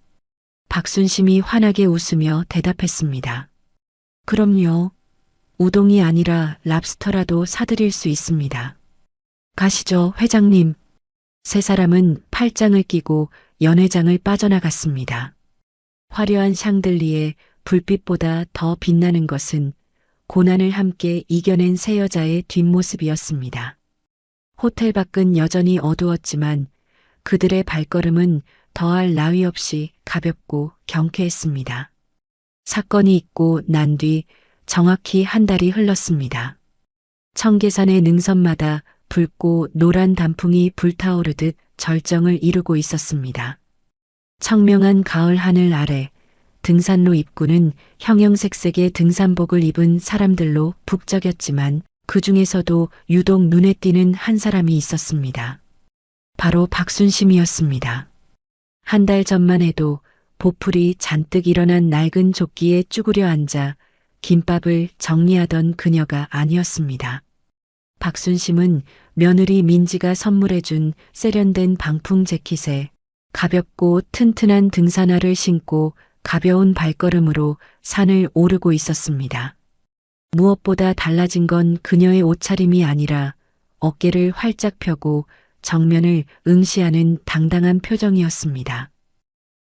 박순심이 환하게 웃으며 대답했습니다. 그럼요. 우동이 아니라 랍스터라도 사드릴 수 있습니다. 가시죠, 회장님. 세 사람은 팔짱을 끼고 연회장을 빠져나갔습니다. 화려한 샹들리에 불빛보다 더 빛나는 것은 고난을 함께 이겨낸 세 여자의 뒷모습이었습니다. 호텔 밖은 여전히 어두웠지만 그들의 발걸음은 더할 나위 없이 가볍고 경쾌했습니다. 사건이 있고 난 뒤 정확히 한 달이 흘렀습니다. 청계산의 능선마다 붉고 노란 단풍이 불타오르듯 절정을 이루고 있었습니다. 청명한 가을 하늘 아래 등산로 입구는 형형색색의 등산복을 입은 사람들로 북적였지만 그 중에서도 유독 눈에 띄는 한 사람이 있었습니다. 바로 박순심이었습니다. 한 달 전만 해도 보풀이 잔뜩 일어난 낡은 조끼에 쭈그려 앉아 김밥을 정리하던 그녀가 아니었습니다. 박순심은 며느리 민지가 선물해준 세련된 방풍 재킷에 가볍고 튼튼한 등산화를 신고 가벼운 발걸음으로 산을 오르고 있었습니다. 무엇보다 달라진 건 그녀의 옷차림이 아니라 어깨를 활짝 펴고 정면을 응시하는 당당한 표정이었습니다.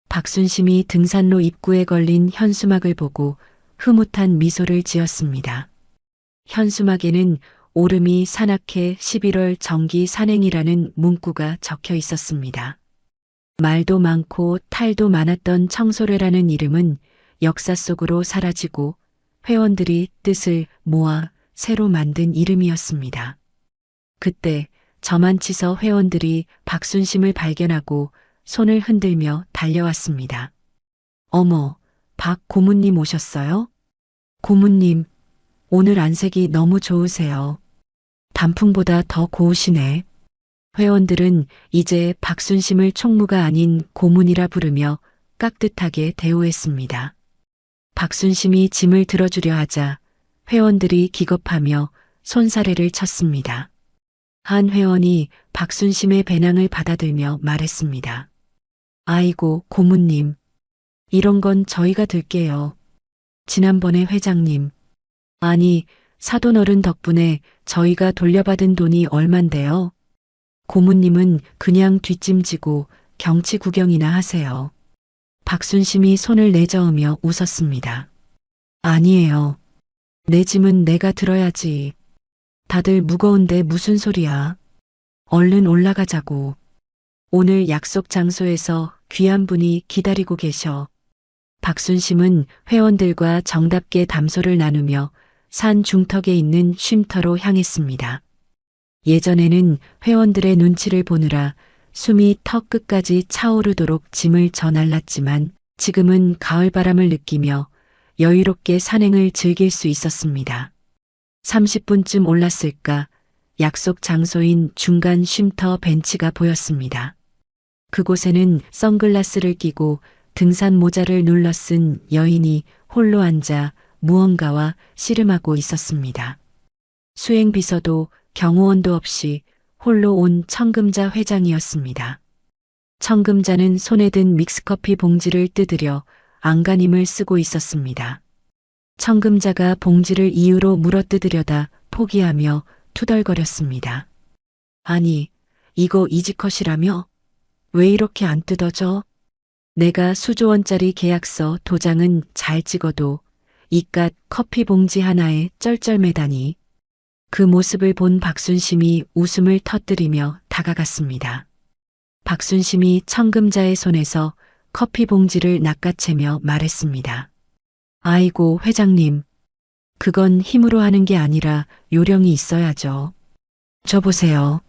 박순심이 등산로 입구에 걸린 현수막을 보고 흐뭇한 미소를 지었습니다. 현수막에는 오름이 산악회 11월 정기 산행이라는 문구가 적혀 있었습니다. 말도 많고 탈도 많았던 청소래라는 이름은 역사 속으로 사라지고 회원들이 뜻을 모아 새로 만든 이름이었습니다. 그때 저만치서 회원들이 박순심을 발견하고 손을 흔들며 달려왔습니다. 어머, 박 고문님 오셨어요? 고문님, 오늘 안색이 너무 좋으세요. 단풍보다 더 고우시네. 회원들은 이제 박순심을 총무가 아닌 고문이라 부르며 깍듯하게 대우했습니다. 박순심이 짐을 들어주려 하자 회원들이 기겁하며 손사래를 쳤습니다. 한 회원이 박순심의 배낭을 받아들며 말했습니다. 아이고, 고문님. 이런 건 저희가 들게요. 지난번에 회장님. 아니, 사돈어른 덕분에 저희가 돌려받은 돈이 얼만데요. 고문님은 그냥 뒷짐지고 경치 구경이나 하세요. 박순심이 손을 내저으며 웃었습니다. 아니에요. 내 짐은 내가 들어야지. 다들 무거운데 무슨 소리야. 얼른 올라가자고. 오늘 약속 장소에서 귀한 분이 기다리고 계셔. 박순심은 회원들과 정답게 담소를 나누며 산 중턱에 있는 쉼터로 향했습니다. 예전에는 회원들의 눈치를 보느라 숨이 턱 끝까지 차오르도록 짐을 저날랐지만 지금은 가을바람을 느끼며 여유롭게 산행을 즐길 수 있었습니다. 30분쯤 올랐을까 약속 장소인 중간 쉼터 벤치가 보였습니다. 그곳에는 선글라스를 끼고 등산 모자를 눌러 쓴 여인이 홀로 앉아 무언가와 씨름하고 있었습니다. 수행비서도 경호원도 없이 홀로 온 청금자 회장이었습니다. 청금자는 손에 든 믹스커피 봉지를 뜯으려 안간힘을 쓰고 있었습니다. 청금자가 봉지를 이유로 물어뜯으려다 포기하며 투덜거렸습니다. 아니, 이거 이지컷이라며? 왜 이렇게 안 뜯어져? 내가 수조원짜리 계약서 도장은 잘 찍어도 이깟 커피 봉지 하나에 쩔쩔매다니. 그 모습을 본 박순심이 웃음을 터뜨리며 다가갔습니다. 박순심이 청금자의 손에서 커피 봉지를 낚아채며 말했습니다. 아이고, 회장님. 그건 힘으로 하는 게 아니라 요령이 있어야죠. 저 보세요.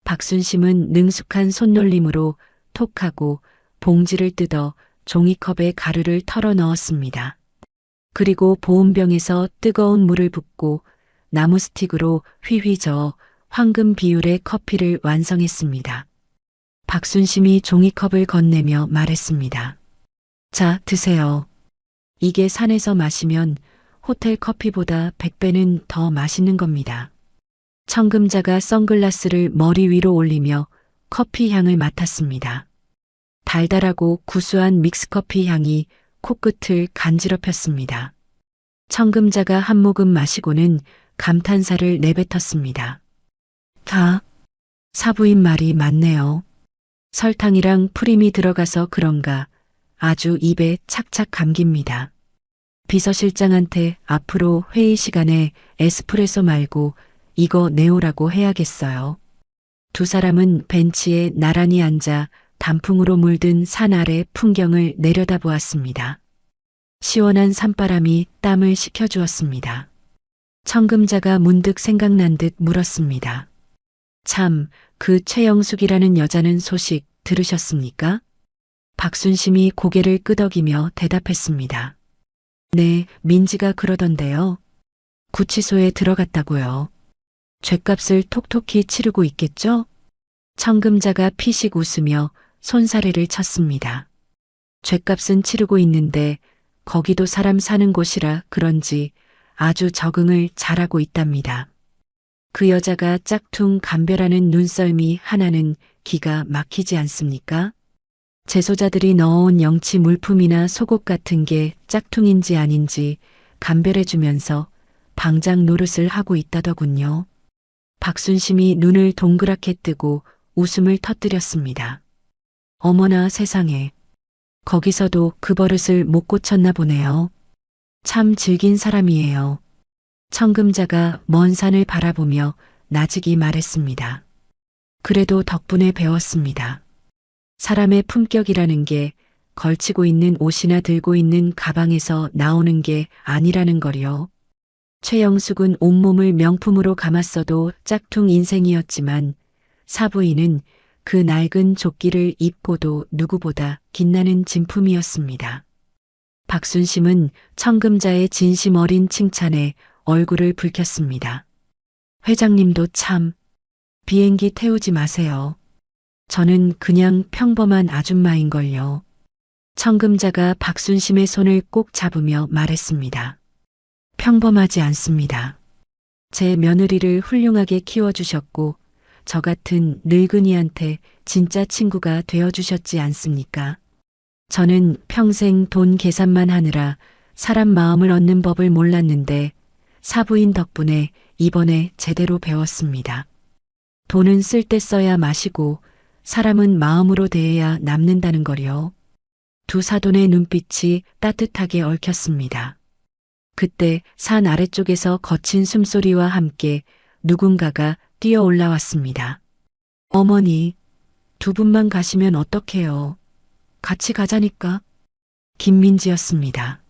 박순심은 능숙한 손놀림으로 톡하고 봉지를 뜯어 종이컵에 가루를 털어 넣었습니다. 그리고 보온병에서 뜨거운 물을 붓고 나무 스틱으로 휘휘 저어 황금 비율의 커피를 완성했습니다. 박순심이 종이컵을 건네며 말했습니다. 자, 드세요. 이게 산에서 마시면 호텔 커피보다 100배는 더 맛있는 겁니다. 청금자가 선글라스를 머리 위로 올리며 커피 향을 맡았습니다. 달달하고 구수한 믹스커피 향이 코끝을 간지럽혔습니다. 청금자가 한 모금 마시고는 감탄사를 내뱉었습니다. 사부인 말이 맞네요. 설탕이랑 프림이 들어가서 그런가 아주 입에 착착 감깁니다. 비서실장한테 앞으로 회의 시간에 에스프레소 말고 이거 내오라고 해야겠어요. 두 사람은 벤치에 나란히 앉아 단풍으로 물든 산 아래 풍경을 내려다보았습니다. 시원한 산바람이 땀을 식혀주었습니다. 청금자가 문득 생각난 듯 물었습니다. 참, 그 최영숙이라는 여자는 소식 들으셨습니까? 박순심이 고개를 끄덕이며 대답했습니다. 네, 민지가 그러던데요. 구치소에 들어갔다고요. 죗값을 톡톡히 치르고 있겠죠? 청금자가 피식 웃으며 손사래를 쳤습니다. 죗값은 치르고 있는데 거기도 사람 사는 곳이라 그런지 아주 적응을 잘하고 있답니다. 그 여자가 짝퉁 감별하는 눈썰미 하나는 기가 막히지 않습니까? 재소자들이 넣어온 영치 물품이나 속옷 같은 게 짝퉁인지 아닌지 감별해주면서 방장 노릇을 하고 있다더군요. 박순심이 눈을 동그랗게 뜨고 웃음을 터뜨렸습니다. 어머나 세상에. 거기서도 그 버릇을 못 고쳤나 보네요. 참 질긴 사람이에요. 청금자가 먼 산을 바라보며 나직이 말했습니다. 그래도 덕분에 배웠습니다. 사람의 품격이라는 게 걸치고 있는 옷이나 들고 있는 가방에서 나오는 게 아니라는 거요. 최영숙은 온몸을 명품으로 감았어도 짝퉁 인생이었지만 사부인은 그 낡은 조끼를 입고도 누구보다 빛나는 진품이었습니다. 박순심은 청금자의 진심 어린 칭찬에 얼굴을 붉혔습니다. 회장님도 참, 비행기 태우지 마세요. 저는 그냥 평범한 아줌마인걸요. 청금자가 박순심의 손을 꼭 잡으며 말했습니다. 평범하지 않습니다. 제 며느리를 훌륭하게 키워주셨고 저 같은 늙은이한테 진짜 친구가 되어주셨지 않습니까? 저는 평생 돈 계산만 하느라 사람 마음을 얻는 법을 몰랐는데 사부인 덕분에 이번에 제대로 배웠습니다. 돈은 쓸 때 써야 마시고 사람은 마음으로 대해야 남는다는 거요. 두 사돈의 눈빛이 따뜻하게 얽혔습니다. 그때 산 아래쪽에서 거친 숨소리와 함께 누군가가 뛰어 올라왔습니다. 어머니, 두 분만 가시면 어떡해요? 같이 가자니까. 김민지였습니다.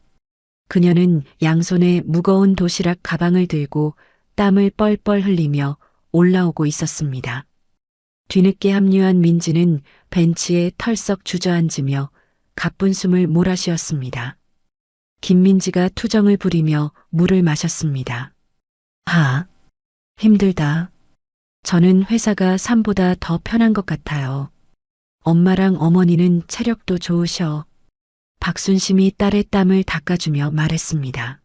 그녀는 양손에 무거운 도시락 가방을 들고 땀을 뻘뻘 흘리며 올라오고 있었습니다. 뒤늦게 합류한 민지는 벤치에 털썩 주저앉으며 가쁜 숨을 몰아쉬었습니다. 김민지가 투정을 부리며 물을 마셨습니다. 힘들다. 저는 회사가 삶보다 더 편한 것 같아요. 엄마랑 어머니는 체력도 좋으셔. 박순심이 딸의 땀을 닦아주며 말했습니다.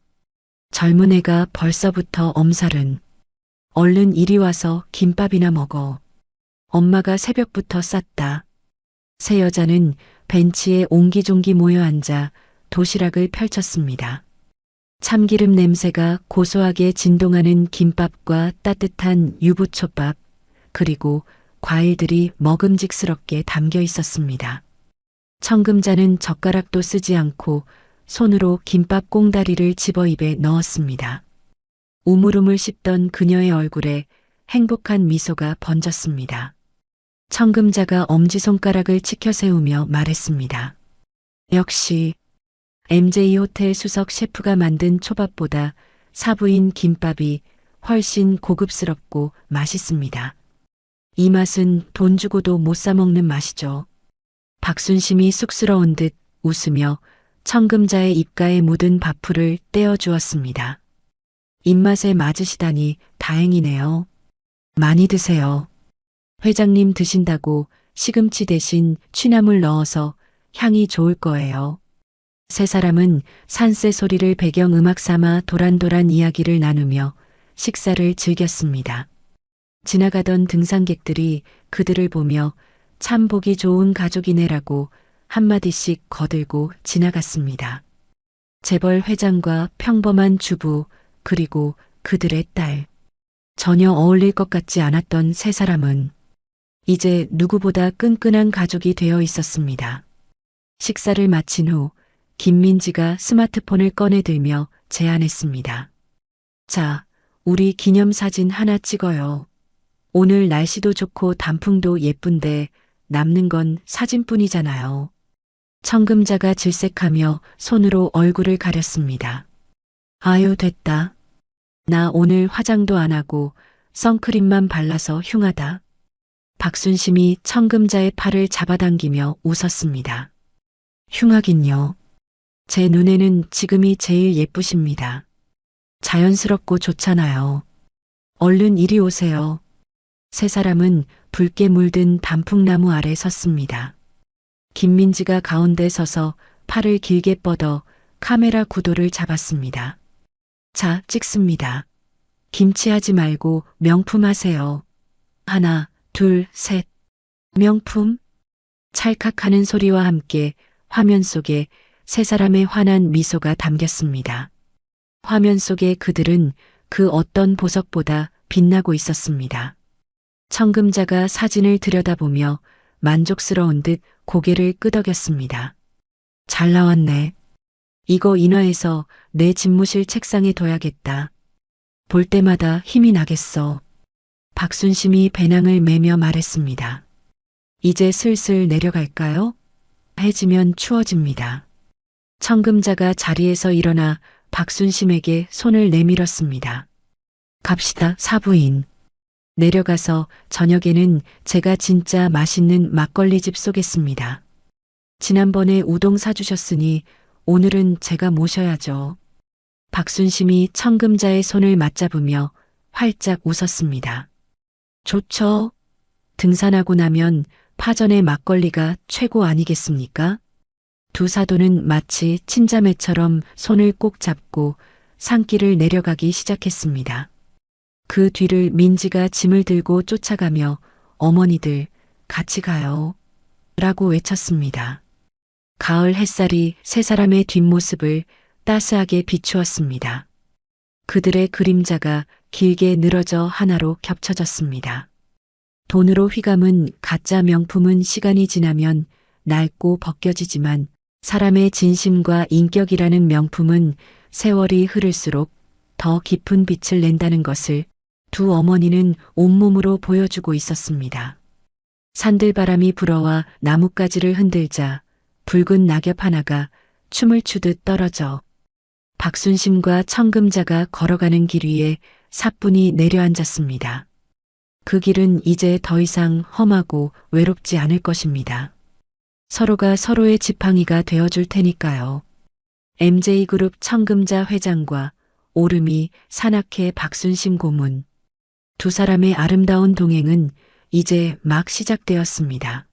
젊은 애가 벌써부터 엄살은. 얼른 이리 와서 김밥이나 먹어. 엄마가 새벽부터 쌌다. 세 여자는 벤치에 옹기종기 모여 앉아 도시락을 펼쳤습니다. 참기름 냄새가 고소하게 진동하는 김밥과 따뜻한 유부초밥, 그리고 과일들이 먹음직스럽게 담겨 있었습니다. 청금자는 젓가락도 쓰지 않고 손으로 김밥 꽁다리를 집어 입에 넣었습니다. 우물우물 씹던 그녀의 얼굴에 행복한 미소가 번졌습니다. 청금자가 엄지손가락을 치켜 세우며 말했습니다. 역시 MJ 호텔 수석 셰프가 만든 초밥보다 사부인 김밥이 훨씬 고급스럽고 맛있습니다. 이 맛은 돈 주고도 못 사 먹는 맛이죠. 박순심이 쑥스러운 듯 웃으며 청금자의 입가에 묻은 밥풀을 떼어 주었습니다. 입맛에 맞으시다니 다행이네요. 많이 드세요. 회장님 드신다고 시금치 대신 취나물 넣어서 향이 좋을 거예요. 세 사람은 산새 소리를 배경음악 삼아 도란도란 이야기를 나누며 식사를 즐겼습니다. 지나가던 등산객들이 그들을 보며 참 보기 좋은 가족이네라고 한마디씩 거들고 지나갔습니다. 재벌 회장과 평범한 주부 그리고 그들의 딸. 전혀 어울릴 것 같지 않았던 세 사람은 이제 누구보다 끈끈한 가족이 되어 있었습니다. 식사를 마친 후 김민지가 스마트폰을 꺼내들며 제안했습니다. 자, 우리 기념사진 하나 찍어요. 오늘 날씨도 좋고 단풍도 예쁜데 남는 건 사진뿐이잖아요. 청금자가 질색하며 손으로 얼굴을 가렸습니다. 아유, 됐다. 나 오늘 화장도 안 하고 선크림만 발라서 흉하다. 박순심이 청금자의 팔을 잡아당기며 웃었습니다. 흉하긴요. 제 눈에는 지금이 제일 예쁘십니다. 자연스럽고 좋잖아요. 얼른 이리 오세요. 세 사람은 붉게 물든 단풍나무 아래 섰습니다. 김민지가 가운데 서서 팔을 길게 뻗어 카메라 구도를 잡았습니다. 자, 찍습니다. 김치하지 말고 명품 하세요. 하나, 둘, 셋. 명품? 찰칵하는 소리와 함께 화면 속에 세 사람의 환한 미소가 담겼습니다. 화면 속의 그들은 그 어떤 보석보다 빛나고 있었습니다. 청금자가 사진을 들여다보며 만족스러운 듯 고개를 끄덕였습니다. 잘 나왔네. 이거 인화해서 내 집무실 책상에 둬야겠다. 볼 때마다 힘이 나겠어. 박순심이 배낭을 메며 말했습니다. 이제 슬슬 내려갈까요? 해지면 추워집니다. 청금자가 자리에서 일어나 박순심에게 손을 내밀었습니다. 갑시다, 사부인. 내려가서 저녁에는 제가 진짜 맛있는 막걸리집 쏘겠습니다. 지난번에 우동 사주셨으니 오늘은 제가 모셔야죠. 박순심이 청금자의 손을 맞잡으며 활짝 웃었습니다. 좋죠. 등산하고 나면 파전의 막걸리가 최고 아니겠습니까? 두 사도는 마치 친자매처럼 손을 꼭 잡고 산길을 내려가기 시작했습니다. 그 뒤를 민지가 짐을 들고 쫓아가며 어머니들 같이 가요. 라고 외쳤습니다. 가을 햇살이 세 사람의 뒷모습을 따스하게 비추었습니다. 그들의 그림자가 길게 늘어져 하나로 겹쳐졌습니다. 돈으로 휘감은 가짜 명품은 시간이 지나면 낡고 벗겨지지만 사람의 진심과 인격이라는 명품은 세월이 흐를수록 더 깊은 빛을 낸다는 것을 두 어머니는 온몸으로 보여주고 있었습니다. 산들바람이 불어와 나뭇가지를 흔들자 붉은 낙엽 하나가 춤을 추듯 떨어져 박순심과 청금자가 걸어가는 길 위에 사뿐히 내려앉았습니다. 그 길은 이제 더 이상 험하고 외롭지 않을 것입니다. 서로가 서로의 지팡이가 되어줄 테니까요. MJ그룹 청금자 회장과 오름이 산악회 박순심 고문. 두 사람의 아름다운 동행은 이제 막 시작되었습니다.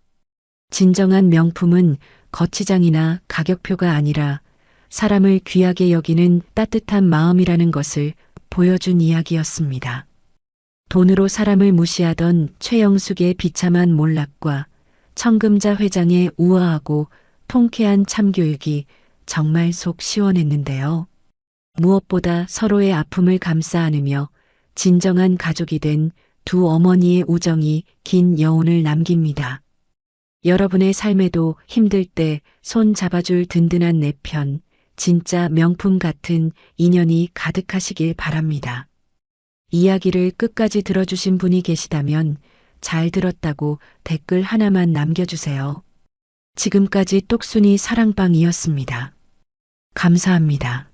진정한 명품은 거치장이나 가격표가 아니라 사람을 귀하게 여기는 따뜻한 마음이라는 것을 보여준 이야기였습니다. 돈으로 사람을 무시하던 최영숙의 비참한 몰락과 청금자 회장의 우아하고 통쾌한 참교육이 정말 속 시원했는데요. 무엇보다 서로의 아픔을 감싸 안으며 진정한 가족이 된 두 어머니의 우정이 긴 여운을 남깁니다. 여러분의 삶에도 힘들 때 손 잡아줄 든든한 내 편, 진짜 명품 같은 인연이 가득하시길 바랍니다. 이야기를 끝까지 들어주신 분이 계시다면 잘 들었다고 댓글 하나만 남겨주세요. 지금까지 똑순이 사랑방이었습니다. 감사합니다.